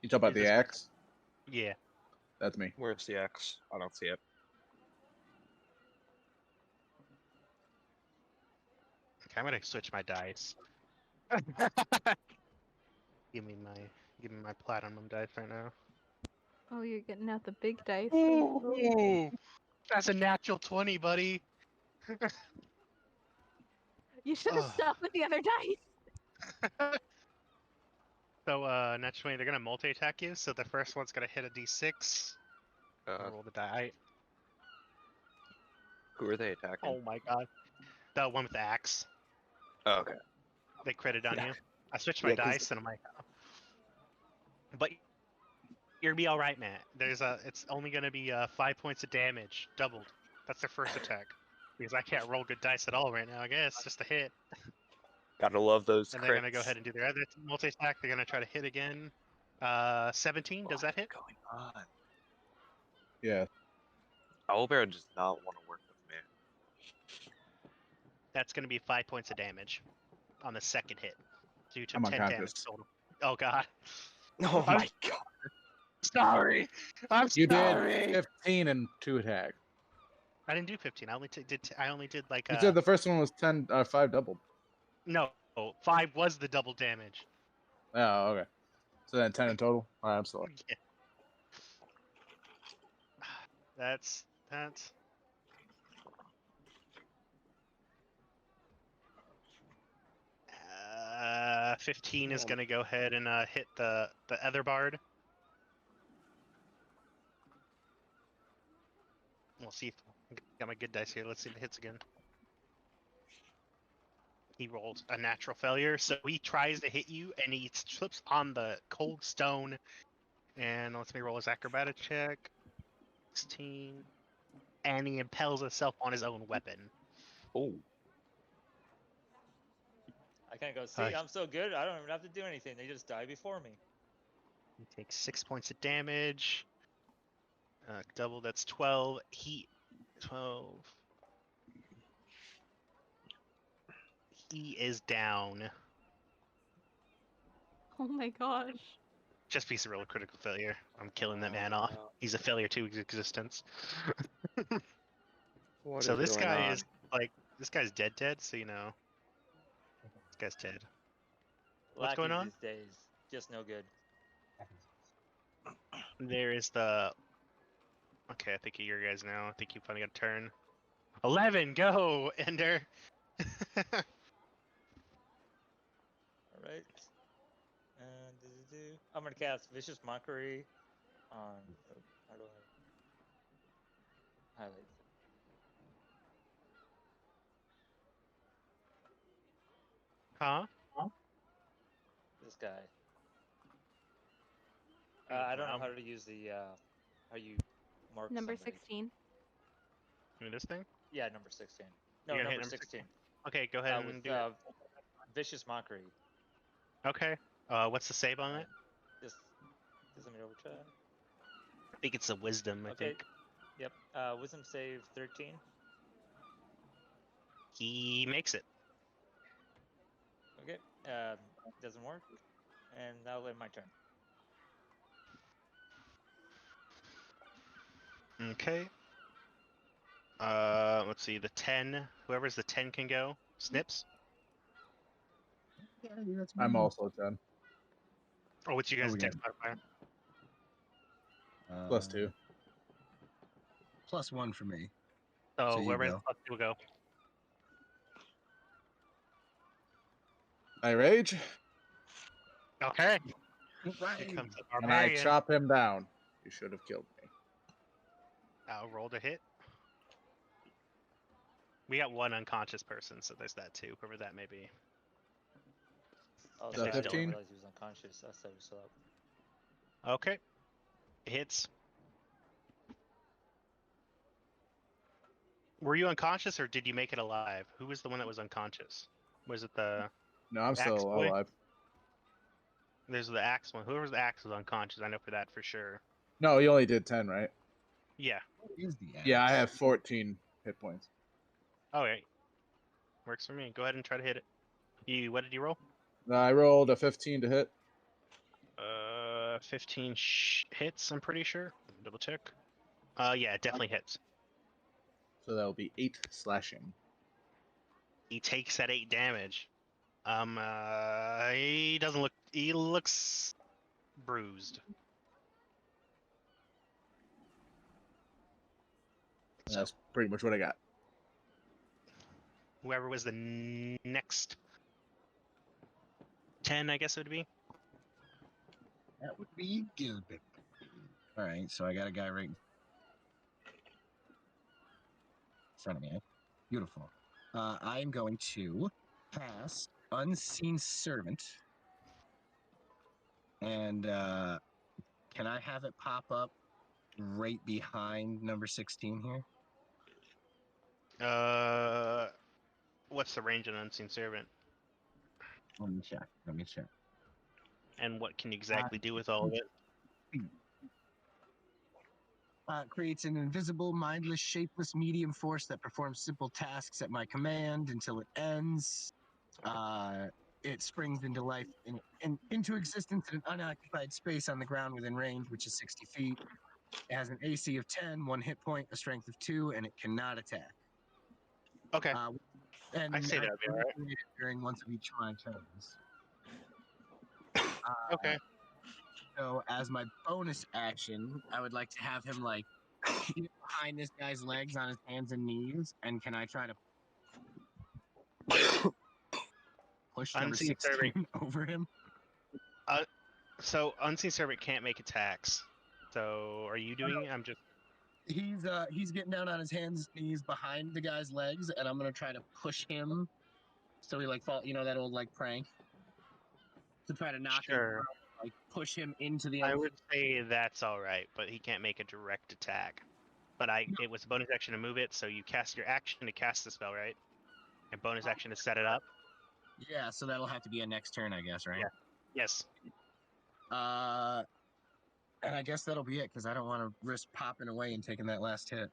Speaker 12: You talk about
Speaker 11: Is
Speaker 12: the
Speaker 11: this-
Speaker 12: axe?
Speaker 11: Yeah.
Speaker 12: That's me.
Speaker 7: Where's the X? I don't see it.
Speaker 11: Okay, I'm gonna switch my dice. Give me my platinum dice right now.
Speaker 6: Oh, you're getting out the big dice.
Speaker 11: Ooh, that's a natural 20, buddy.
Speaker 6: You should have stuck with the other dice.
Speaker 11: So, natural 20, they're gonna multi-attack you. So the first one's gonna hit a d6. Roll the die.
Speaker 7: Who are they attacking?
Speaker 11: Oh my god. The one with the axe.
Speaker 7: Oh, okay.
Speaker 11: They critted on
Speaker 7: Yeah.
Speaker 11: you. I switched my
Speaker 7: Yeah, 'cause-
Speaker 11: dice, and I'm like, but you're gonna be all right, Matt. It's only gonna be 5 points of damage, doubled. That's their first attack. Because I can't roll good dice at all right now. I guess just a hit.
Speaker 7: Gotta love those
Speaker 11: And
Speaker 7: crits.
Speaker 11: they're gonna go ahead and do their other multi-attack. They're gonna try to hit again. 17. Does that hit?
Speaker 7: Going on?
Speaker 12: Yeah.
Speaker 7: Owlbear does not want to work with me.
Speaker 11: That's gonna be 5 points of damage on the second hit. So you took
Speaker 12: I'm
Speaker 11: 10 damage
Speaker 12: unconscious.
Speaker 11: total. Oh god.
Speaker 7: Oh my god.
Speaker 11: Sorry. I'm
Speaker 12: You
Speaker 11: sorry.
Speaker 12: did 15 and 2 attack.
Speaker 11: I didn't do 15. I only did like
Speaker 12: You said the first one was 10, 5 doubled.
Speaker 11: No, 5 was the double damage.
Speaker 12: Oh, okay. So then 10 in total? Alright, I'm sorry.
Speaker 11: Yeah. That's 15 is gonna go ahead and hit the other bard. We'll see if I got my good dice here. Let's see if it hits again. He rolled a natural failure, so he tries to hit you, and he slips on the cold stone. And lets me roll his acrobatic check. 16. And he impels himself on his own weapon.
Speaker 7: Oh.
Speaker 15: I can't go, see, I'm so good, I don't even have to do anything. They just die before me.
Speaker 11: He takes 6 points of damage. Double, that's 12. 12. He is down.
Speaker 6: Oh my gosh.
Speaker 11: Just piece of real critical failure. I'm killing that man off. He's a failure to his existence.
Speaker 7: What
Speaker 11: So
Speaker 7: is
Speaker 11: this
Speaker 7: going
Speaker 11: guy
Speaker 7: on?
Speaker 11: is like, this guy's dead, so you know. This guy's dead. What's going on?
Speaker 15: These days, just no good.
Speaker 11: There is the... Okay, I think of your guys now. I think you finally got a turn. 11, go, Ender!
Speaker 15: Alright. And I'm gonna cast Vicious Mockery on... How do I... Highlight.
Speaker 11: Huh?
Speaker 15: This guy. I don't know how to use the, how you mark
Speaker 6: Number
Speaker 15: somebody.
Speaker 6: 16.
Speaker 11: You mean this thing?
Speaker 15: Yeah, number 16. No,
Speaker 11: You're gonna
Speaker 15: number
Speaker 11: hit
Speaker 15: 16.
Speaker 11: Okay, go ahead and
Speaker 15: with,
Speaker 11: do it.
Speaker 15: Vicious Mockery.
Speaker 11: Okay. What's the save on it?
Speaker 15: Just let me double check.
Speaker 11: I think it's a wisdom, I think.
Speaker 15: Yep. Wisdom save 13.
Speaker 11: He makes it.
Speaker 15: Okay. Doesn't work. And that'll end my turn.
Speaker 11: Okay. Let's see, the 10. Whoever's the 10 can go. Snips.
Speaker 12: I'm also 10.
Speaker 11: Oh, what's you guys'
Speaker 12: we
Speaker 11: dex
Speaker 12: got-
Speaker 11: modifier?
Speaker 12: +2.
Speaker 8: +1 for me.
Speaker 11: So,
Speaker 8: you
Speaker 11: whoever has
Speaker 8: go.
Speaker 11: +2 will go.
Speaker 12: I rage.
Speaker 11: Okay. Here comes the
Speaker 12: And I
Speaker 11: barbarian.
Speaker 12: chop him down. You should have killed me.
Speaker 11: I'll roll to hit. We got one unconscious person, so there's that too, whoever that may be.
Speaker 15: Oh,
Speaker 11: If
Speaker 15: so
Speaker 11: they
Speaker 15: I
Speaker 11: still
Speaker 15: didn't
Speaker 11: live.
Speaker 15: realize he was unconscious. I set him up.
Speaker 11: Okay. Hits. Were you unconscious or did you make it alive? Who was the one that was unconscious? Was it the
Speaker 12: No, I'm
Speaker 11: axe
Speaker 12: still
Speaker 11: boy?
Speaker 12: alive.
Speaker 11: There's the axe one. Whoever's the axe was unconscious. I know for that for sure.
Speaker 12: No, he only did 10, right?
Speaker 11: Yeah.
Speaker 8: What is the
Speaker 12: Yeah, I have 14 hit points.
Speaker 11: Oh, yeah. Works for me. Go ahead and try to hit it. What did you roll?
Speaker 12: I rolled a 15 to hit.
Speaker 11: 15 hits, I'm pretty sure. Double check. Yeah, it definitely hits.
Speaker 12: So that'll be 8 slashing.
Speaker 11: He takes that 8 damage. He doesn't look. He looks bruised.
Speaker 12: That's pretty much what I got.
Speaker 11: Whoever was the next 10, I guess it would be.
Speaker 8: That would be Gilbert. All right, so I got a guy right in front of me. Beautiful. I'm going to pass Unseen Servant. And can I have it pop up right behind number 16 here?
Speaker 11: What's the range on Unseen Servant?
Speaker 8: Let me check.
Speaker 11: And what can you exactly do with all of it?
Speaker 8: Creates an invisible, mindless, shapeless medium force that performs simple tasks at my command until it ends. It springs into life into existence in an unoccupied space on the ground within range, which is 60 feet. It has an AC of 10, 1 hit point, a strength of 2, and it cannot attack.
Speaker 11: Okay.
Speaker 8: And
Speaker 11: I say that'd be all right.
Speaker 8: it during once of each of my turns.
Speaker 11: Okay.
Speaker 8: So as my bonus action, I would like to have him like get behind this guy's legs on his hands and knees, and can I try to push number
Speaker 11: Unseen
Speaker 8: 16
Speaker 11: Servant.
Speaker 8: over him?
Speaker 11: So Unseen Servant can't make attacks. So are you doing it? I'm just.
Speaker 8: He's getting down on his hands and knees behind the guy's legs, and I'm gonna try to push him so he like fall. You know that old like prank to try to knock him,
Speaker 11: Sure.
Speaker 8: like push him into the.
Speaker 11: I would say that's all right, but he can't make a direct attack. But it was a bonus action to move it, so you cast your action to cast the spell, right? And bonus action to set it up.
Speaker 8: Yeah, so that'll have to be a next turn, I guess, right?
Speaker 11: Yeah. Yes.
Speaker 8: And I guess that'll be it because I don't want to risk popping away and taking that last hit.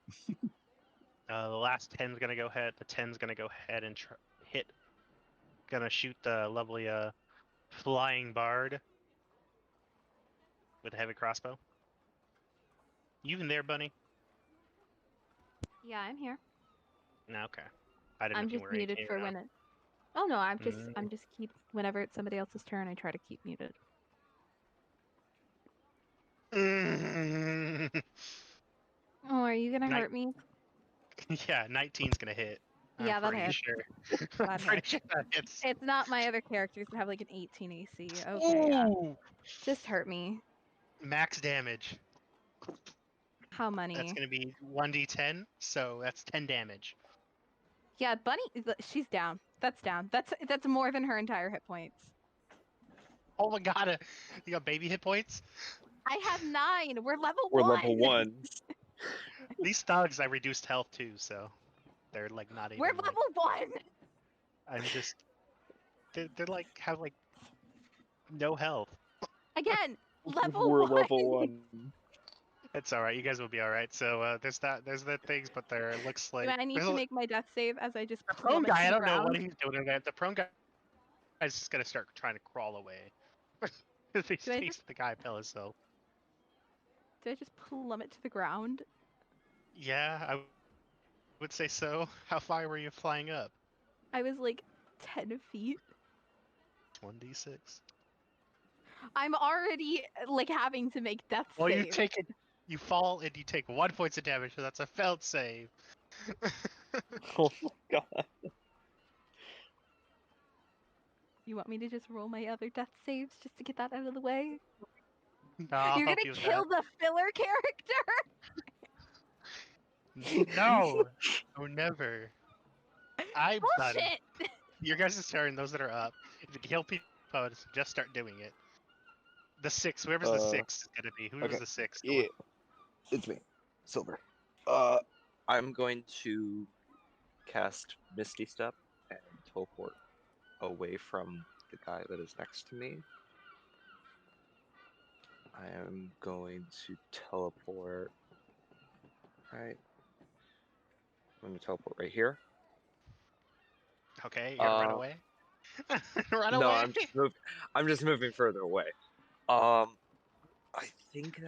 Speaker 11: The last 10's gonna go ahead. The 10's gonna go ahead and hit. Gonna shoot the lovely flying bard with a heavy crossbow. You in there, Bunny?
Speaker 6: Yeah, I'm here.
Speaker 11: No, okay. I didn't know
Speaker 6: I'm
Speaker 11: if you
Speaker 6: just
Speaker 11: were
Speaker 6: muted
Speaker 11: 18
Speaker 6: for
Speaker 11: or
Speaker 6: when
Speaker 11: not.
Speaker 6: it. Oh no, I'm just keep whenever it's somebody else's turn, I try to keep muted. Oh, are you gonna hurt me?
Speaker 11: Yeah, 19's gonna hit.
Speaker 6: Yeah,
Speaker 11: I'm
Speaker 6: that
Speaker 11: pretty
Speaker 6: hits.
Speaker 11: sure.
Speaker 6: That
Speaker 11: I'm pretty
Speaker 6: hits.
Speaker 11: sure that hits.
Speaker 6: It's not my other characters that have like an 18 AC. Okay, yeah.
Speaker 11: Ooh!
Speaker 6: Just hurt me.
Speaker 11: Max damage.
Speaker 6: How many?
Speaker 11: That's gonna be 1d10, so that's 10 damage.
Speaker 6: Yeah, Bunny, she's down. That's down. That's more than her entire hit points.
Speaker 11: Oh my god, you got baby hit points?
Speaker 6: I have 9. We're level 1.
Speaker 7: We're level 1.
Speaker 11: These thugs I reduced health too, so they're like not even.
Speaker 6: We're level 1.
Speaker 11: I'm just. They're like have like no health.
Speaker 6: Again, level
Speaker 7: We're
Speaker 6: 1.
Speaker 7: level 1.
Speaker 11: It's all right. You guys will be all right. So there's the things, but there looks like.
Speaker 6: Do I need to make my death save as I just
Speaker 11: the prone
Speaker 6: plummet
Speaker 11: guy.
Speaker 6: to
Speaker 11: I
Speaker 6: the
Speaker 11: don't know what
Speaker 6: ground?
Speaker 11: he's doing there. The prone guy is just gonna start trying to crawl away. He stays the guy by himself.
Speaker 6: Do I just plummet to the ground?
Speaker 11: Yeah, I would say so. How far were you flying up?
Speaker 6: I was like 10 feet.
Speaker 11: 1d6.
Speaker 6: I'm already like having to make death
Speaker 11: Well,
Speaker 6: saves.
Speaker 11: you fall and you take 1 point of damage, so that's a failed save.
Speaker 7: Oh my god.
Speaker 6: You want me to just roll my other death saves just to get that out of the way?
Speaker 11: No, I'll
Speaker 6: You're
Speaker 11: help
Speaker 6: gonna
Speaker 11: you with
Speaker 6: kill the filler character?
Speaker 11: that. No, oh never. I'm done.
Speaker 6: Bullshit!
Speaker 11: Your guys' turn. Those that are up. If you kill people, just start doing it. The 6, whoever's the 6 is gonna be. Whoever's
Speaker 7: Okay.
Speaker 11: the 6.
Speaker 7: Yeah, it's me, Silver. I'm going to cast Misty Step and teleport away from the guy that is next to me. I am going to teleport. Right. I'm going to teleport right here.
Speaker 11: Okay, you're gonna run away. Run
Speaker 7: no,
Speaker 11: away.
Speaker 7: I'm just moving further away. I think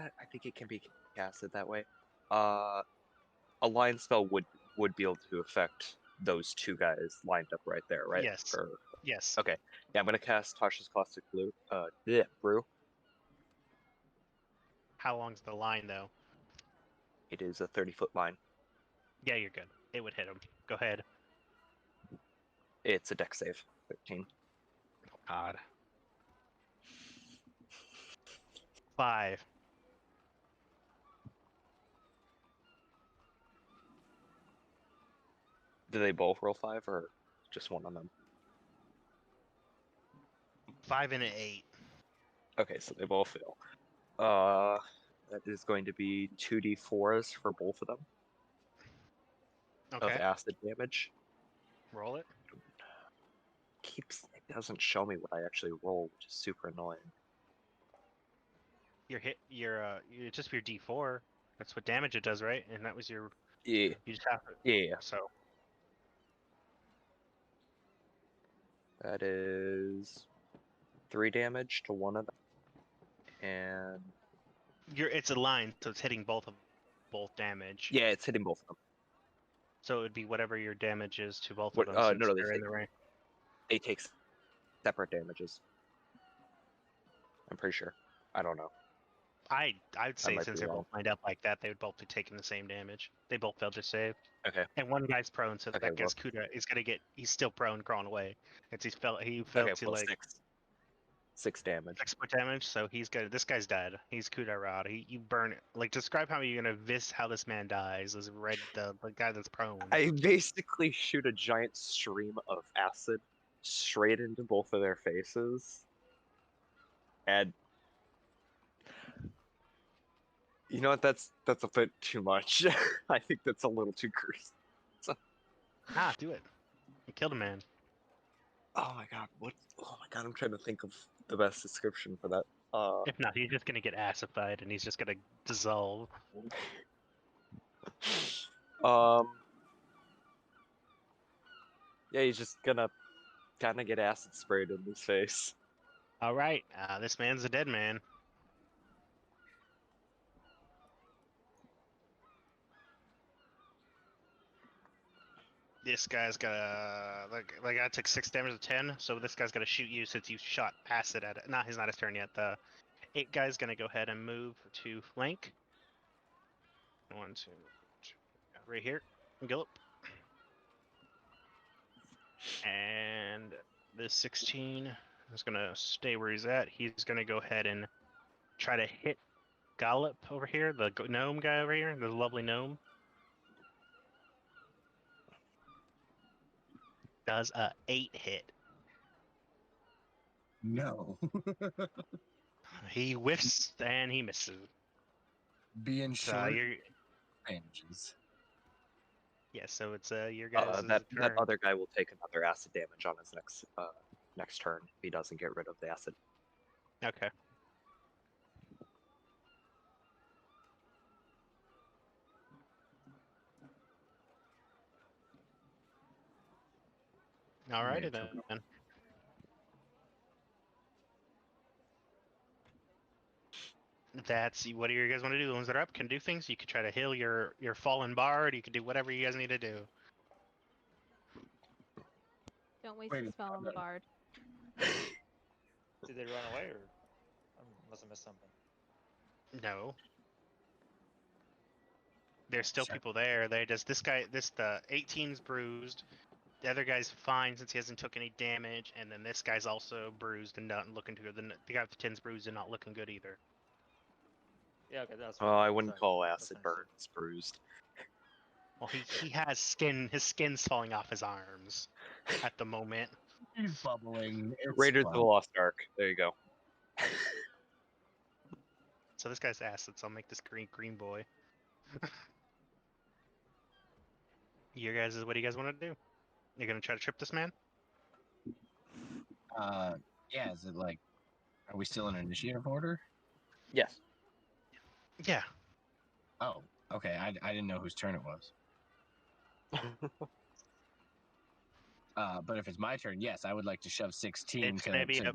Speaker 7: it can be casted that way. A line spell would be able to affect those two guys lined up right there, right?
Speaker 11: Yes. Yes.
Speaker 7: Okay. Yeah, I'm gonna cast Tasha's Caustic Brew.
Speaker 11: How long's the line though?
Speaker 7: It is a 30-foot line.
Speaker 11: Yeah, you're good. It would hit him. Go ahead.
Speaker 7: It's a dex save, 13.
Speaker 11: Oh, God. 5.
Speaker 7: Do they both roll 5 or just one of them?
Speaker 11: 5 and an 8.
Speaker 7: Okay, so they both fail. That is going to be 2d4s for both of them.
Speaker 11: Okay.
Speaker 7: Of acid damage.
Speaker 11: Roll it.
Speaker 7: It doesn't show me what I actually roll, which is super annoying.
Speaker 11: Your hit. It's just your D4. That's what damage it does, right? And that was your.
Speaker 7: Yeah.
Speaker 11: You just have it.
Speaker 7: Yeah.
Speaker 11: So.
Speaker 7: That is 3 damage to one of them, and
Speaker 11: It's a line, so it's hitting both damage.
Speaker 7: Yeah, it's hitting both of them.
Speaker 11: So it would be whatever your damage is to both of them. Since
Speaker 7: No,
Speaker 11: they're in the range.
Speaker 7: they take separate damages. I'm pretty sure. I don't know.
Speaker 11: I'd say since they're both lined up like that, they would both be taking the same damage. They both failed their save.
Speaker 7: Okay.
Speaker 11: And one guy's prone, so
Speaker 7: Okay,
Speaker 11: that guy's Kuda is gonna get. He's still prone, crawling away. He failed
Speaker 7: Okay,
Speaker 11: to
Speaker 7: well,
Speaker 11: like
Speaker 7: 6 damage.
Speaker 11: 6 more damage. So he's good. This guy's dead. He's Kuda Rod. You burn it. Like describe how you're gonna how this man dies. This the guy that's prone.
Speaker 7: I basically shoot a giant stream of acid straight into both of their faces, and you know what? That's a bit too much. I think that's a little too gruesome.
Speaker 11: Do it. You killed a man.
Speaker 7: Oh my god! Oh my god! I'm trying to think of the best description for that.
Speaker 11: If not, he's just gonna get acidified and he's just gonna dissolve.
Speaker 7: Yeah, he's just gonna kind of get acid sprayed in his face.
Speaker 11: All right, this man's a dead man. This guy's gonna like I took 6 damage to 10, so this guy's gonna shoot you since you shot acid at it. Nah, he's not his turn yet. The 8 guy's gonna go ahead and move to flank. 1, 2, 3, right here, Gillip. And this 16 is gonna stay where he's at. He's gonna go ahead and try to hit Gollop over here, the gnome guy over here, the lovely gnome. Does a 8 hit.
Speaker 8: No.
Speaker 11: He whiffs and he misses.
Speaker 8: Being short
Speaker 11: You're...
Speaker 8: advantages.
Speaker 11: Yeah, so it's your guys'
Speaker 7: that
Speaker 11: turn.
Speaker 7: other guy will take another acid damage on his next turn if he doesn't get rid of the acid.
Speaker 11: Okay. Alrighty then. That's what do you guys want to do? The ones that are up can do things. You could try to heal your fallen bard. You could do whatever you guys need to do.
Speaker 6: Don't waste a spell on the bard.
Speaker 15: Did they run away, or I must have missed something?
Speaker 11: No. There's still people there. They just the 18's bruised. The other guy's fine since he hasn't took any damage, and then this guy's also bruised and not looking too good. The guy with the 10's bruised and not looking good either.
Speaker 15: Yeah, okay, that's
Speaker 7: Well,
Speaker 15: fine.
Speaker 7: I wouldn't
Speaker 15: Sorry.
Speaker 7: call
Speaker 15: That's
Speaker 7: acid
Speaker 15: understood.
Speaker 7: burns bruised.
Speaker 11: Well, he has skin. His skin's falling off his arms at the moment.
Speaker 8: He's bubbling. It's
Speaker 7: Raiders of
Speaker 8: fun.
Speaker 7: the Lost Ark. There you go.
Speaker 11: So this guy's acid, so I'll make this green boy. You guys, what do you guys want to do? You're gonna try to trip this man?
Speaker 8: Yeah, is it like, are we still in initiative order?
Speaker 7: Yes.
Speaker 11: Yeah.
Speaker 8: Oh, okay. I didn't know whose turn it was. But if it's my turn, yes, I would like to shove 16
Speaker 11: It's gonna be
Speaker 8: to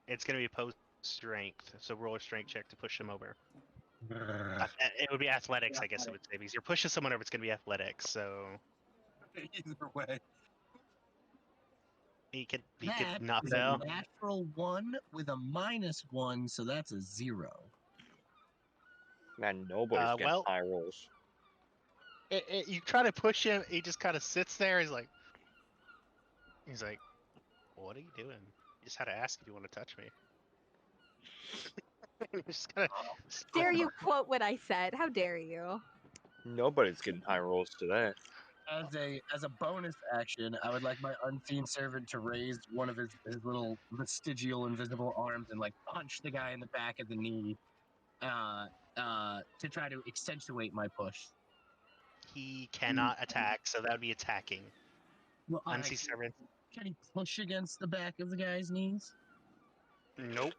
Speaker 11: it's gonna be opposed strength, so roll a strength check to push him over. It would be athletics, I guess it would say, because you're pushing someone over. It's gonna be athletics, so
Speaker 8: either way.
Speaker 11: he could
Speaker 8: That
Speaker 11: knock
Speaker 8: is
Speaker 11: it out.
Speaker 8: a natural 1 with a -1, so that's a 0.
Speaker 7: Man, nobody's getting
Speaker 11: well-
Speaker 7: high rolls.
Speaker 11: You try to push him, he just kind of sits there. He's like, "What are you doing? You just had to ask if you want to touch me." He's just kinda,
Speaker 6: Dare you quote what I said? How dare you?
Speaker 7: Nobody's getting high rolls today.
Speaker 8: As a bonus action, I would like my unseen servant to raise one of his little vestigial invisible arms and like punch the guy in the back of the knee, to try to accentuate my push.
Speaker 11: He cannot attack, so that would be attacking.
Speaker 8: Well,
Speaker 11: Unseen servant.
Speaker 8: Can he push against the back of the guy's knees?
Speaker 11: Nope.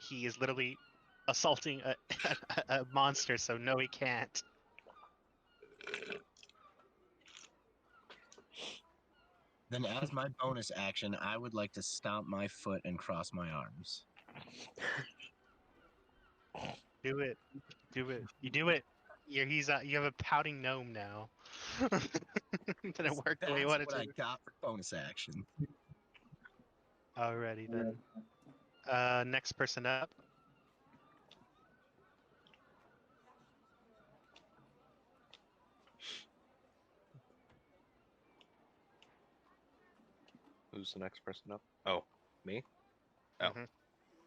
Speaker 11: He is literally assaulting a monster, so no, he can't.
Speaker 8: Then, as my bonus action, I would like to stomp my foot and cross my arms.
Speaker 11: Do it. Do it. You do it. You have a pouting gnome now. Didn't work the way you wanted
Speaker 8: That's what
Speaker 11: to.
Speaker 8: I got for bonus action.
Speaker 11: Alrighty then. Next person up.
Speaker 7: Who's the next person up? Oh, me? Oh.
Speaker 11: Mhm.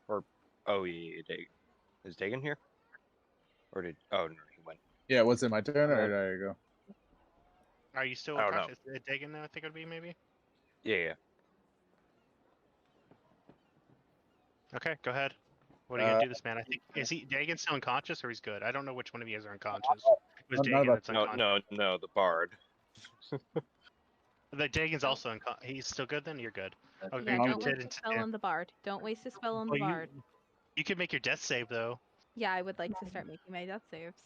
Speaker 7: Or, oh, yeah, Dagan. Is Dagan here? Or did, oh, no, he went.
Speaker 12: Yeah, was it my turn, or there you go?
Speaker 11: Are you still
Speaker 7: I don't know.
Speaker 11: unconscious? Dagan, I think it would be maybe.
Speaker 7: Yeah.
Speaker 11: Okay, go ahead. What are you gonna do, this man? I think is Dagan still unconscious or he's good? I don't know which one of you guys are unconscious. It was Dagan that's unconscious.
Speaker 7: No, the bard.
Speaker 11: The Dagan's also unconscious. He's still good then? You're good. Okay,
Speaker 6: Yeah,
Speaker 11: do
Speaker 6: don't waste a spell on the bard. Don't waste a spell on the bard.
Speaker 11: You could make your death save though.
Speaker 6: Yeah, I would like to start making my death saves.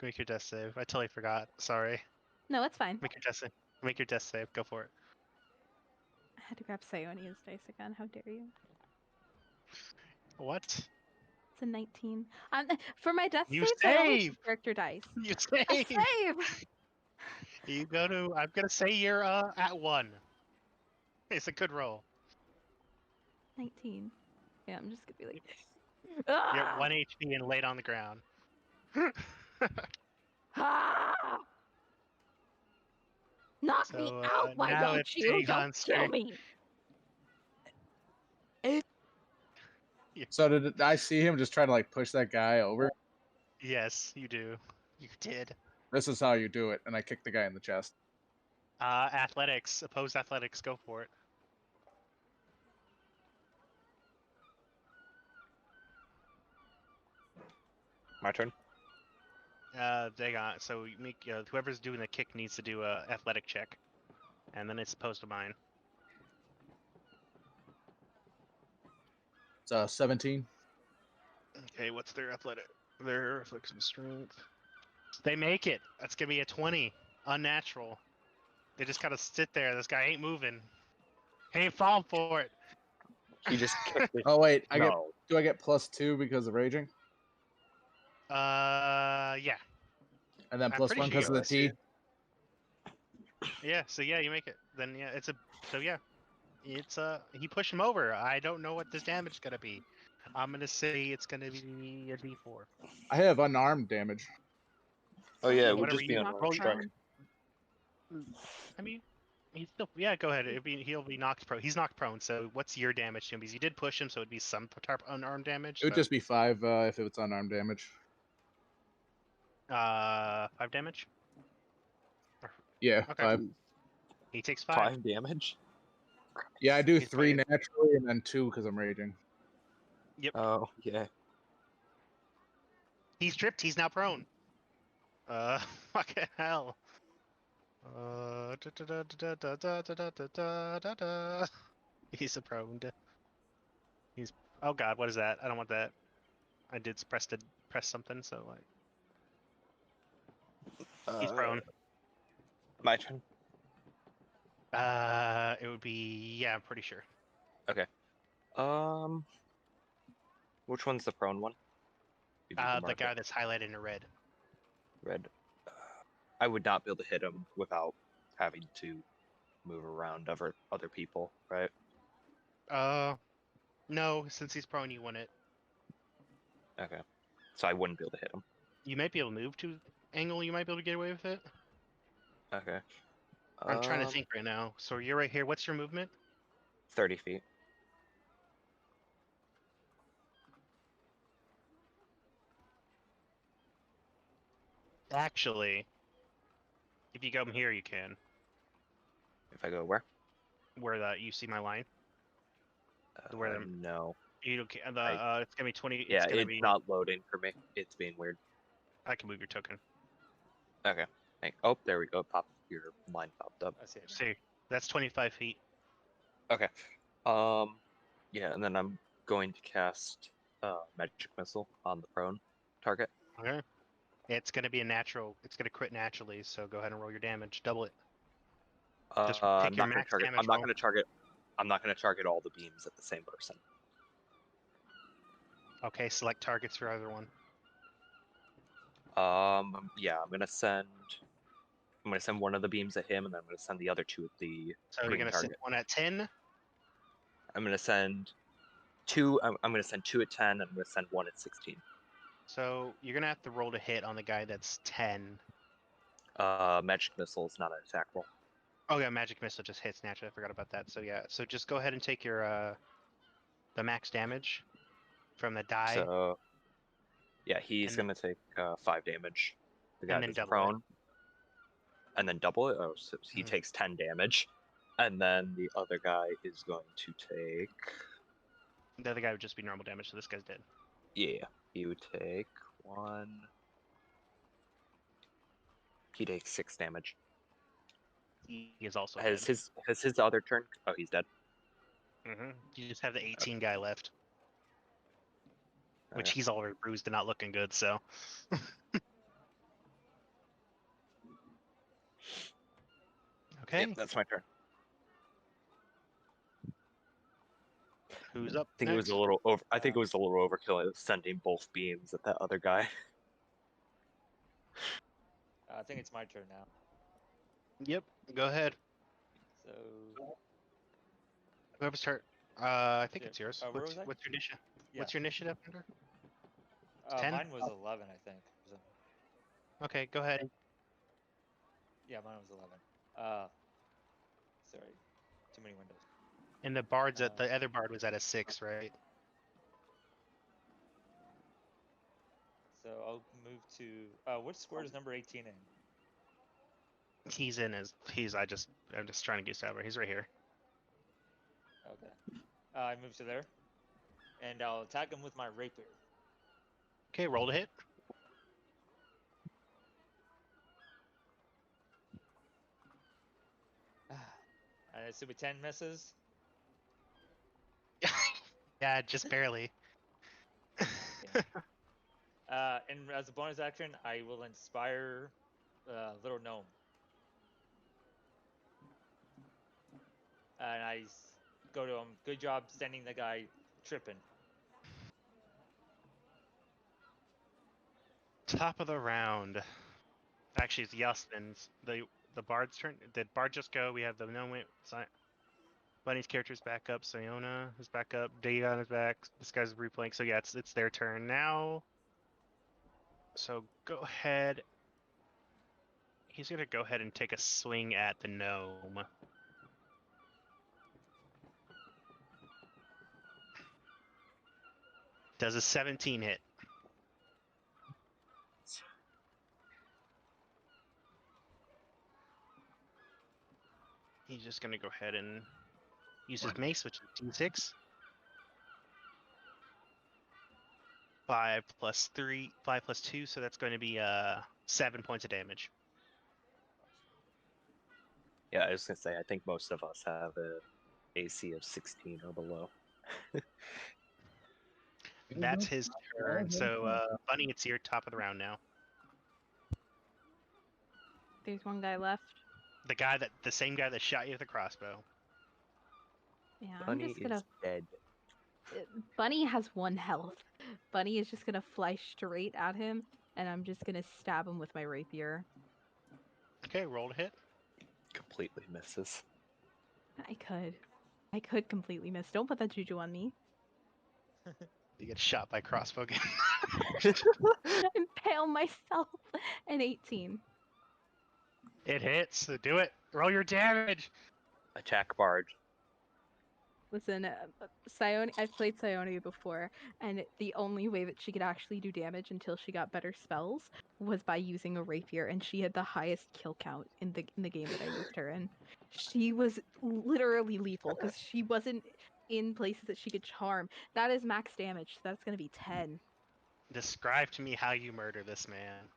Speaker 11: Make your death save. I totally forgot. Sorry.
Speaker 6: No, it's fine.
Speaker 11: Make your death save. Make your death save. Go for it.
Speaker 6: I had to grab Sionia's dice again. How dare you?
Speaker 11: What?
Speaker 6: It's a 19. For my death
Speaker 11: You
Speaker 6: saves, I always
Speaker 11: save!
Speaker 6: use character dice.
Speaker 11: You
Speaker 6: A
Speaker 11: save!
Speaker 6: save!
Speaker 11: You go to. I'm gonna say you're at 1. It's a good roll.
Speaker 6: 19. Yeah, I'm just gonna be like.
Speaker 11: You're at 1 HP and laid on the ground.
Speaker 6: Ah! Knock me out! Why
Speaker 11: now
Speaker 6: don't
Speaker 11: it's
Speaker 6: you? Don't
Speaker 11: Dagon's
Speaker 6: kill
Speaker 11: turn.
Speaker 6: me!
Speaker 12: So did I see him just trying to like push that guy over?
Speaker 11: Yes, you do. You did.
Speaker 12: This is how you do it, and I kicked the guy in the chest.
Speaker 11: Athletics. Opposed athletics. Go for it.
Speaker 7: My turn?
Speaker 11: Dagon. So you make whoever's doing the kick needs to do a athletic check, and then it's opposed to mine.
Speaker 12: It's 17.
Speaker 11: Okay, what's their athletic? Their reflex and strength. They make it. That's gonna be a 20. Unnatural. They just gotta sit there. This guy ain't moving. He ain't falling for it.
Speaker 7: He just kicked it.
Speaker 12: Oh wait,
Speaker 7: No.
Speaker 12: do I get +2 because of raging?
Speaker 11: Yeah.
Speaker 12: And then
Speaker 11: I'm
Speaker 12: +1
Speaker 11: pretty sure
Speaker 12: because of the
Speaker 11: you-
Speaker 12: T?
Speaker 11: Yeah, so yeah, you make it. Then yeah, it's he pushed him over. I don't know what this damage is gonna be. I'm gonna say it's gonna be a D4.
Speaker 12: I have unarmed damage.
Speaker 7: Oh yeah, it would
Speaker 11: Whatever
Speaker 7: just be
Speaker 11: you
Speaker 7: on
Speaker 11: roll
Speaker 7: roll
Speaker 11: your
Speaker 7: strike.
Speaker 11: I mean, He's still, yeah, go ahead. He'll be knocked prone. He's knocked prone. So what's your damage to him? Because you did push him, so it'd be some unarmed damage.
Speaker 12: It would
Speaker 11: So,
Speaker 12: just be 5 if it's unarmed damage.
Speaker 11: 5 damage.
Speaker 12: Yeah,
Speaker 11: Okay.
Speaker 12: 5.
Speaker 11: He takes 5.
Speaker 7: 5 damage?
Speaker 12: Yeah, I do
Speaker 11: He's
Speaker 12: 3
Speaker 11: probably-
Speaker 12: naturally and then 2 because I'm raging.
Speaker 11: Yep.
Speaker 7: Oh, yeah.
Speaker 11: He's tripped. He's now prone. Fucking hell. He's a prone. He's. Oh God, what is that? I don't want that. I did press something, so like. He's prone.
Speaker 7: My turn.
Speaker 11: It would be, yeah, I'm pretty sure.
Speaker 7: Okay. Which one's the prone one? If you can
Speaker 11: The
Speaker 7: mark
Speaker 11: guy
Speaker 7: it.
Speaker 11: that's highlighted in red.
Speaker 7: Red. I would not be able to hit him without having to move around other people, right?
Speaker 11: No, since he's prone, you win it.
Speaker 7: Okay. So I wouldn't be able to hit him.
Speaker 11: You might be able to move to angle. You might be able to get away with it.
Speaker 7: Okay.
Speaker 11: I'm trying to think right now. So you're right here. What's your movement?
Speaker 7: 30 feet.
Speaker 11: Actually, if you go from here, you can.
Speaker 7: If I go where?
Speaker 11: Where you see my line? Where
Speaker 7: no.
Speaker 11: You don't. It's gonna be 20.
Speaker 7: Yeah,
Speaker 11: it's
Speaker 7: not loading for me. It's being weird.
Speaker 11: I can move your token.
Speaker 7: Okay. Oh, there we go. Your line popped up.
Speaker 15: I see it.
Speaker 11: See, that's 25 feet.
Speaker 7: Okay. Yeah, and then I'm going to cast magic missile on the prone target.
Speaker 11: Okay. It's gonna be a natural. It's gonna crit naturally. So go ahead and roll your damage. Double it. Just
Speaker 7: I'm
Speaker 11: take your
Speaker 7: not going
Speaker 11: max
Speaker 7: to target.
Speaker 11: damage
Speaker 7: I'm not
Speaker 11: roll.
Speaker 7: going to target. I'm not going to target all the beams at the same person.
Speaker 11: Okay, select targets for either one.
Speaker 7: Yeah, I'm gonna send one of the beams at him, and then I'm gonna send the other 2 at the
Speaker 11: So you're
Speaker 7: green
Speaker 11: gonna
Speaker 7: target.
Speaker 11: send one at 10.
Speaker 7: I'm gonna send 2. I'm gonna send 2 at 10, and I'm gonna send 1 at 16.
Speaker 11: So you're gonna have to roll to hit on the guy that's 10.
Speaker 7: Magic missile is not an attack roll.
Speaker 11: Oh yeah, magic missile just hits naturally. I forgot about that. So yeah, so just go ahead and take your the max damage from the die.
Speaker 7: So yeah, he's gonna take 5 damage. The guy that's prone. And then double it. Oh, so he takes 10 damage. And then the other guy is going to take.
Speaker 11: The other guy would just be normal damage, so this guy's dead.
Speaker 7: Yeah, he would take 1. He takes 6 damage.
Speaker 11: He is also
Speaker 7: has
Speaker 11: dead.
Speaker 7: his other turn. Oh, he's dead.
Speaker 11: You just have the 18 guy left, which he's already bruised and not looking good. So. Okay.
Speaker 7: Yep, that's my turn.
Speaker 11: Who's up?
Speaker 7: I think it was a little over. I think it was a little overkill. I was sending both beams at that other guy.
Speaker 15: I think it's my turn now.
Speaker 11: Yep. Go ahead.
Speaker 15: So.
Speaker 11: Whoever's turn. I think it's yours.
Speaker 15: Where
Speaker 11: What's
Speaker 15: was I?
Speaker 11: your initiative?
Speaker 15: Yeah.
Speaker 11: What's your initiative under? 10?
Speaker 15: Mine was 11, I think.
Speaker 11: Okay, go ahead.
Speaker 15: Yeah, mine was 11. Sorry, too many windows.
Speaker 11: And the bard's at the other bard was at a 6, right?
Speaker 15: So I'll move to what square is number 18 in?
Speaker 11: He's in his. I'm just trying to get over. He's right here.
Speaker 15: Okay. I move to there, and I'll attack him with my rapier.
Speaker 11: Okay, roll to hit.
Speaker 15: I assume a 10 misses.
Speaker 11: Yeah, just barely.
Speaker 15: And as a bonus action, I will inspire little gnome. And I go to him. Good job sending the guy tripping.
Speaker 11: Top of the round. Actually, it's Yasmin's. The bard's turn. Did bard just go? We have the gnome. Bunny's character's back up. Sayona is back up. Dagon is back. This guy's replaying. So yeah, it's their turn now. So go ahead. He's gonna go ahead and take a swing at the gnome. Does a 17 hit? He's just gonna go ahead and use his mace, which is D6. 5 plus 3, 5 plus 2, so that's going to be 7 points of damage.
Speaker 7: Yeah, I was gonna say I think most of us have a AC of 16 or below.
Speaker 11: That's his turn. So, Bunny, it's your top of the round now.
Speaker 6: There's one guy left.
Speaker 11: The same guy that shot you with the crossbow.
Speaker 6: Yeah,
Speaker 7: Bunny
Speaker 6: I'm just gonna.
Speaker 7: is dead.
Speaker 6: Bunny has 1 health. Bunny is just gonna fly straight at him, and I'm just gonna stab him with my rapier.
Speaker 11: Okay, roll to hit.
Speaker 7: Completely misses.
Speaker 6: I could completely miss. Don't put that juju on me.
Speaker 11: You get shot by crossbow again.
Speaker 6: Impale myself. An 18.
Speaker 11: It hits. So do it. Roll your damage.
Speaker 7: Attack barge.
Speaker 6: Listen, I've played Sionia before, and the only way that she could actually do damage until she got better spells was by using a rapier, and she had the highest kill count in the game that I used her in. She was literally lethal because she wasn't in places that she could charm. That is max damage. So that's gonna be 10.
Speaker 11: Describe to me how you murder this man.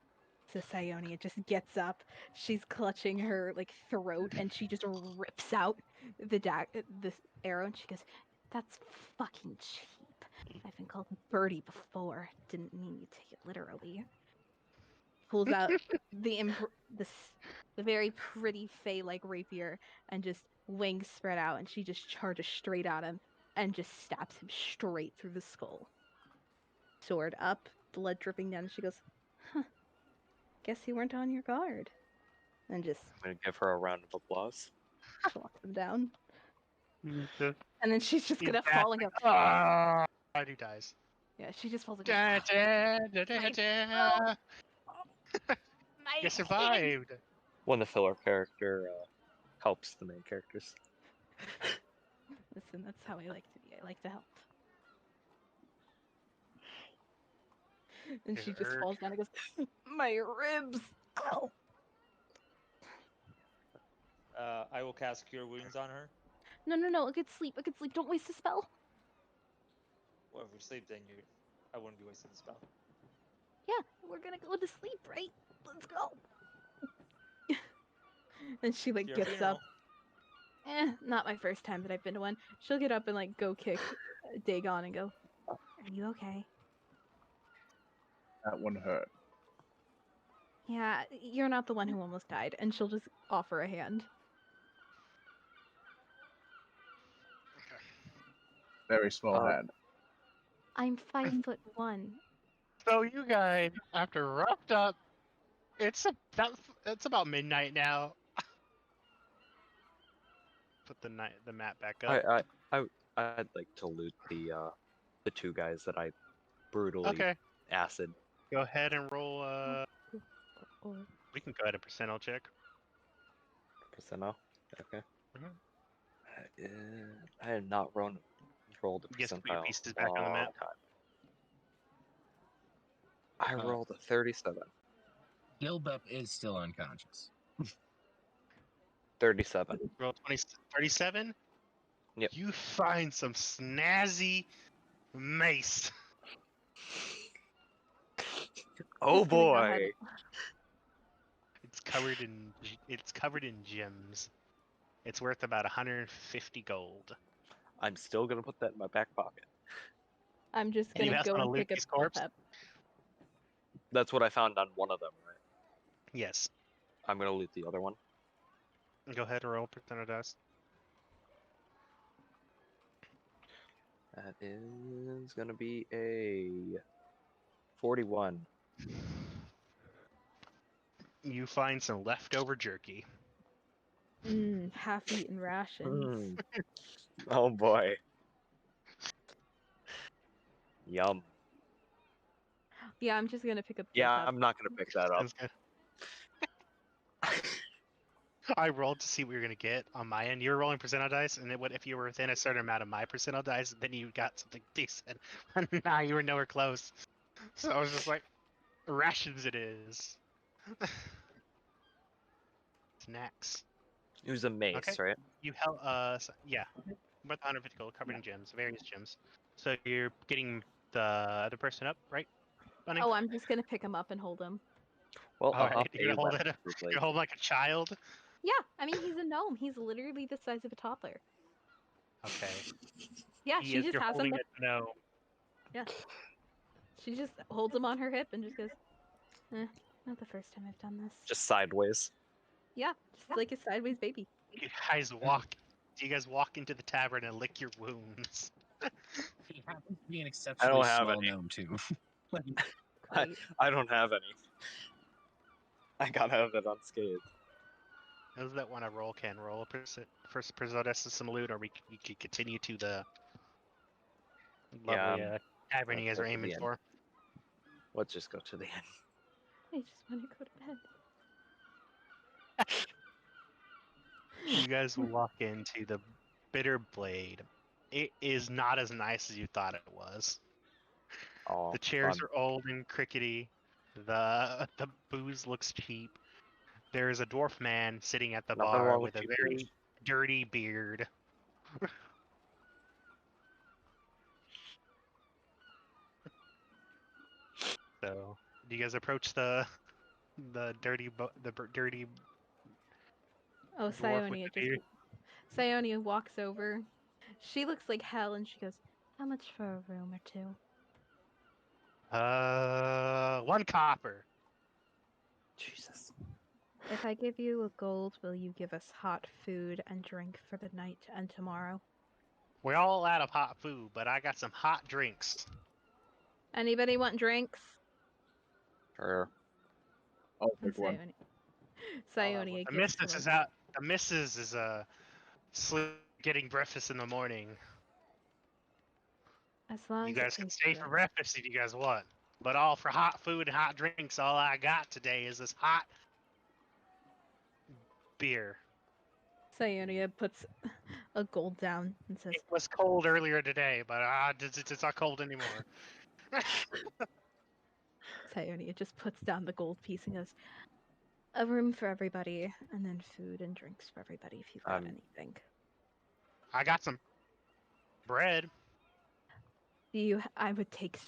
Speaker 6: So Sionia just gets up. She's clutching her throat, and she just rips out this arrow, and she goes, "That's fucking cheap. I've been called Birdie before. Didn't mean you take it literally." Pulls out the very pretty fey-like rapier, and just wings spread out, and she just charges straight at him, and just stabs him straight through the skull. Sword up, blood dripping down, and she goes, "Huh. Guess you weren't on your guard." And just
Speaker 7: I'm gonna give her a round of applause.
Speaker 6: walks him down. And then she's just gonna
Speaker 11: He's
Speaker 6: fall and go,
Speaker 11: "Ah!" And he dies.
Speaker 6: Yeah, she just falls and
Speaker 11: Da,
Speaker 6: goes,
Speaker 11: da, da, da, da.
Speaker 6: "My
Speaker 11: You survived.
Speaker 7: When the filler character helps the main characters.
Speaker 6: Listen, that's how I like to be. I like to help. And she just falls down and goes, "My ribs." Ow.
Speaker 15: I will cast Cure Wounds on her.
Speaker 6: No. I could sleep. Don't waste a spell.
Speaker 15: Well, if we sleep, then I wouldn't be wasting the spell.
Speaker 6: Yeah, we're gonna go to sleep, right? Let's go. And she
Speaker 15: Your
Speaker 6: gets
Speaker 15: funeral.
Speaker 6: up. Not my first time that I've been to one. She'll get up and go kick Dagon and go, "Are you okay?"
Speaker 12: That one hurt.
Speaker 6: Yeah, you're not the one who almost died. And she'll just offer a hand.
Speaker 12: Very small hand.
Speaker 6: I'm 5'1".
Speaker 11: So you guys, after roughed up, it's about midnight now. Put the map back up.
Speaker 7: I'd like to loot the 2 guys that I brutally
Speaker 11: Okay.
Speaker 7: acid.
Speaker 11: Go ahead and roll. We can go ahead and percentile check.
Speaker 7: Percentile? Okay.
Speaker 11: Mhm.
Speaker 7: I had not rolled a
Speaker 11: Yes, put your
Speaker 7: percentile
Speaker 11: pieces back on the map.
Speaker 7: time. I rolled a 37.
Speaker 8: Gilbup is still unconscious.
Speaker 7: 37.
Speaker 11: Roll 37.
Speaker 7: Yep.
Speaker 11: You find some snazzy mace.
Speaker 7: Oh boy!
Speaker 11: It's covered in gems. It's worth about 150 gold.
Speaker 7: I'm still gonna put that in my back pocket.
Speaker 6: I'm just gonna go and pick up the
Speaker 11: corpse.
Speaker 6: pep.
Speaker 7: That's what I found on one of them, right?
Speaker 11: Yes.
Speaker 7: I'm gonna loot the other one.
Speaker 11: Go ahead and roll percentile dice.
Speaker 7: That is gonna be a 41.
Speaker 11: You find some leftover jerky.
Speaker 6: Half-eaten rations.
Speaker 7: Oh boy. Yum.
Speaker 6: Yeah, I'm just gonna pick up the
Speaker 7: Yeah,
Speaker 6: pep.
Speaker 7: I'm not gonna pick that up.
Speaker 11: I rolled to see what you're gonna get on my end. You're rolling percentile dice, and if you were within a certain amount of my percentile dice, then you got something decent. And now you were nowhere close. So I was just like, rations it is. Snacks.
Speaker 7: It was a mace,
Speaker 11: Okay.
Speaker 7: right?
Speaker 11: You held yeah, about 150 gold, covered in gems, various gems. So you're getting the other person up, right, Bunny?
Speaker 6: Oh, I'm just gonna pick him up and hold him.
Speaker 7: Well,
Speaker 11: All
Speaker 7: I'll
Speaker 11: right,
Speaker 7: pay
Speaker 11: you're
Speaker 7: you
Speaker 11: gonna hold
Speaker 7: then.
Speaker 11: it.
Speaker 7: Like,
Speaker 11: You're holding like a child.
Speaker 6: Yeah, I mean he's a gnome. He's literally the size of a toddler.
Speaker 11: Okay.
Speaker 6: Yeah, she just
Speaker 11: You're
Speaker 6: has him.
Speaker 11: holding it. No.
Speaker 6: Yeah. She just holds him on her hip and just goes, not the first time I've done this.
Speaker 7: just sideways.
Speaker 6: Yeah, just like a sideways baby.
Speaker 11: You guys walk. Do you guys walk into the tavern and lick your wounds?
Speaker 8: He happens to be an
Speaker 7: I
Speaker 8: exceptionally
Speaker 7: don't have
Speaker 8: small
Speaker 7: any.
Speaker 8: gnome too.
Speaker 7: I don't have any. I gotta have it unscathed.
Speaker 11: Those that want to roll can roll. First present us some loot, or we can continue to the lovely tavern you guys are aiming for.
Speaker 7: Let's just go to the end.
Speaker 6: I just want to go to bed.
Speaker 11: You guys walk into the Bitter Blade. It is not as nice as you thought it was.
Speaker 7: Oh,
Speaker 11: the chairs
Speaker 7: fun.
Speaker 11: are old and crickety. The booze looks cheap. There is a dwarf man sitting at the
Speaker 7: Nothing
Speaker 11: bar
Speaker 7: wrong
Speaker 11: with
Speaker 7: with
Speaker 11: a
Speaker 7: you,
Speaker 11: very
Speaker 7: booze.
Speaker 11: dirty beard. So, do you guys approach the dirty dirty
Speaker 6: Oh,
Speaker 11: dwarf with
Speaker 6: Sionia
Speaker 11: the beard?
Speaker 6: Sionia walks over. She looks like hell and she goes, how much for a room or two?
Speaker 11: 1 copper.
Speaker 7: Jesus.
Speaker 6: If I give you a gold, will you give us hot food and drink for the night and tomorrow?
Speaker 11: We're all out of hot food, but I got some hot drinks.
Speaker 6: Anybody want drinks?
Speaker 7: Sure.
Speaker 12: I'll
Speaker 6: And
Speaker 12: pick one.
Speaker 6: Sionia
Speaker 11: The
Speaker 6: gives
Speaker 11: missus
Speaker 6: her.
Speaker 11: is out. The missus is getting breakfast in the morning.
Speaker 6: As long
Speaker 11: You
Speaker 6: as it
Speaker 11: guys can
Speaker 6: tastes
Speaker 11: stay
Speaker 6: good.
Speaker 11: for breakfast if you guys want. But all for hot food and hot drinks, all I got today is this hot beer.
Speaker 6: Sionia puts a gold down and says,
Speaker 11: It was cold earlier today, but it's not cold anymore.
Speaker 6: Sionia just puts down the gold piece and goes, a room for everybody, and then food and drinks for everybody if you've got anything.
Speaker 11: I got some bread.
Speaker 6: I would take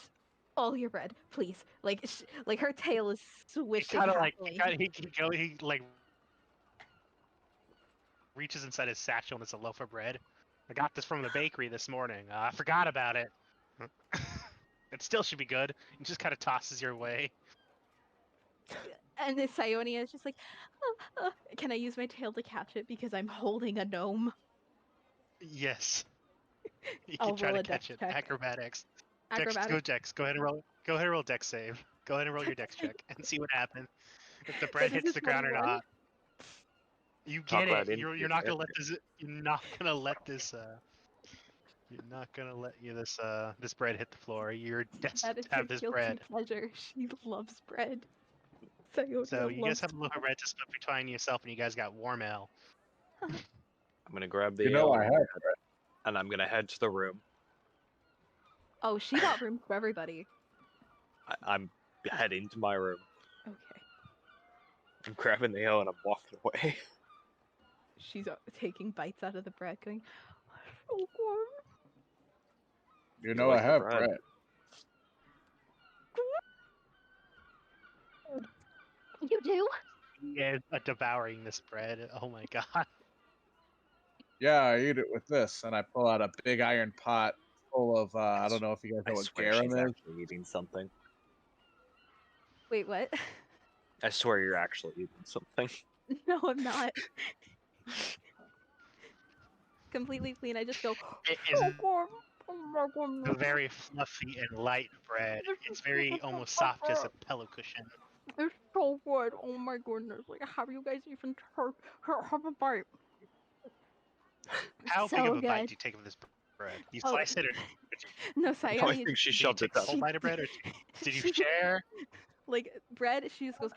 Speaker 6: all your bread, please. Like her tail is swishing
Speaker 11: Kind of
Speaker 6: happily.
Speaker 11: like he like reaches inside his satchel and it's a loaf of bread. I got this from the bakery this morning. I forgot about it. It still should be good. It just kind of tosses your way.
Speaker 6: And the Sionia is just like, can I use my tail to catch it because I'm holding a gnome?
Speaker 11: Yes. You
Speaker 6: I'll
Speaker 11: can try
Speaker 6: roll
Speaker 11: to
Speaker 6: a dex
Speaker 11: catch it.
Speaker 6: check.
Speaker 11: Acrobatics.
Speaker 6: Acrobatics.
Speaker 11: Dex. Go ahead and roll. Go ahead and roll dex save. Go ahead and roll your dex check and see what happens. If the bread
Speaker 6: That is
Speaker 11: hits
Speaker 6: a
Speaker 11: the ground or
Speaker 6: 21.
Speaker 11: not. You
Speaker 7: Talk
Speaker 11: get
Speaker 7: right
Speaker 11: it.
Speaker 7: into
Speaker 11: You're
Speaker 7: your
Speaker 11: not gonna let
Speaker 7: character.
Speaker 11: this. You're not gonna let this. You're not gonna let this bread hit the floor. You're destined
Speaker 6: That is
Speaker 11: to have
Speaker 6: her
Speaker 11: this
Speaker 6: guilty
Speaker 11: bread.
Speaker 6: pleasure. She loves bread. Sionia
Speaker 11: So you guys
Speaker 6: loves
Speaker 11: have a loaf of bread to split between yourself, and you guys got warm ale.
Speaker 7: I'm gonna grab the
Speaker 12: You know
Speaker 7: ale
Speaker 12: I have
Speaker 7: and I'm gonna head to the room.
Speaker 6: Oh, she got room for everybody.
Speaker 7: I'm heading to my room.
Speaker 6: Okay.
Speaker 7: I'm grabbing the ale and I'm walking away.
Speaker 6: She's taking bites out of the bread, going, so warm.
Speaker 12: You know I have bread.
Speaker 9: You do?
Speaker 11: He is devouring this bread. Oh my god.
Speaker 12: Yeah, I eat it with this, and I pull out a big iron pot full of, I don't know if you guys know
Speaker 7: I
Speaker 12: what
Speaker 7: swear
Speaker 12: garum
Speaker 7: she's
Speaker 12: is.
Speaker 7: actually eating something.
Speaker 6: Wait, what?
Speaker 7: I swear you're actually eating something.
Speaker 6: No, I'm not. Completely clean. I just go,
Speaker 11: It is very fluffy and light bread. It's very almost soft as a pillow cushion.
Speaker 6: It's so good. Oh my goodness. Like, have you guys even have a bite?
Speaker 11: How
Speaker 6: So
Speaker 11: big of a bite
Speaker 6: good.
Speaker 11: do you take of this bread? Do you
Speaker 6: Oh,
Speaker 11: slice it or
Speaker 6: No,
Speaker 7: I
Speaker 6: Sionia.
Speaker 7: think she
Speaker 11: did you
Speaker 7: shoved it
Speaker 11: take the
Speaker 7: down.
Speaker 11: whole bite of bread or did you
Speaker 6: She-
Speaker 11: share?
Speaker 6: Like, bread, she just goes,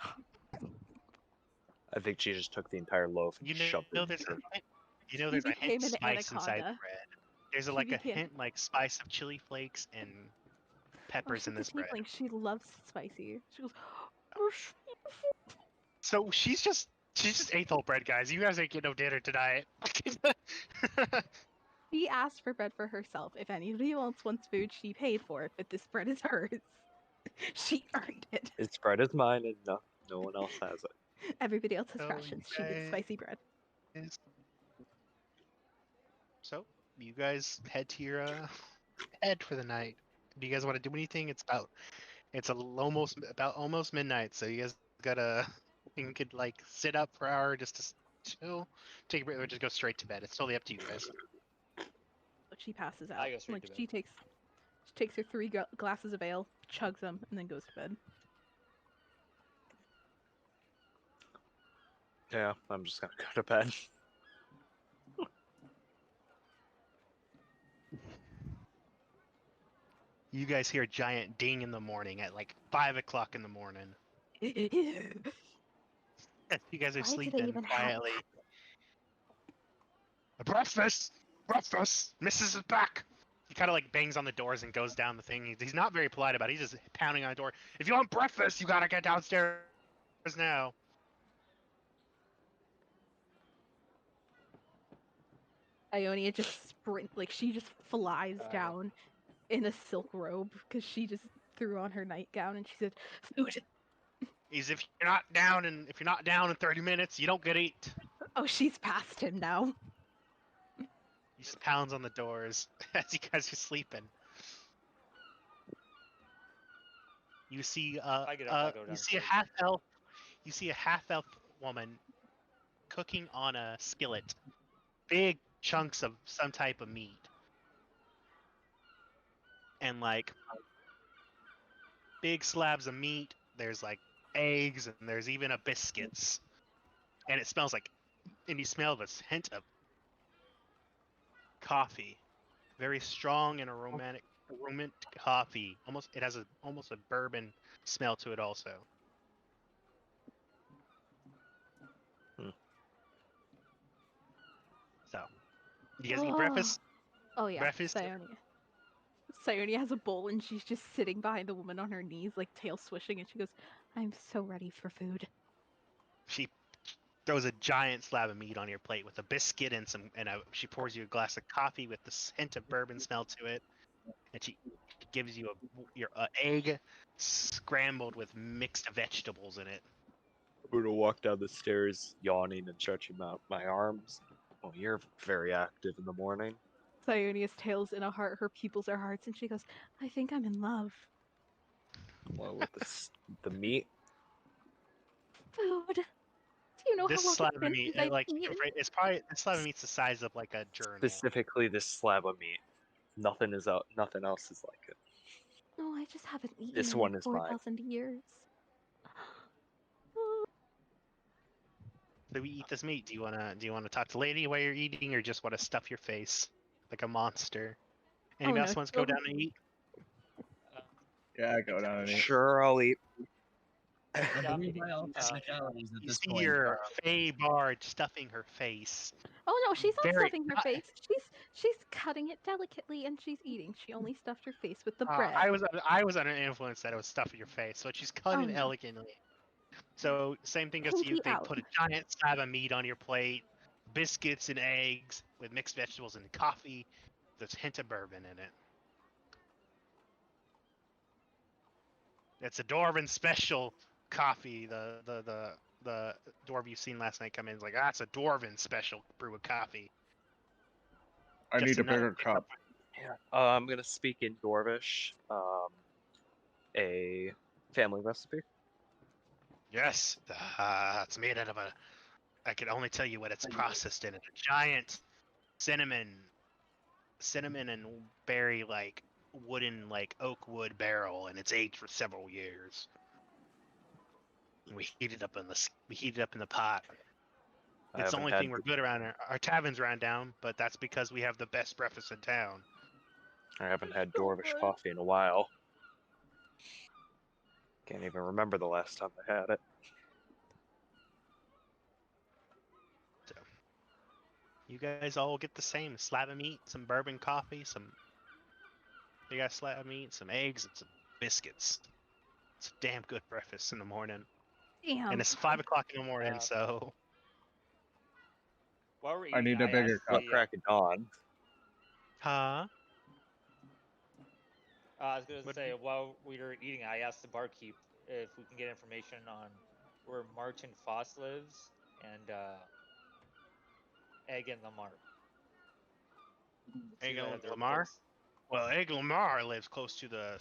Speaker 7: I think she just took the entire loaf and shoved it in
Speaker 11: there's
Speaker 7: her.
Speaker 11: there's a hint
Speaker 6: became an
Speaker 11: spice inside the
Speaker 6: anaconda.
Speaker 11: bread. There's
Speaker 6: She
Speaker 11: like a
Speaker 6: became-
Speaker 11: hint like spice of chili flakes and peppers
Speaker 6: she's
Speaker 11: in this
Speaker 6: a
Speaker 11: bread.
Speaker 6: tiefling. She loves spicy. She goes,
Speaker 11: So she just ate the whole bread, guys. You guys ain't getting no dinner tonight.
Speaker 6: she asked for bread for herself. If anybody else wants food, she paid for it, but this bread is hers. She earned it.
Speaker 7: This bread is mine, and no one else has it.
Speaker 6: Everybody else has
Speaker 11: So
Speaker 6: rations. She gets spicy bread.
Speaker 11: So you guys head to your head for the night. Do you guys want to do anything? It's almost midnight, so you guys gotta you could like sit up for an hour just to chill, take a break, or just go straight to bed. It's totally up to you guys.
Speaker 6: But she passes out.
Speaker 15: I go straight
Speaker 6: Like
Speaker 15: to bed.
Speaker 6: she takes her 3 glasses of ale, chugs them, and then goes to bed.
Speaker 7: Yeah, I'm just gonna go to bed.
Speaker 11: You guys hear a giant ding in the morning at like 5 o'clock in the morning. You guys are
Speaker 6: Why do they
Speaker 11: sleeping
Speaker 6: even have
Speaker 11: quietly. Breakfast! Breakfast! Mrs. is back! He kind of like bangs on the doors and goes down the thing. He's not very polite about it. He's just pounding on the door. If you want breakfast, you gotta get downstairs now.
Speaker 6: Ionia just she just flies down in a silk robe because she just threw on her nightgown and she said, "Food."
Speaker 11: If you're not down in 30 minutes, you don't get eat.
Speaker 6: Oh, she's past him now.
Speaker 11: He just pounds on the doors as you guys are sleeping. You see
Speaker 15: I get up, I go
Speaker 11: you see a half elf woman cooking on a skillet. Big chunks of some type of meat. And like big slabs of meat, there's like eggs, and there's even a biscuits. And it smells like, and you smell this hint of coffee. Very strong and aromatic coffee. It has almost a bourbon smell to it also. So, you guys eat breakfast?
Speaker 6: Oh yeah,
Speaker 11: Breakfast?
Speaker 6: Sionia has a bowl and she's just sitting behind the woman on her knees, like tail swishing, and she goes, "I'm so ready for food."
Speaker 11: She throws a giant slab of meat on your plate with a biscuit and she pours you a glass of coffee with this hint of bourbon smell to it, and she gives you your egg scrambled with mixed vegetables in it.
Speaker 7: I'm gonna walk down the stairs, yawning and stretching out my arms. Oh, you're very active in the morning.
Speaker 6: Sionia's tail's in a heart, her pupils are hearts, and she goes, "I think I'm in love."
Speaker 7: Well, with the meat.
Speaker 6: Food. Do you know
Speaker 11: This
Speaker 6: how long
Speaker 11: slab
Speaker 6: it's
Speaker 11: of
Speaker 6: been
Speaker 11: meat,
Speaker 6: since I've
Speaker 11: like
Speaker 6: eaten?
Speaker 11: it's probably this slab of meat's the size of like a journal.
Speaker 7: Specifically, this slab of meat. Nothing else is like it.
Speaker 6: No, I just haven't eaten
Speaker 7: This
Speaker 6: in
Speaker 7: one
Speaker 6: like
Speaker 7: is mine.
Speaker 6: 4,000 years.
Speaker 11: So we eat this meat. Do you wanna talk to Lady while you're eating, or just want to stuff your face like a monster? Anybody else wants to go down and eat?
Speaker 12: Yeah, I go down and eat.
Speaker 7: Sure, I'll eat.
Speaker 8: I believe by all technicalities at
Speaker 11: You
Speaker 8: this
Speaker 11: see
Speaker 8: point.
Speaker 11: your Faye Bard stuffing her face.
Speaker 6: Oh no, she's not
Speaker 11: Very-
Speaker 6: stuffing her face. She's cutting it delicately and she's eating. She only stuffed her face with the bread.
Speaker 11: I was under influence that it was stuffing your face, so she's cutting
Speaker 6: Oh,
Speaker 11: it
Speaker 6: no.
Speaker 11: elegantly. So same thing as you.
Speaker 6: Pinky
Speaker 11: They
Speaker 6: out.
Speaker 11: put a giant slab of meat on your plate, biscuits and eggs with mixed vegetables and coffee. There's a hint of bourbon in it. It's a Dwarven special coffee. The dwarf you've seen last night come in is like, that's a Dwarven special brew of coffee.
Speaker 12: I
Speaker 11: Just
Speaker 12: need a
Speaker 11: another-
Speaker 12: bigger cup.
Speaker 7: Yeah. I'm gonna speak in Dwarvish. A family recipe.
Speaker 11: Yes, it's made out of I can only tell you what it's processed in. It's a giant cinnamon and berry like wooden like oak wood barrel, and it's aged for several years. And we heat it up in the pot. It's the only thing we're good around our tavern's around down, but that's because we have the best breakfast in town.
Speaker 7: I haven't had Dwarvish coffee in a while. Can't even remember the last time I had it.
Speaker 11: You guys all get the same slab of meat, some bourbon coffee, some big ass slab of meat, some eggs, and some biscuits. It's a damn good breakfast in the morning.
Speaker 6: Damn.
Speaker 11: And it's 5 o'clock in the morning, so.
Speaker 15: While we're
Speaker 12: I
Speaker 15: eating,
Speaker 12: need a bigger
Speaker 15: asked
Speaker 12: cup.
Speaker 7: Crack of dawn.
Speaker 11: Huh?
Speaker 15: I was gonna say, while we were eating, I asked the barkeep if we can get information on where Martin Foss lives and Egg and Lamar.
Speaker 11: Egg
Speaker 15: that have their
Speaker 11: Lamar?
Speaker 15: books.
Speaker 11: Well, Egg Lamar lives close to the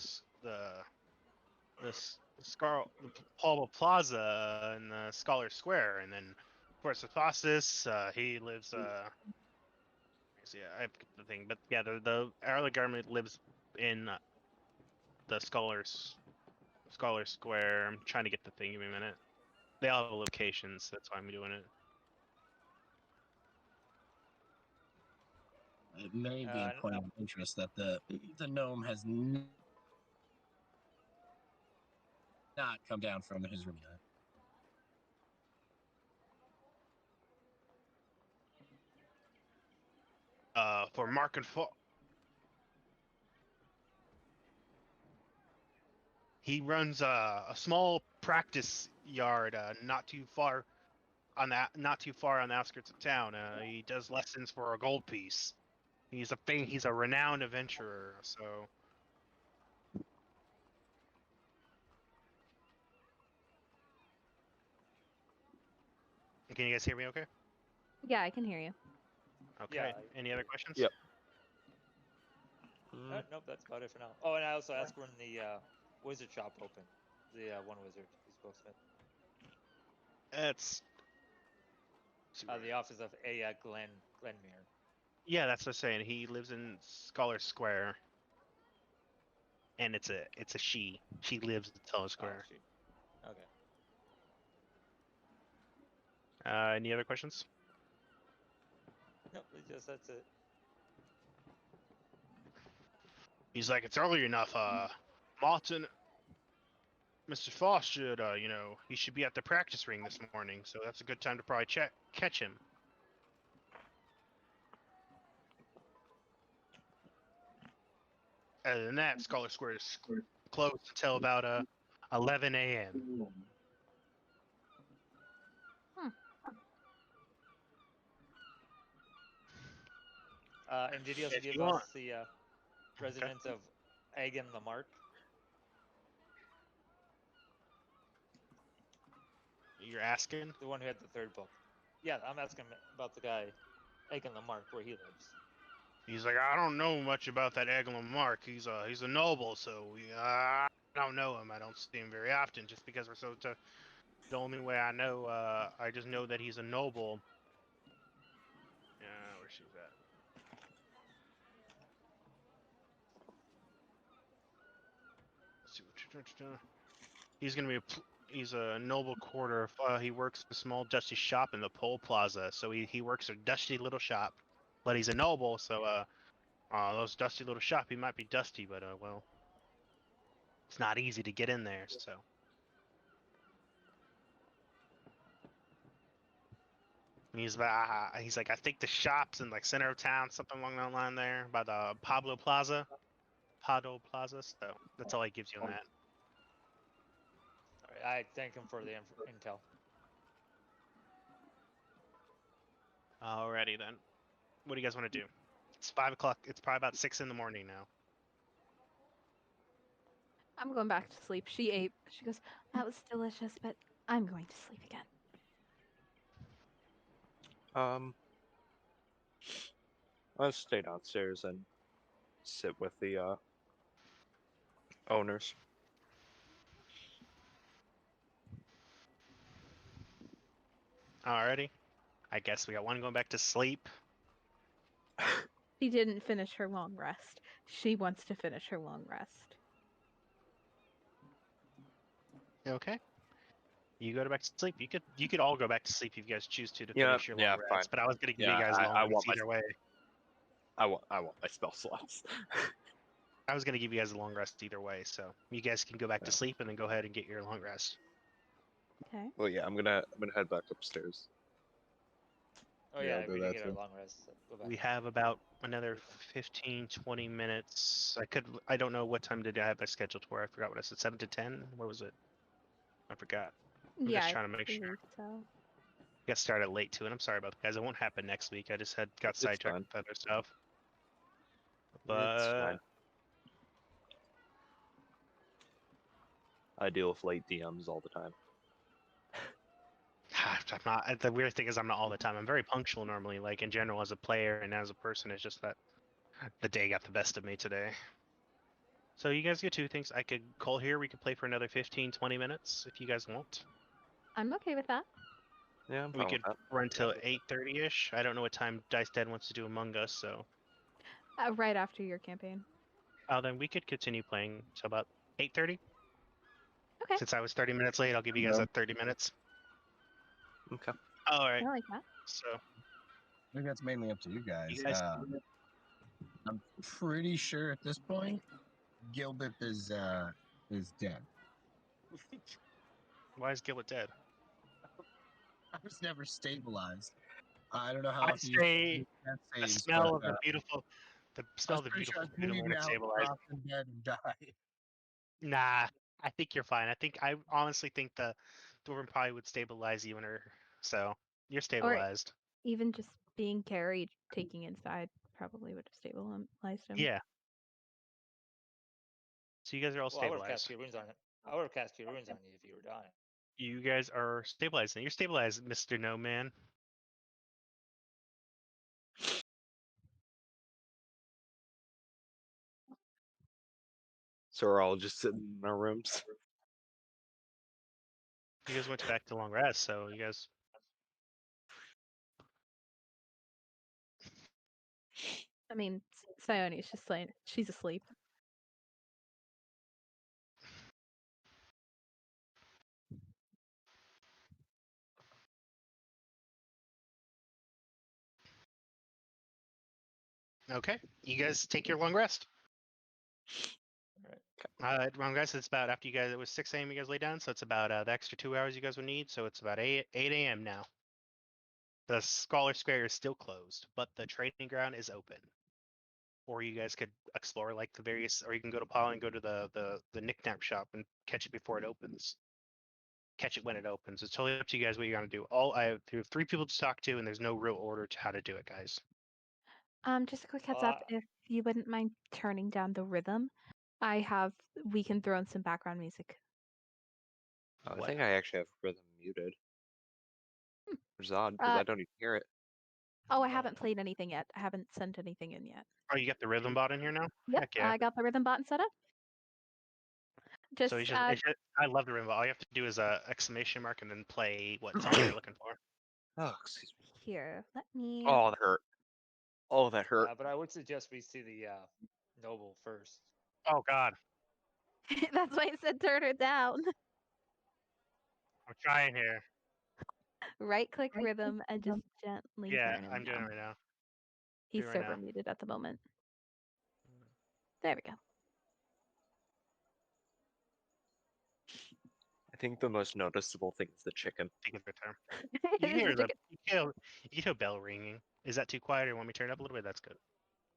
Speaker 11: Paul Plaza in the Scholar Square, and then of course the Fossis, he lives I forget the thing, but yeah, the early government lives in the Scholar Square. I'm trying to get the thing. Give me a minute. They all have locations. That's why I'm doing it.
Speaker 8: It may be a point of interest that the gnome has not come down from his room yet.
Speaker 11: For Mark and Fo. He runs a small practice yard, not too far on the outskirts of town. He does lessons for a gold piece. He's a renowned adventurer. So. Can you guys hear me? Okay.
Speaker 6: Yeah, I can hear you.
Speaker 11: Okay.
Speaker 15: Yeah,
Speaker 11: Any other questions?
Speaker 7: Yep.
Speaker 15: Nope, that's about it for now. Oh, and I also asked when the wizard shop opened. The one wizard, who's Goldsmith.
Speaker 11: It's
Speaker 15: the office of Glenmere.
Speaker 11: Yeah, that's what I'm saying. He lives in Scholar Square, and it's a she. She lives in Scholar Square.
Speaker 15: Oh, okay.
Speaker 11: Any other questions?
Speaker 15: Nope, that's it.
Speaker 11: He's like, it's early enough. Martin, Mr. Foss should, he should be at the practice ring this morning, so that's a good time to probably catch him. Other than that, Scholar Square is closed until about 11 a.m.
Speaker 15: And did he also
Speaker 11: If
Speaker 15: give
Speaker 11: you
Speaker 15: us
Speaker 11: want.
Speaker 15: the residence of Egg and Lamarck?
Speaker 11: You're asking?
Speaker 15: The one who had the third book. Yeah, I'm asking about the guy, Egg and Lamarck, where he lives.
Speaker 11: He's like, I don't know much about that Egg and Lamarck. He's a noble, so I don't know him. I don't see him very often, just because we're so. The only way I know, I just know that he's a noble. Yeah, where she's at. Let's see what you're doing. He's gonna be he's a noble quarter. He works a small dusty shop in the Pole Plaza. So he works a dusty little shop, but he's a noble. So those dusty little shop, he might be dusty, but well, it's not easy to get in there. So. He's like, I think the shop's in like center of town, something along that line there, by the Pablo Plaza. So that's all he gives you on that.
Speaker 15: All right, I thank him for the intel.
Speaker 11: Alrighty then. What do you guys want to do? It's 5 o'clock. It's probably about 6 in the morning now.
Speaker 6: I'm going back to sleep. She ate. She goes, that was delicious, but I'm going to sleep again.
Speaker 7: I'll stay downstairs and sit with the owners.
Speaker 11: Alrighty. I guess we got one going back to sleep.
Speaker 6: She didn't finish her long rest. She wants to finish her long rest.
Speaker 11: Okay. You go back to sleep. You could all go back to sleep if you guys choose to finish your long rest.
Speaker 7: Fine.
Speaker 11: But I was gonna give you guys long rest either way.
Speaker 7: I want my spell slots.
Speaker 11: I was gonna give you guys a long rest either way, so you guys can go back to sleep and then go ahead and get your long rest.
Speaker 6: Okay.
Speaker 7: Well, yeah, I'm gonna head back upstairs.
Speaker 15: Oh
Speaker 12: Yeah,
Speaker 15: yeah,
Speaker 12: I'll
Speaker 15: we
Speaker 12: do
Speaker 15: did
Speaker 12: that
Speaker 15: get our
Speaker 12: too.
Speaker 15: long rest. So go back.
Speaker 11: We have about another 15, 20 minutes. I don't know what time did I have my scheduled for. I forgot what I said. 7 to 10? What was it? I forgot. I'm
Speaker 6: Yeah,
Speaker 11: just
Speaker 6: I
Speaker 11: trying to make sure.
Speaker 6: believe so.
Speaker 11: Got started late too, and I'm sorry about that, guys. It won't happen next week. I just got
Speaker 7: It's
Speaker 11: sidetracked
Speaker 7: fine.
Speaker 11: with other stuff.
Speaker 7: It's
Speaker 11: But
Speaker 7: fine. I deal with late DMs all the time.
Speaker 11: I'm not. The weird thing is, I'm not all the time. I'm very punctual normally, like in general as a player and as a person. It's just that the day got the best of me today. So you guys get two things. I could call here. We could play for another 15, 20 minutes if you guys want.
Speaker 6: I'm okay with that.
Speaker 7: Yeah, I'm
Speaker 11: We
Speaker 7: fine
Speaker 11: could
Speaker 7: with
Speaker 11: run till 8:30ish. I don't know what time Dice Dead wants to do Among Us, so.
Speaker 6: Right after your campaign.
Speaker 11: Oh, then we could continue playing till about 8:30.
Speaker 6: Okay.
Speaker 11: Since I was 30 minutes late, I'll give you guys that 30 minutes.
Speaker 7: that. Okay.
Speaker 11: All right.
Speaker 6: I like that.
Speaker 11: So.
Speaker 8: I think that's mainly up to you guys.
Speaker 11: You guys
Speaker 8: I'm pretty sure at this point, Gilbert is dead.
Speaker 11: Why is Gilbert dead?
Speaker 8: I was never stabilized. I don't know how
Speaker 11: I'd
Speaker 8: often you
Speaker 11: say
Speaker 8: death
Speaker 11: the
Speaker 8: saves,
Speaker 11: smell
Speaker 8: but,
Speaker 11: of the beautiful, the
Speaker 8: I
Speaker 11: smell
Speaker 8: was
Speaker 11: of the
Speaker 8: pretty sure
Speaker 11: beautiful
Speaker 8: I
Speaker 11: food
Speaker 8: bleeding
Speaker 11: would
Speaker 8: out,
Speaker 11: stabilize.
Speaker 8: dropped in bed, and died.
Speaker 11: Nah, I think you're fine. I honestly think the dwarven probably would stabilize you and her. So you're stabilized.
Speaker 6: Or even just being carried, taking inside probably would have stabilized him.
Speaker 11: Yeah. So you guys are all
Speaker 15: Well, I would have cast
Speaker 11: stabilized.
Speaker 15: Cure Wounds on it. I would have cast Cure Wounds on you if you were dying.
Speaker 11: You guys are stabilized. You're stabilized, Mr. No Man.
Speaker 7: So we're all just sitting in our rooms.
Speaker 11: You guys went back to long rest, so you guys.
Speaker 6: I mean, Sioni's just saying she's asleep.
Speaker 11: Okay. You guys take your long rest.
Speaker 15: All right.
Speaker 11: Long rest. It's about after you guys. It was 6 a.m. You guys lay down, so it's about the extra 2 hours you guys would need. So it's about 8 a.m. now. The Scholar Square is still closed, but the training ground is open. Or you guys could explore like the various, or you can go to Paul and go to the knick-knack shop and catch it before it opens. Catch it when it opens. It's totally up to you guys what you're gonna do. I have 3 people to talk to, and there's no real order to how to do it, guys.
Speaker 6: Just a quick heads up, if you wouldn't mind turning down the rhythm, we can throw in some background music.
Speaker 7: I think I actually have rhythm muted. Which is odd because
Speaker 6: Uh,
Speaker 7: I don't even hear it.
Speaker 6: Oh, I haven't played anything yet. I haven't sent anything in yet.
Speaker 11: Oh, you got the rhythm bot in here now?
Speaker 6: Yep,
Speaker 11: Heck yeah.
Speaker 6: I got the rhythm button set up. Just,
Speaker 11: So I love the rhythm bot. All you have to do is a exclamation mark and then play what song you're looking for.
Speaker 7: Oh, excuse me.
Speaker 6: Here, let me.
Speaker 7: Oh, that hurt. Oh, that hurt.
Speaker 15: But I would suggest we see the noble first.
Speaker 11: Oh God.
Speaker 6: That's why I said turn it down.
Speaker 11: I'm trying here.
Speaker 6: Right-click rhythm and just gently turn him
Speaker 11: I'm doing
Speaker 6: down.
Speaker 11: it right now.
Speaker 6: He's
Speaker 11: doing it
Speaker 6: server
Speaker 11: now.
Speaker 6: muted at the moment. There we go.
Speaker 7: I think the most noticeable thing is the chicken.
Speaker 11: Take a term.
Speaker 6: It is the chicken.
Speaker 11: You hear bell ringing. Is that too quiet, or want me to turn it up a little bit? That's good.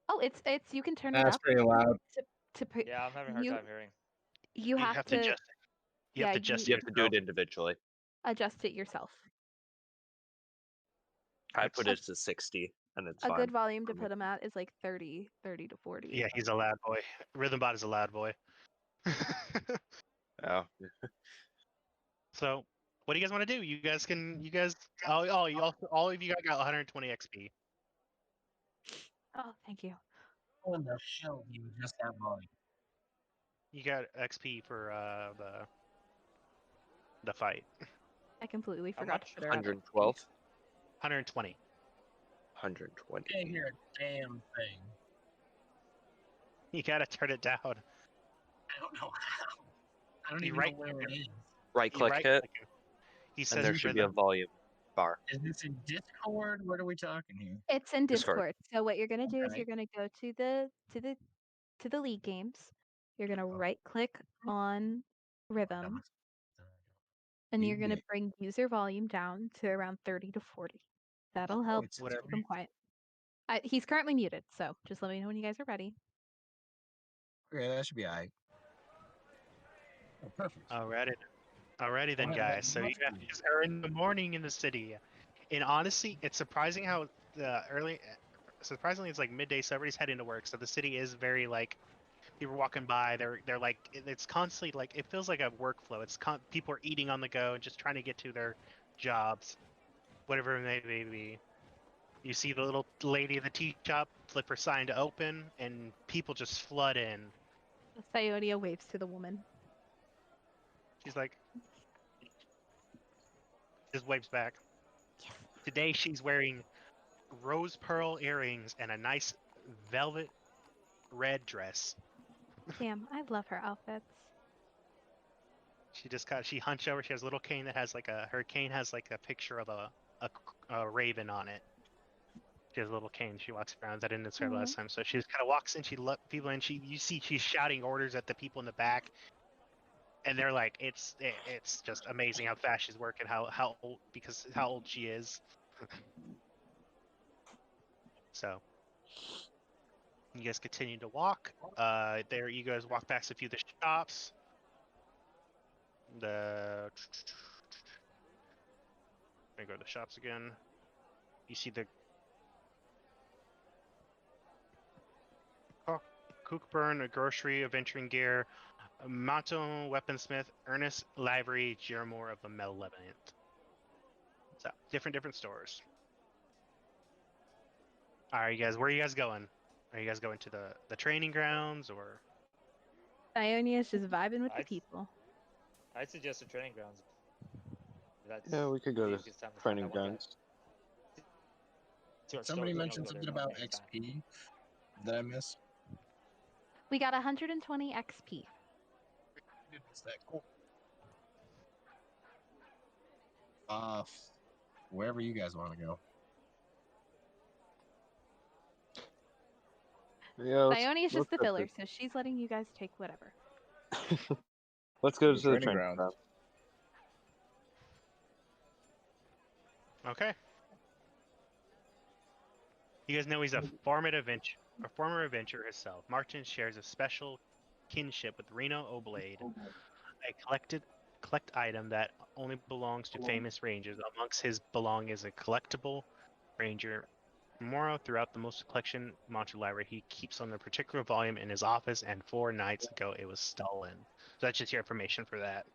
Speaker 6: Oh, it's you can turn it
Speaker 8: That's
Speaker 6: up.
Speaker 8: pretty loud.
Speaker 15: Yeah, I'm having a hard time hearing.
Speaker 6: You have to
Speaker 11: adjust it. You have to adjust
Speaker 7: You have to do it individually.
Speaker 6: adjust it yourself.
Speaker 7: I put it to 60, and it's
Speaker 6: A
Speaker 7: fine.
Speaker 6: good volume to put him at is like 30 to 40.
Speaker 11: Yeah, he's a loud boy. Rhythm bot is a loud boy.
Speaker 7: Oh.
Speaker 11: So, what do you guys want to do? You guys, all of you got 120 XP.
Speaker 6: Oh, thank you.
Speaker 8: Oh, the hell, you just have volume.
Speaker 11: You got XP for the fight.
Speaker 6: I completely forgot to put her at
Speaker 7: 112?
Speaker 11: 120.
Speaker 7: 120.
Speaker 8: I can't hear a damn thing.
Speaker 11: You gotta turn it down.
Speaker 8: I don't know how. I don't even know where it is.
Speaker 7: Right-click it,
Speaker 11: He says
Speaker 7: and there should be a volume bar.
Speaker 8: Is this in Discord? What are we talking here?
Speaker 6: It's in
Speaker 7: Discord.
Speaker 6: Discord. So what you're gonna do is
Speaker 8: Okay.
Speaker 6: you're gonna go to the League games. You're gonna right click on rhythm, and you're gonna bring user volume down to around 30 to 40. That'll help.
Speaker 11: Whatever.
Speaker 6: Keep him quiet. He's currently muted, so just let me know when you guys are ready.
Speaker 8: Okay, that should be all right. Oh, perfect.
Speaker 11: Alrighty then, guys. So you guys are in the morning in the city, and honestly, it's surprising how surprisingly, it's like midday, so everybody's heading to work. So the city is very like people walking by. They're like it's constantly like it feels like a workflow. It's people are eating on the go and just trying to get to their jobs, whatever it may be. You see the little lady in the tea shop flip her sign to open, and people just flood in.
Speaker 6: Sionia waves to the woman.
Speaker 11: She's like, just waves back.
Speaker 6: Yes.
Speaker 11: Today she's wearing rose pearl earrings and a nice velvet red dress.
Speaker 6: Damn, I love her outfits.
Speaker 11: She hunched over. She has a little cane that has like her cane has like a picture of a raven on it. She has a little cane. She walks around. I didn't describe last time. So she just kind of walks in. She let people in. You see she's shouting orders at the people in the back, and they're like, it's just amazing how fast she's working. How old she is. So you guys continue to walk. There you guys walk past a few of the shops. Let me go to the shops again. You see the Cookburn, a grocery, a venturing gear, Mato weaponsmith, Ernest Livery, Jermore of the Malevolent. So different stores. Alright, you guys, where are you guys going? Are you guys going to the training grounds or?
Speaker 6: Ionia's just vibing with the people.
Speaker 15: I'd suggest the training grounds.
Speaker 16: Yeah, we could go to training grounds.
Speaker 8: Somebody mentioned something about XP that I missed.
Speaker 6: We got 120 XP.
Speaker 8: Is that cool? Wherever you guys want to go.
Speaker 16: Yeah,
Speaker 6: Ionia's just the filler, so she's letting you guys take whatever.
Speaker 16: Let's go to the training ground.
Speaker 11: Okay. You guys know he's a former adventurer himself. Martin shares a special kinship with Reno Oblade, a collect item that only belongs to famous rangers. Amongst his belongings is a collectible ranger memorial throughout the most collection monster library he keeps on a particular volume in his office, and 4 nights ago it was stolen. So that's just your information for that.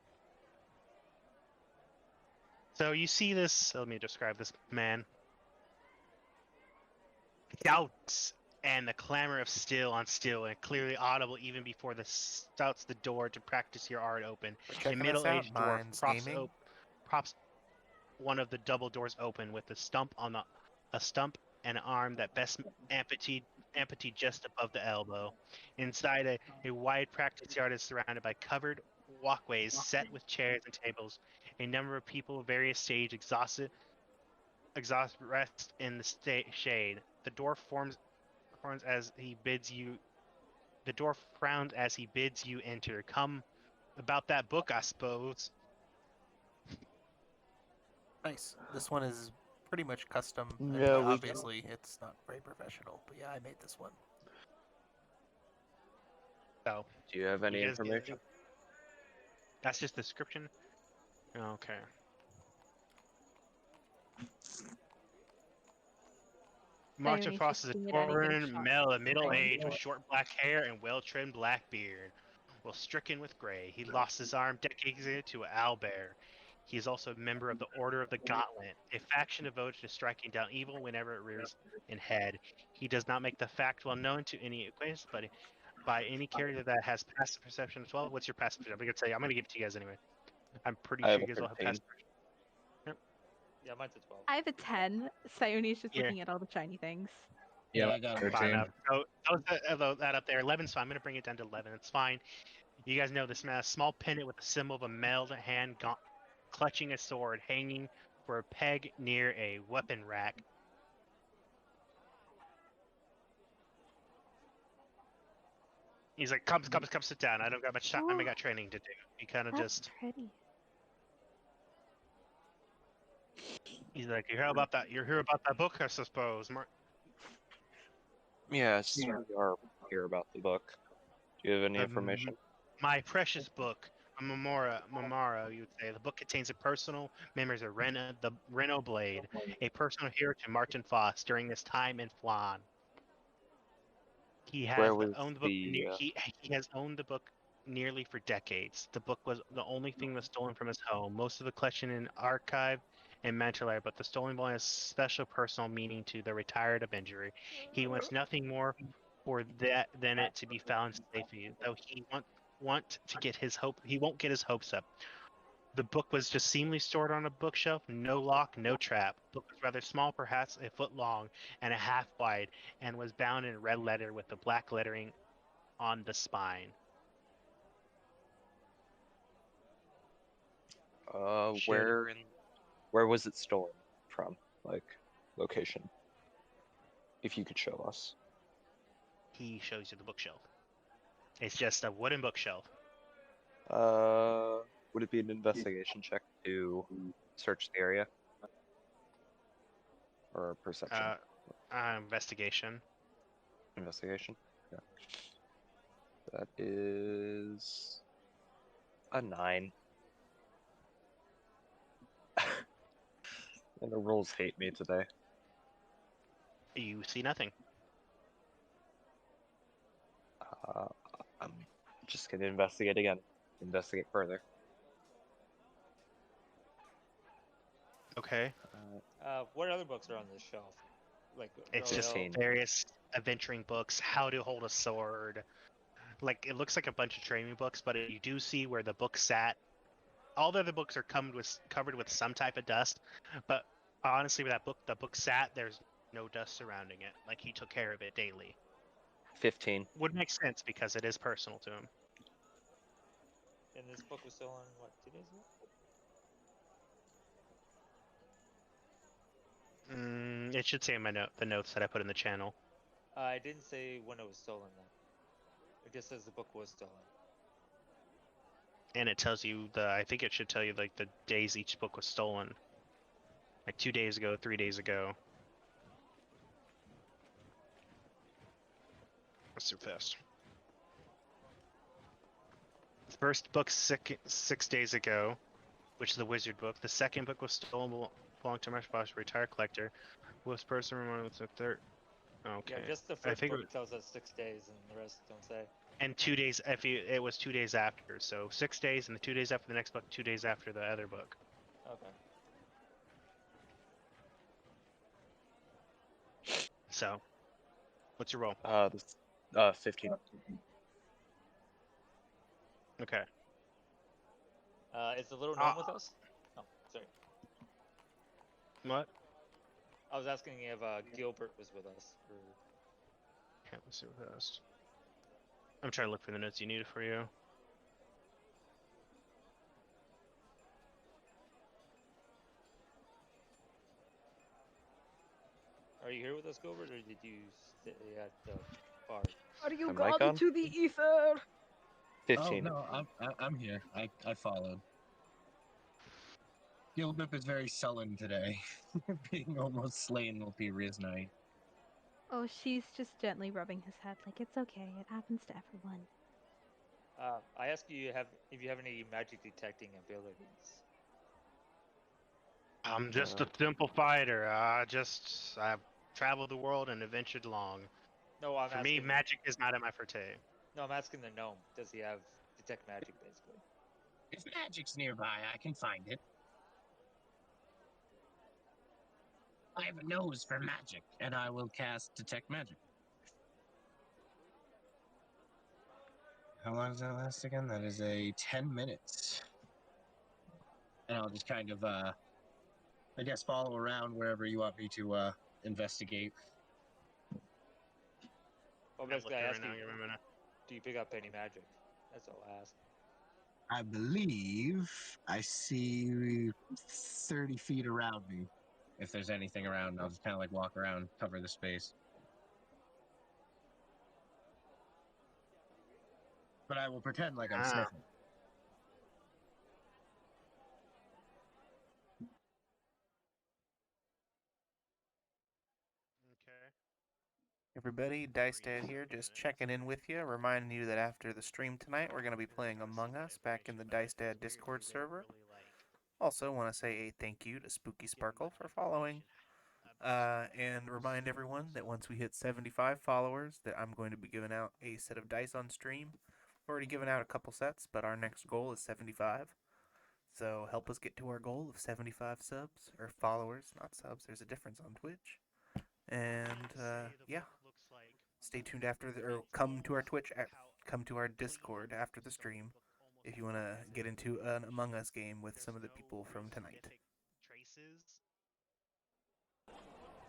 Speaker 11: So you see this, let me describe this man. Shouts and the clamor of steel on steel, and clearly audible even before the stouts the door to practice your art open. A middle-aged dwarf props one of the double doors open with a stump and an arm that best amputee just above the elbow. Inside, a wide practice yard is surrounded by covered walkways set with chairs and tables. A number of people of various stage exhausted rest in the shade. The dwarf frowns as he bids you enter. Come about that book, I suppose.
Speaker 14: Nice. This one is pretty much custom.
Speaker 16: Yeah,
Speaker 14: obviously it's not very professional, but yeah, I made this one.
Speaker 11: So,
Speaker 16: do you have any information?
Speaker 11: That's just the description. Okay. March across is a torn male, middle-aged, with short black hair and well-trimmed black beard. Well stricken with gray, he lost his arm decades ago to Owlbear. He is also a member of the Order of the Gauntlet, a faction devoted to striking down evil whenever it rears in head. He does not make the fact well known to any acquaintance, but by any character that has passive perception as well. What's your passive perception? I'm gonna give it to you guys anyway. I'm pretty sure you guys all have passive perception. Yep.
Speaker 15: Yeah, mine's a 12.
Speaker 6: I have a 10. Sioni's just looking at all the shiny things.
Speaker 8: Yeah, I got 13.
Speaker 11: So that up there, 11's fine. I'm gonna bring it down to 11. It's fine. You guys know this man, a small pendant with the symbol of a mailed hand clutching a sword, hanging for a peg near a weapon rack. He's like, come, sit down. I don't got much time. I got training to do. He kind of just.
Speaker 6: Pretty.
Speaker 11: He's like, you hear about that? You hear about that book, I suppose.
Speaker 7: Yes, we are here about the book. Do you have any information?
Speaker 11: My precious book, Mamara, you would say. The book contains the personal memories of the Reno Blade, a personal hero to Martin Foss during his time in Flan. He has owned the book. He has owned the book nearly for decades. The book was the only thing that was stolen from his home. Most of the collection in archive and Manchester, but the stolen volume has special personal meaning to the retired Avenger. He wants nothing more for that than it to be found safely. Though he want to get his hope, he won't get his hopes up. The book was just seamlessly stored on a bookshelf, no lock, no trap. The book was rather small, perhaps a foot long and a half wide, and was bound in red letter with the black lettering on the spine.
Speaker 7: Where was it stolen from? Like, location? If you could show us.
Speaker 11: He shows you the bookshelf. It's just a wooden bookshelf.
Speaker 7: Would it be an investigation check to search the area? Or perception?
Speaker 11: Investigation.
Speaker 7: Investigation? Yeah. That is a 9. And the rolls hate me today.
Speaker 11: You see nothing.
Speaker 7: I'm just gonna investigate again. Investigate further.
Speaker 11: Okay.
Speaker 15: What other books are on this shelf? Like
Speaker 11: it's just various adventuring books, how to hold a sword. Like it looks like a bunch of training books, but you do see where the book sat. All the other books are covered with some type of dust, but honestly, where the book sat, there's no dust surrounding it. Like he took care of it daily.
Speaker 7: 15.
Speaker 11: Would make sense because it is personal to him.
Speaker 15: And this book was stolen, what, 2 days ago?
Speaker 11: It should say in the notes that I put in the channel.
Speaker 15: I didn't say when it was stolen, then. It just says the book was stolen.
Speaker 11: And it tells you I think it should tell you like the days each book was stolen. Like 2 days ago, 3 days ago. That's too fast. First book 6 days ago, which is the wizard book. The second book was stolen, belonged to a retired collector. Was person remembered with the third? Okay.
Speaker 15: Yeah, just the first book tells us 6 days, and the rest don't say.
Speaker 11: And 2 days. It was 2 days after, so 6 days, and the 2 days after the next book, 2 days after the other book.
Speaker 15: Okay.
Speaker 11: So, what's your roll?
Speaker 7: 15.
Speaker 11: Okay.
Speaker 15: Is the little gnome with us? Oh, sorry.
Speaker 11: What?
Speaker 15: I was asking if Gilbert was with us. Or...
Speaker 11: Okay, let's see what else. I'm trying to look for the notes you needed for you.
Speaker 15: Are you here with us, Gilbert, or did you stay at the bar?
Speaker 6: Are you gone to the ether?
Speaker 7: 15.
Speaker 8: Oh, no, I'm here. I followed. Gilbert is very sullen today, being almost slain the previous night.
Speaker 6: Oh, she's just gently rubbing his head like it's okay. It happens to everyone.
Speaker 15: I ask you if you have any magic detecting abilities.
Speaker 11: I'm just a simple fighter. I've traveled the world and adventured long.
Speaker 15: No,
Speaker 11: For me, magic is not in my forte.
Speaker 15: No, I'm asking the gnome. Does he have detect magic, basically?
Speaker 8: If magic's nearby, I can find it. I have a nose for magic, and I will cast detect magic. How long does that last again? That is a 10 minutes. And I'll just kind of, I guess, follow around wherever you want me to investigate.
Speaker 15: Well, basically, I ask you, do you pick up any magic? That's all I ask.
Speaker 8: I believe I see 30 feet around me. If there's anything around, I'll just kind of like walk around, cover the space. But I will pretend like I'm sniffing.
Speaker 14: Everybody, Dice Dad here, just checking in with you, reminding you that after the stream tonight, we're going to be playing Among Us back in the Dice Dad Discord server. Also, want to say a thank you to Spooky Sparkle for following, and remind everyone that once we hit 75 followers, that I'm going to be giving out a set of dice on stream. I've already given out a couple sets, but our next goal is 75. So help us get to our goal of 75 subs, or followers, not subs. There's a difference on Twitch. And yeah, stay tuned after or come to our Twitch, come to our Discord after the stream if you want to get into an Among Us game with some of the people from tonight.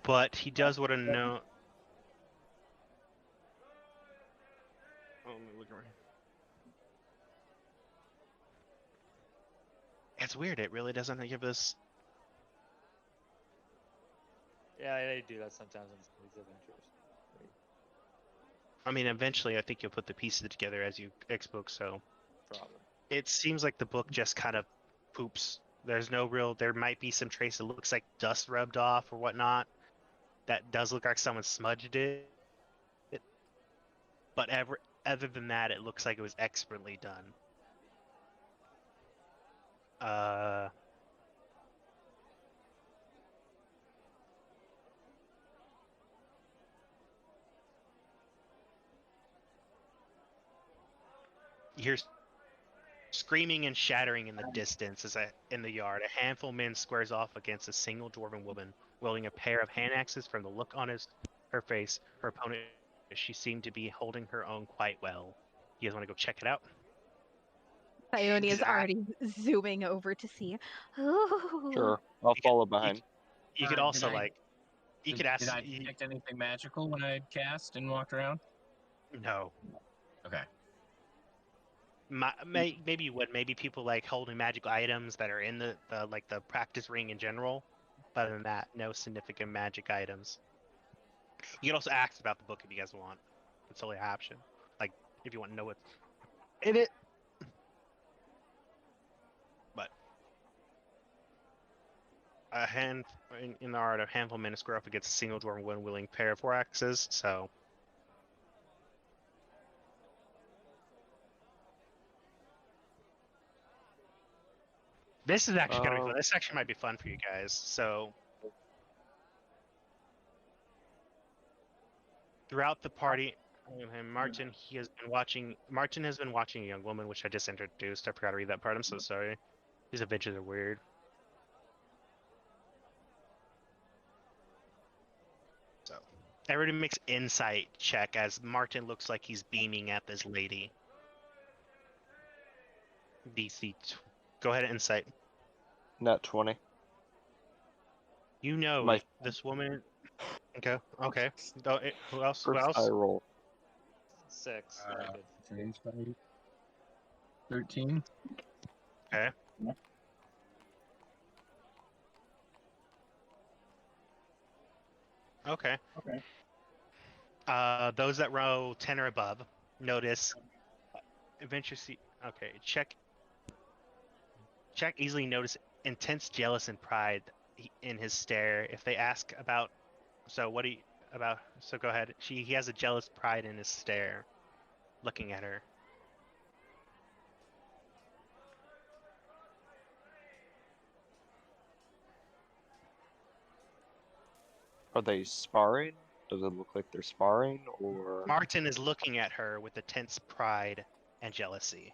Speaker 11: But he does want to know. Oh, let me look around. It's weird. It really doesn't give us.
Speaker 15: Yeah, they do that sometimes in these adventures.
Speaker 11: I mean, eventually, I think you'll put the pieces together as you exbook. So,
Speaker 15: Probably.
Speaker 11: It seems like the book just kind of poops. There's no real. There might be some trace. It looks like dust rubbed off or whatnot. That does look like someone smudged it. But other than that, it looks like it was expertly done. Here's screaming and shattering in the distance in the yard. A handful of men squares off against a single dwarven woman, wielding a pair of hand axes. From the look on her face, her opponent, she seemed to be holding her own quite well. You guys want to go check it out?
Speaker 6: Ione is already zooming over to see. Ooh.
Speaker 16: Sure, I'll follow behind.
Speaker 11: You could also you could ask.
Speaker 8: Did I detect anything magical when I cast and walked around?
Speaker 11: No.
Speaker 8: Okay.
Speaker 11: Maybe you would. Maybe people like holding magical items that are in the practice ring in general. But other than that, no significant magic items. You can also ask about the book if you guys want. It's only an option. Like if you want to know what's in it. But in the art, a handful of men square up against a single dwarven woman wielding pair of 4 axes. So. This is actually gonna be fun. This actually might be fun for you guys. So, throughout the party, Martin has been watching a young woman, which I just introduced. I forgot to read that part. I'm so sorry. These adventures are weird. So, everybody makes insight check as Martin looks like he's beaming at this lady. DC, go ahead and insight.
Speaker 16: Nat 20.
Speaker 11: You know this woman. Okay. Who else?
Speaker 16: First
Speaker 11: Who else?
Speaker 16: I roll.
Speaker 15: 6.
Speaker 8: 13.
Speaker 11: Okay. Okay. Those that row 10 or above notice. Eventually, okay. Check easily notice intense jealous and pride in his stare. If they ask about, so what do you about? So go ahead. He has a jealous pride in his stare, looking at her.
Speaker 16: Are they sparring? Does it look like they're sparring, or?
Speaker 11: Martin is looking at her with intense pride and jealousy.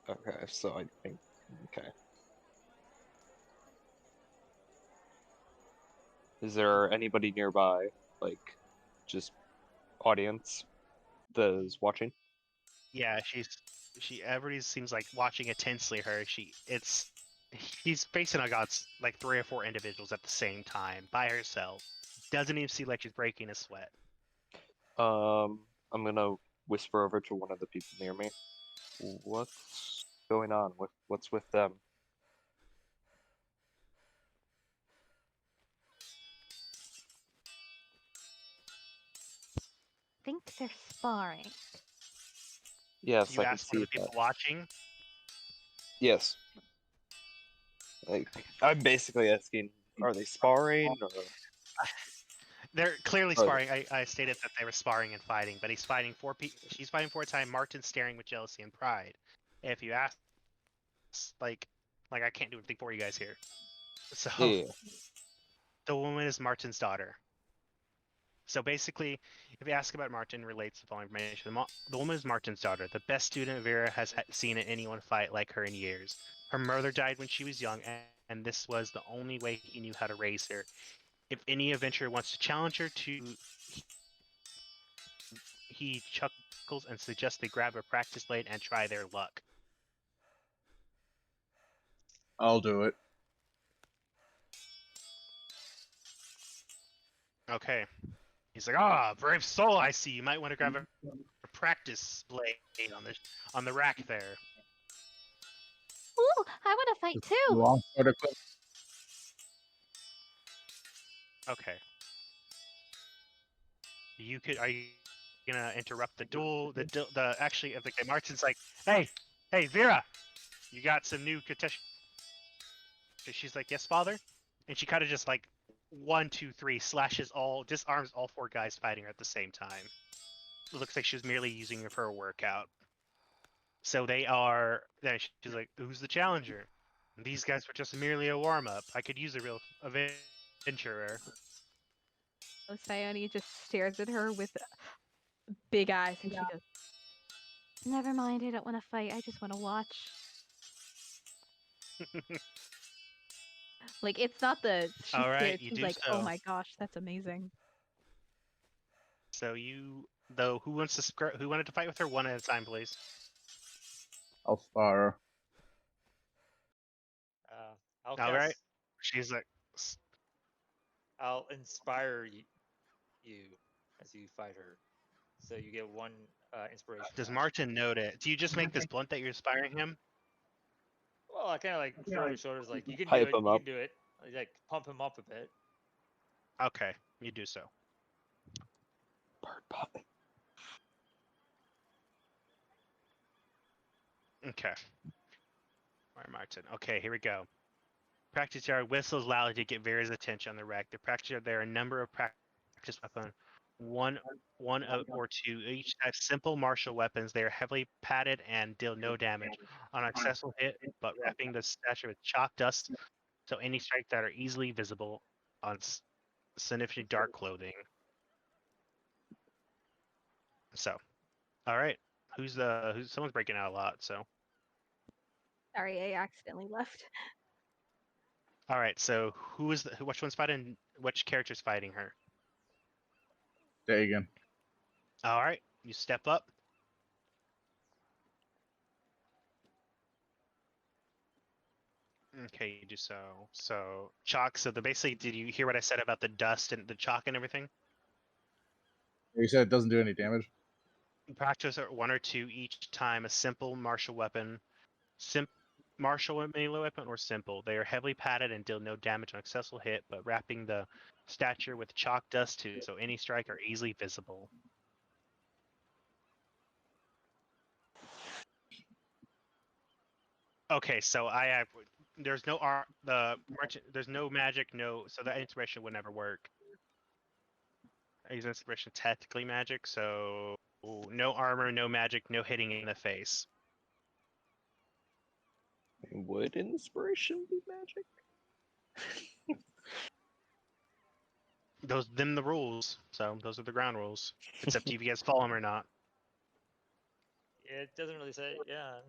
Speaker 16: Okay, so I think, okay. Is there anybody nearby, like, just audience that is watching?
Speaker 11: Yeah, everybody seems like watching intensely her. He's facing against like 3 or 4 individuals at the same time by herself. Doesn't even seem like she's breaking a sweat.
Speaker 16: I'm gonna whisper over to one of the people near me. What's going on? What's with them?
Speaker 9: I think they're sparring.
Speaker 16: Yes,
Speaker 11: you
Speaker 16: I can
Speaker 11: asked one
Speaker 16: see
Speaker 11: of the people
Speaker 16: that.
Speaker 11: watching?
Speaker 16: Yes. I'm basically asking, are they sparring or?
Speaker 11: They're clearly
Speaker 16: Oh,
Speaker 11: sparring. I stated that they were sparring and fighting, but he's fighting she's fighting for a time. Martin's staring with jealousy and pride. If you ask, like I can't do anything for you guys here. So
Speaker 16: yeah.
Speaker 11: the woman is Martin's daughter. So basically, if you ask about Martin, relates the following information. The woman is Martin's daughter, the best student Vera has seen anyone fight like her in years. Her mother died when she was young, and this was the only way he knew how to raise her. If any adventurer wants to challenge her he chuckles and suggests they grab a practice blade and try their luck.
Speaker 12: I'll do it.
Speaker 11: Okay. He's like, brave soul, I see. You might want to grab a practice blade on the rack there.
Speaker 9: Ooh, I want to fight too.
Speaker 12: Wrong sort of quick.
Speaker 11: Okay. Are you gonna interrupt the duel? Actually, I think Martin's like, hey, Vera, you got some new Katesh. She's like, yes, father. And she kind of just like 1, 2, 3 disarms all 4 guys fighting her at the same time. It looks like she was merely using her for a workout. So then she's like, who's the challenger? And these guys were just merely a warm-up. I could use a real adventurer.
Speaker 6: So Sayoni just stares at her with big eyes and she goes, never mind, I don't want to fight, I just want to watch. Like, it's not she's scared, she's like, oh my gosh, that's amazing.
Speaker 11: So who wanted to fight with her? One at a time, please.
Speaker 12: I'll spar.
Speaker 15: I'll
Speaker 11: All right. She's like,
Speaker 15: I'll inspire you as you fight her. So you get 1 inspiration.
Speaker 11: Does Martin note it? Do you just make this blunt that you're inspiring him?
Speaker 15: Well, I kind of like throw his shoulders, like, you can
Speaker 16: Hype
Speaker 15: do it.
Speaker 16: him
Speaker 15: You
Speaker 16: up.
Speaker 15: can do it. Like pump him up a bit.
Speaker 11: Okay, you do so.
Speaker 16: Bird pie.
Speaker 11: Okay. All right, Martin. Okay, here we go. Practice yard whistles loudly to get Vera's attention on the rack. The practice yard, there are a number of practice weapons. One or 2 each have simple martial weapons. They are heavily padded and deal no damage on a successful hit, but wrapping the stature with chalk dust, so any strike that are easily visible on significantly dark clothing. So, all right, someone's breaking out a lot. So,
Speaker 6: Sorry, I accidentally left.
Speaker 11: all right. So, which one's fighting? Which character's fighting her?
Speaker 12: Dagon.
Speaker 11: All right, you step up. Okay, you do so. So chalk. So basically, did you hear what I said about the dust and the chalk and everything?
Speaker 12: You said it doesn't do any damage.
Speaker 11: Practice 1 or 2 each time. A simple martial weapon, martial melee weapon, or simple. They are heavily padded and deal no damage on successful hit, but wrapping the stature with chalk dust too, so any strike are easily visible. Okay, so there's no there's no magic, so that inspiration would never work. I use inspiration technically magic, so no armor, no magic, no hitting in the face.
Speaker 16: Would inspiration be magic?
Speaker 11: Them the rules. So those are the ground rules. It's up to you if you guys follow them or not.
Speaker 15: Yeah, it doesn't really say. Yeah, I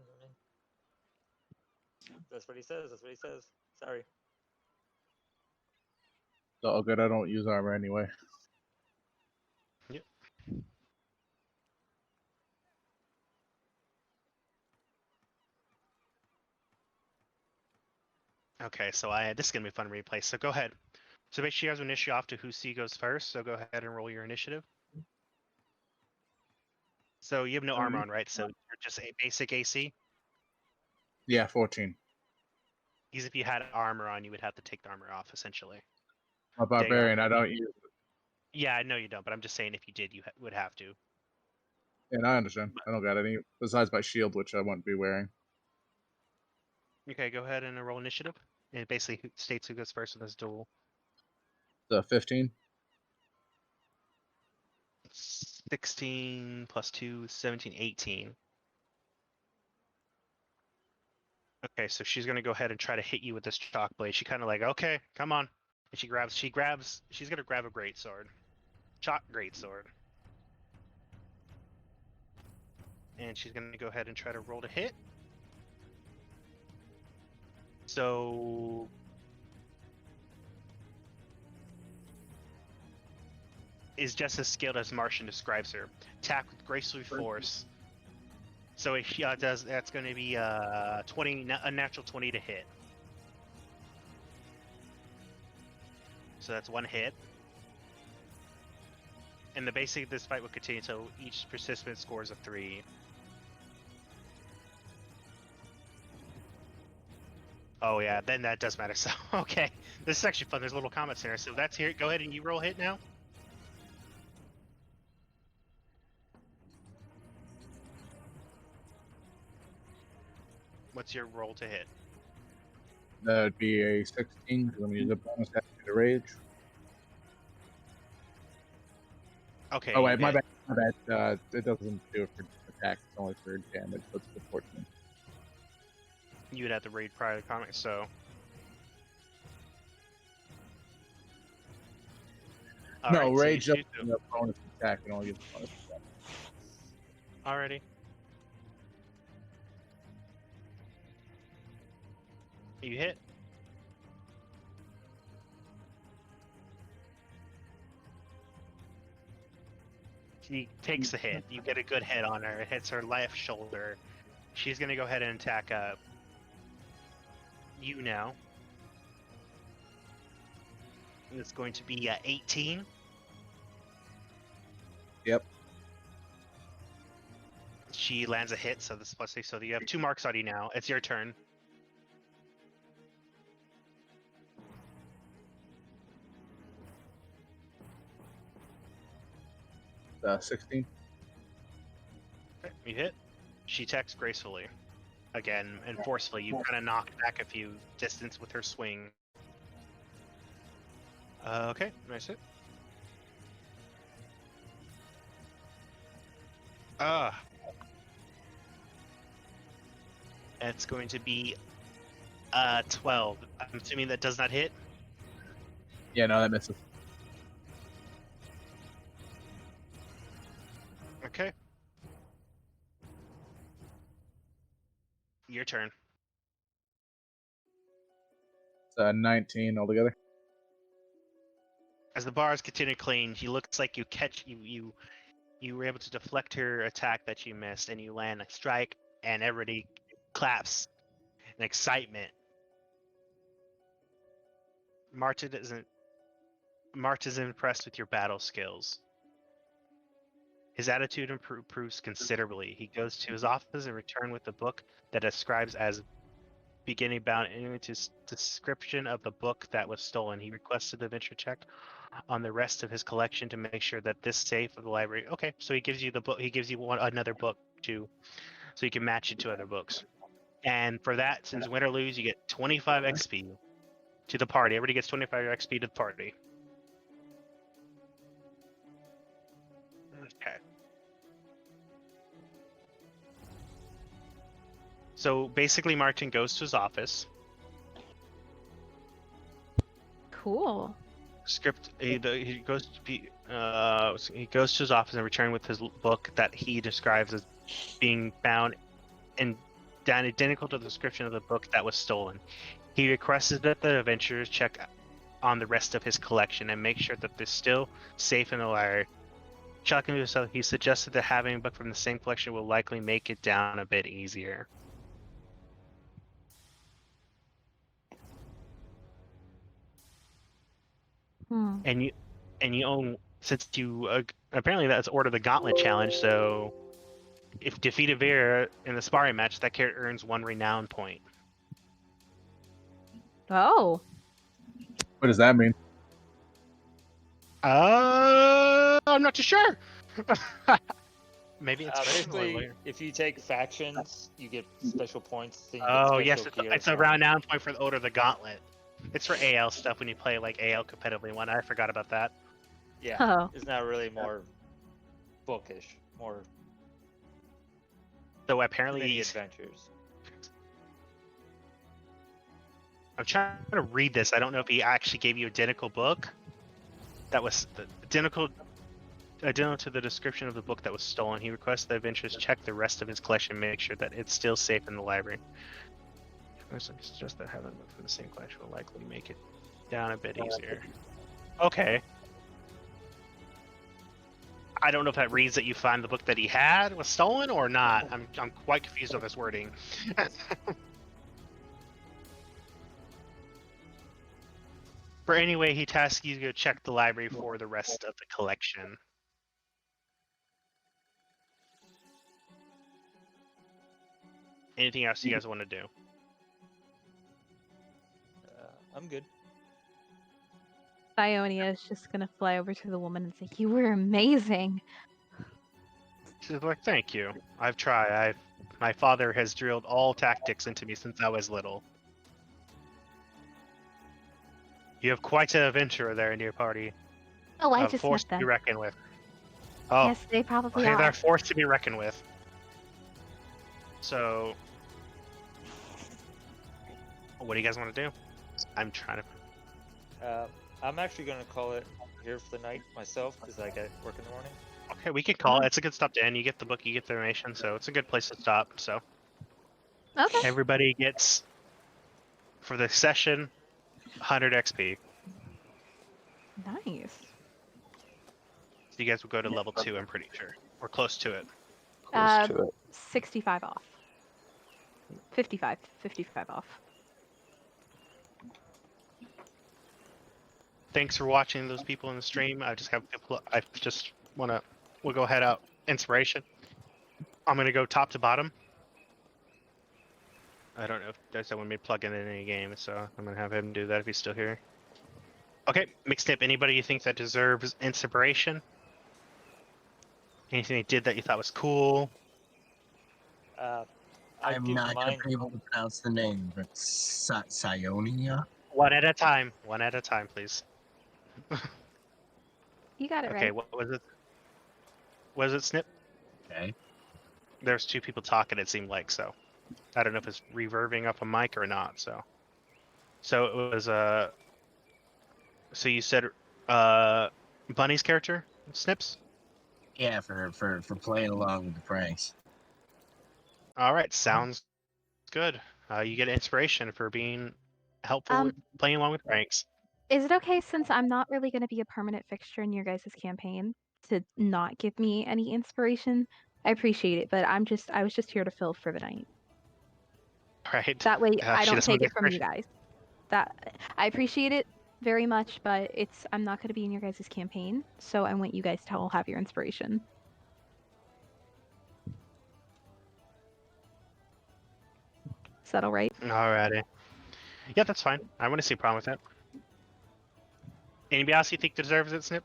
Speaker 15: mean, that's what he says. That's what he says. Sorry.
Speaker 12: It's all good. I don't use armor anyway.
Speaker 11: Yep. Okay, so this is gonna be fun to replay. So go ahead. So basically, you guys will initiate off to who goes first. So go ahead and roll your initiative. So you have no armor on, right? So you're just a basic AC.
Speaker 12: Yeah, 14.
Speaker 11: Because if you had armor on, you would have to take the armor off, essentially.
Speaker 12: A barbarian, I don't use it.
Speaker 11: Yeah, I know you don't, but I'm just saying if you did, you would have to.
Speaker 12: And I understand. I don't got any besides my shield, which I wouldn't be wearing.
Speaker 11: Okay, go ahead and roll initiative. It basically states who goes first in this duel.
Speaker 12: The 15.
Speaker 11: 16 plus 2, 17, 18. Okay, so she's gonna go ahead and try to hit you with this chalk blade. She kind of like, okay, come on. And she's gonna grab a greatsword. Chalk greatsword. And she's gonna go ahead and try to roll to hit. So is just as skilled as Martian describes her. Attack with graceful force. So if she does, that's going to be a natural 20 to hit. So that's one hit. And the basic of this fight will continue until each participant scores a 3. Oh yeah, then that does matter. So okay, this is actually fun. There's little comments there. So that's here. Go ahead and you roll hit now. What's your roll to hit?
Speaker 12: That would be a 16, because I'm going to use a bonus action to rage.
Speaker 11: Okay.
Speaker 12: Oh, wait, my bad. It doesn't do it for attack, it's only for damage, so it's the 14.
Speaker 11: You would have to raid prior to comic, so.
Speaker 12: No,
Speaker 11: right,
Speaker 12: rage
Speaker 11: so
Speaker 12: up the bonus attack and only gives a bonus attack.
Speaker 11: Alrighty. You hit. She takes the hit. You get a good hit on her. It hits her left shoulder. She's gonna go ahead and attack you now. And it's going to be 18.
Speaker 12: Yep.
Speaker 11: She lands a hit, so this is plus 6. So you have 2 marks on you now. It's your turn.
Speaker 12: 16.
Speaker 11: Okay, you hit. She attacks gracefully. Again, and forcefully. You kind of knocked back a few distance with her swing. Okay, nice hit. It's going to be 12. I'm assuming that does not hit.
Speaker 12: Yeah, no, that misses.
Speaker 11: Okay. Your turn.
Speaker 12: It's 19 altogether.
Speaker 11: As the bars continue to clean, he looks like you were able to deflect her attack that you missed, and you land a strike, and everybody claps in excitement. Martin is impressed with your battle skills. His attitude improves considerably. He goes to his office and returns with the book that describes as beginning bound into description of the book that was stolen. He requested the venture check on the rest of his collection to make sure that this safe of the library. Okay, so he gives you the book. He gives you another book too, so you can match it to other books. And for that, since win or lose, you get 25 XP to the party. Everybody gets 25 XP to the party. Okay. So basically, Martin goes to his office.
Speaker 6: Cool.
Speaker 11: He goes to his office and returns with his book that he describes as being bound and identical to the description of the book that was stolen. He requested that the adventurers check on the rest of his collection and make sure that they're still safe in the library. Shocking to himself, he suggested that having a book from the same collection will likely make it down a bit easier. And you own, since you apparently that's Order the Gauntlet challenge. So if defeated Vera in the sparring match, that character earns 1 renown point.
Speaker 6: Oh.
Speaker 12: What does that mean?
Speaker 11: I'm not too sure. Maybe it's
Speaker 15: basically if you take factions, you get special points. Then you get
Speaker 11: Oh
Speaker 15: special
Speaker 11: yes,
Speaker 15: gear
Speaker 11: it's a renown point for the Order of the Gauntlet. It's for AL stuff when you play like AL competitively. I forgot about that.
Speaker 15: Yeah,
Speaker 6: Oh.
Speaker 15: it's not really more bookish, more
Speaker 11: So apparently
Speaker 15: many
Speaker 11: he's...
Speaker 15: adventures.
Speaker 11: I'm trying to read this. I don't know if he actually gave you identical book. That was identical to the description of the book that was stolen. He requests the adventurers check the rest of his collection and make sure that it's still safe in the library. It's just that having them from the same collection will likely make it down a bit easier. Okay. I don't know if that reads that you find the book that he had was stolen or not. I'm quite confused with this wording. But anyway, he tasks you to go check the library for the rest of the collection. Anything else you guys want to do?
Speaker 15: I'm good.
Speaker 6: Ionia is just gonna fly over to the woman and say, "You were amazing."
Speaker 11: She's like, "Thank you. I've tried. My father has drilled all tactics into me since I was little. You have quite an adventurer there in your party.
Speaker 9: Oh, I
Speaker 11: A
Speaker 9: just
Speaker 11: force
Speaker 9: met
Speaker 11: to be
Speaker 9: them.
Speaker 11: reckoned with." Oh,
Speaker 9: Yes, they probably
Speaker 11: okay,
Speaker 9: are.
Speaker 11: they're a force to be reckoned with. So, what do you guys want to do? I'm trying to.
Speaker 15: I'm actually gonna call it here for the night myself because I got work in the morning.
Speaker 11: Okay, we could call it. It's a good stop to end. You get the book, you get the information, so it's a good place to stop. So,
Speaker 6: Okay.
Speaker 11: everybody gets for the session 100 XP.
Speaker 6: Nice.
Speaker 11: So you guys will go to level 2. I'm pretty sure we're close to it.
Speaker 6: 65 off. 55 off.
Speaker 11: Thanks for watching those people in the stream. I just we'll go head out inspiration. I'm gonna go top to bottom. I don't know if there's someone may plug in any game, so I'm gonna have him do that if he's still here. Okay, Mixtip, anybody you think that deserves inspiration? Anything they did that you thought was cool?
Speaker 8: I'm not going to be able to pronounce the name, but Sionia?
Speaker 11: One at a time. One at a time, please.
Speaker 6: You got it
Speaker 11: Okay,
Speaker 6: right.
Speaker 11: what was it? Was it Snip?
Speaker 8: Okay.
Speaker 11: There's two people talking, it seemed like, so. I don't know if it's reverbing up a mic or not, so. So it was, so you said, Bunny's character, Snips?
Speaker 8: Yeah, for playing along with the pranks.
Speaker 11: Alright, sounds good. You get inspiration for being helpful with playing along with pranks.
Speaker 6: Is it okay, since I'm not really going to be a permanent fixture in your guys' campaign, to not give me any inspiration? I appreciate it, but I was just here to fill for the night.
Speaker 11: Right.
Speaker 6: That way I
Speaker 11: She
Speaker 6: don't
Speaker 11: doesn't
Speaker 6: take
Speaker 11: have
Speaker 6: it from you
Speaker 11: inspiration.
Speaker 6: guys. I appreciate it very much, but I'm not going to be in your guys' campaign, so I want you guys to all have your inspiration. Is that all right?
Speaker 11: Alrighty. Yeah, that's fine. I want to see a problem with that. Anybody else you think deserves it, Snip?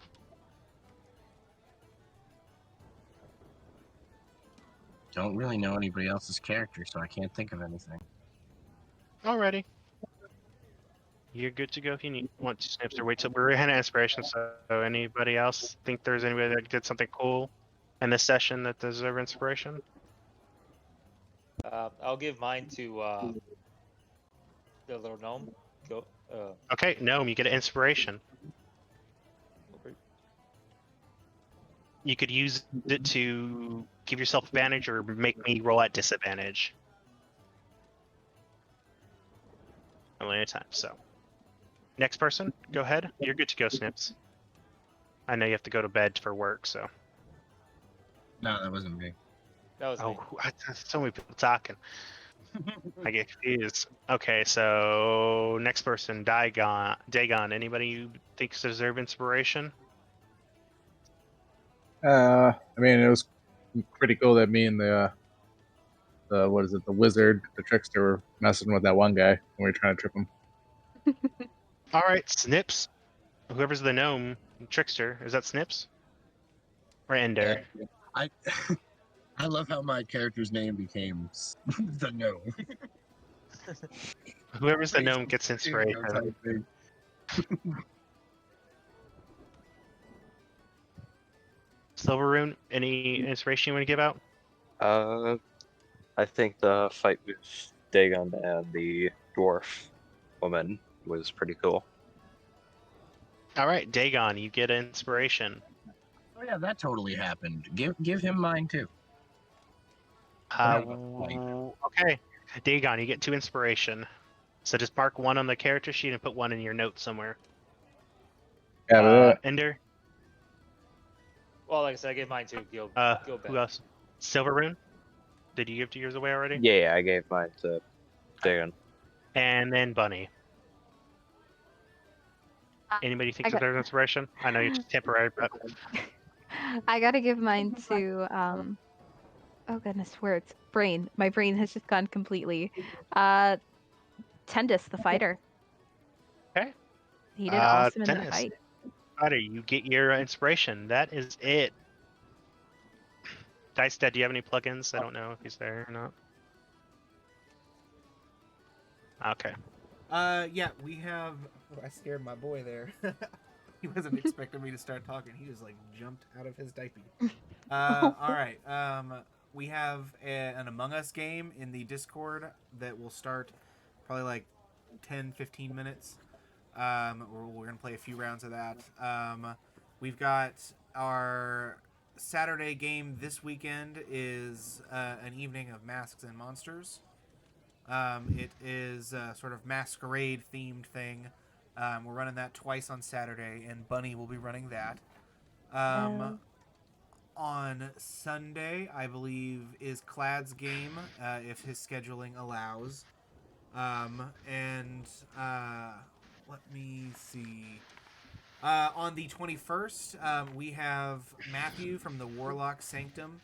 Speaker 8: Don't really know anybody else's character, so I can't think of anything.
Speaker 11: Alrighty. You're good to go if you want to, Snips, or wait till we're in inspiration. So anybody else think there's anybody that did something cool in this session that deserve inspiration?
Speaker 15: I'll give mine to the little gnome. Go.
Speaker 11: Okay, Gnome, you get an inspiration.
Speaker 15: Okay.
Speaker 11: You could use it to give yourself advantage or make me roll at disadvantage. Only a time, so. Next person, go ahead. You're good to go, Snips. I know you have to go to bed for work, so.
Speaker 8: No, that wasn't me.
Speaker 15: That was me.
Speaker 11: So many people talking. I get confused. Okay, so next person, Dagon. Anybody you think deserve inspiration?
Speaker 12: I mean, it was pretty cool that me and the what is it, the wizard, the trickster, were messing with that one guy when we were trying to trip him.
Speaker 11: All right, Snips. Whoever's the gnome trickster, is that Snips or Ender?
Speaker 8: Yeah. I love how my character's name became the gnome.
Speaker 11: Whoever's the gnome gets inspiration. Silveroon, any inspiration you want to give out?
Speaker 16: I think the fight with Dagon and the dwarf woman was pretty cool.
Speaker 11: All right, Dagon, you get inspiration.
Speaker 8: Oh yeah, that totally happened. Give him mine too.
Speaker 11: Okay, Dagon, you get 2 inspiration. So just mark 1 on the character sheet and put 1 in your notes somewhere. Ender.
Speaker 15: Well, like I said, I gave mine to Gil.
Speaker 11: Who else? Silveroon. Did you give 2 yours away already?
Speaker 16: Yeah, I gave mine to Dagon.
Speaker 11: And then Bunny. Anybody think that there's inspiration? I know it's temporary, but
Speaker 6: I gotta give mine to oh goodness, words. Brain. My brain has just gone completely. Tendis, the fighter.
Speaker 11: Okay.
Speaker 6: He did awesome in the
Speaker 11: Dennis,
Speaker 6: fight.
Speaker 11: Fighter, you get your inspiration. That is it. Dice Dad, do you have any plugins? I don't know if he's there or not. Okay.
Speaker 14: Yeah, we have. Oh, I scared my boy there. He wasn't expecting me to start talking. He just like jumped out of his diaper. All right. We have an Among Us game in the Discord that will start probably like 10-15 minutes. We're gonna play a few rounds of that. We've got our Saturday game this weekend is an evening of Masks and Monsters. It is a sort of masquerade themed thing. We're running that twice on Saturday, and Bunny will be running that. On Sunday, I believe, is Clad's game, if his scheduling allows. Let me see. On the 21st, we have Matthew from the Warlock Sanctum,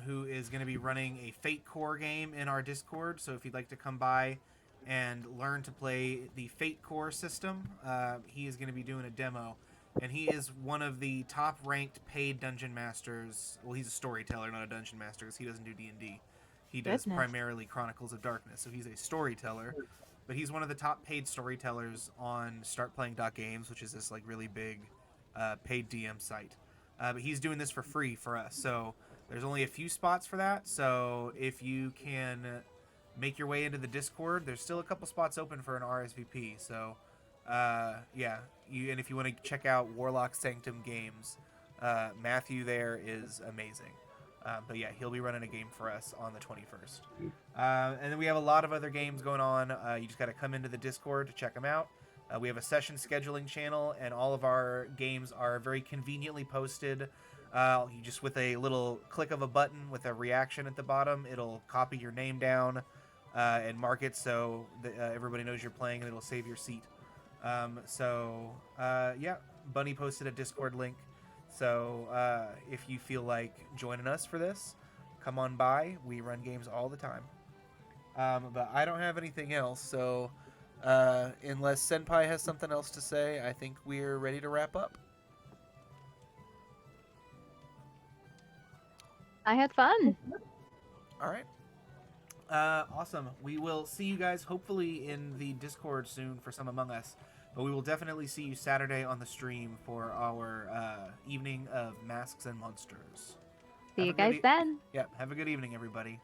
Speaker 14: who is going to be running a Fate Core game in our Discord. So if you'd like to come by and learn to play the Fate Core system, he is going to be doing a demo. And he is one of the top-ranked paid dungeon masters. Well, he's a storyteller, not a dungeon master, because he doesn't do D&D. He does primarily Chronicles of Darkness, so he's a storyteller. But he's one of the top paid storytellers on StartPlaying.games, which is this like really big paid DM site. But he's doing this for free for us, so there's only a few spots for that. So if you can make your way into the Discord, there's still a couple spots open for an RSVP. So yeah, and if you want to check out Warlock Sanctum Games, Matthew there is amazing. But yeah, he'll be running a game for us on the 21st. And then we have a lot of other games going on. You just got to come into the Discord to check them out. We have a session scheduling channel, and all of our games are very conveniently posted. You just, with a little click of a button with a reaction at the bottom, it'll copy your name down and mark it so that everybody knows you're playing, and it'll save your seat. Yeah, Bunny posted a Discord link. So if you feel like joining us for this, come on by. We run games all the time. But I don't have anything else, so unless Senpai has something else to say, I think we're ready to wrap up.
Speaker 6: I had fun.
Speaker 14: All right. Awesome. We will see you guys hopefully in the Discord soon for some Among Us. But we will definitely see you Saturday on the stream for our evening of Masks and Monsters.
Speaker 6: See you guys then.
Speaker 14: Yeah, have a good evening, everybody.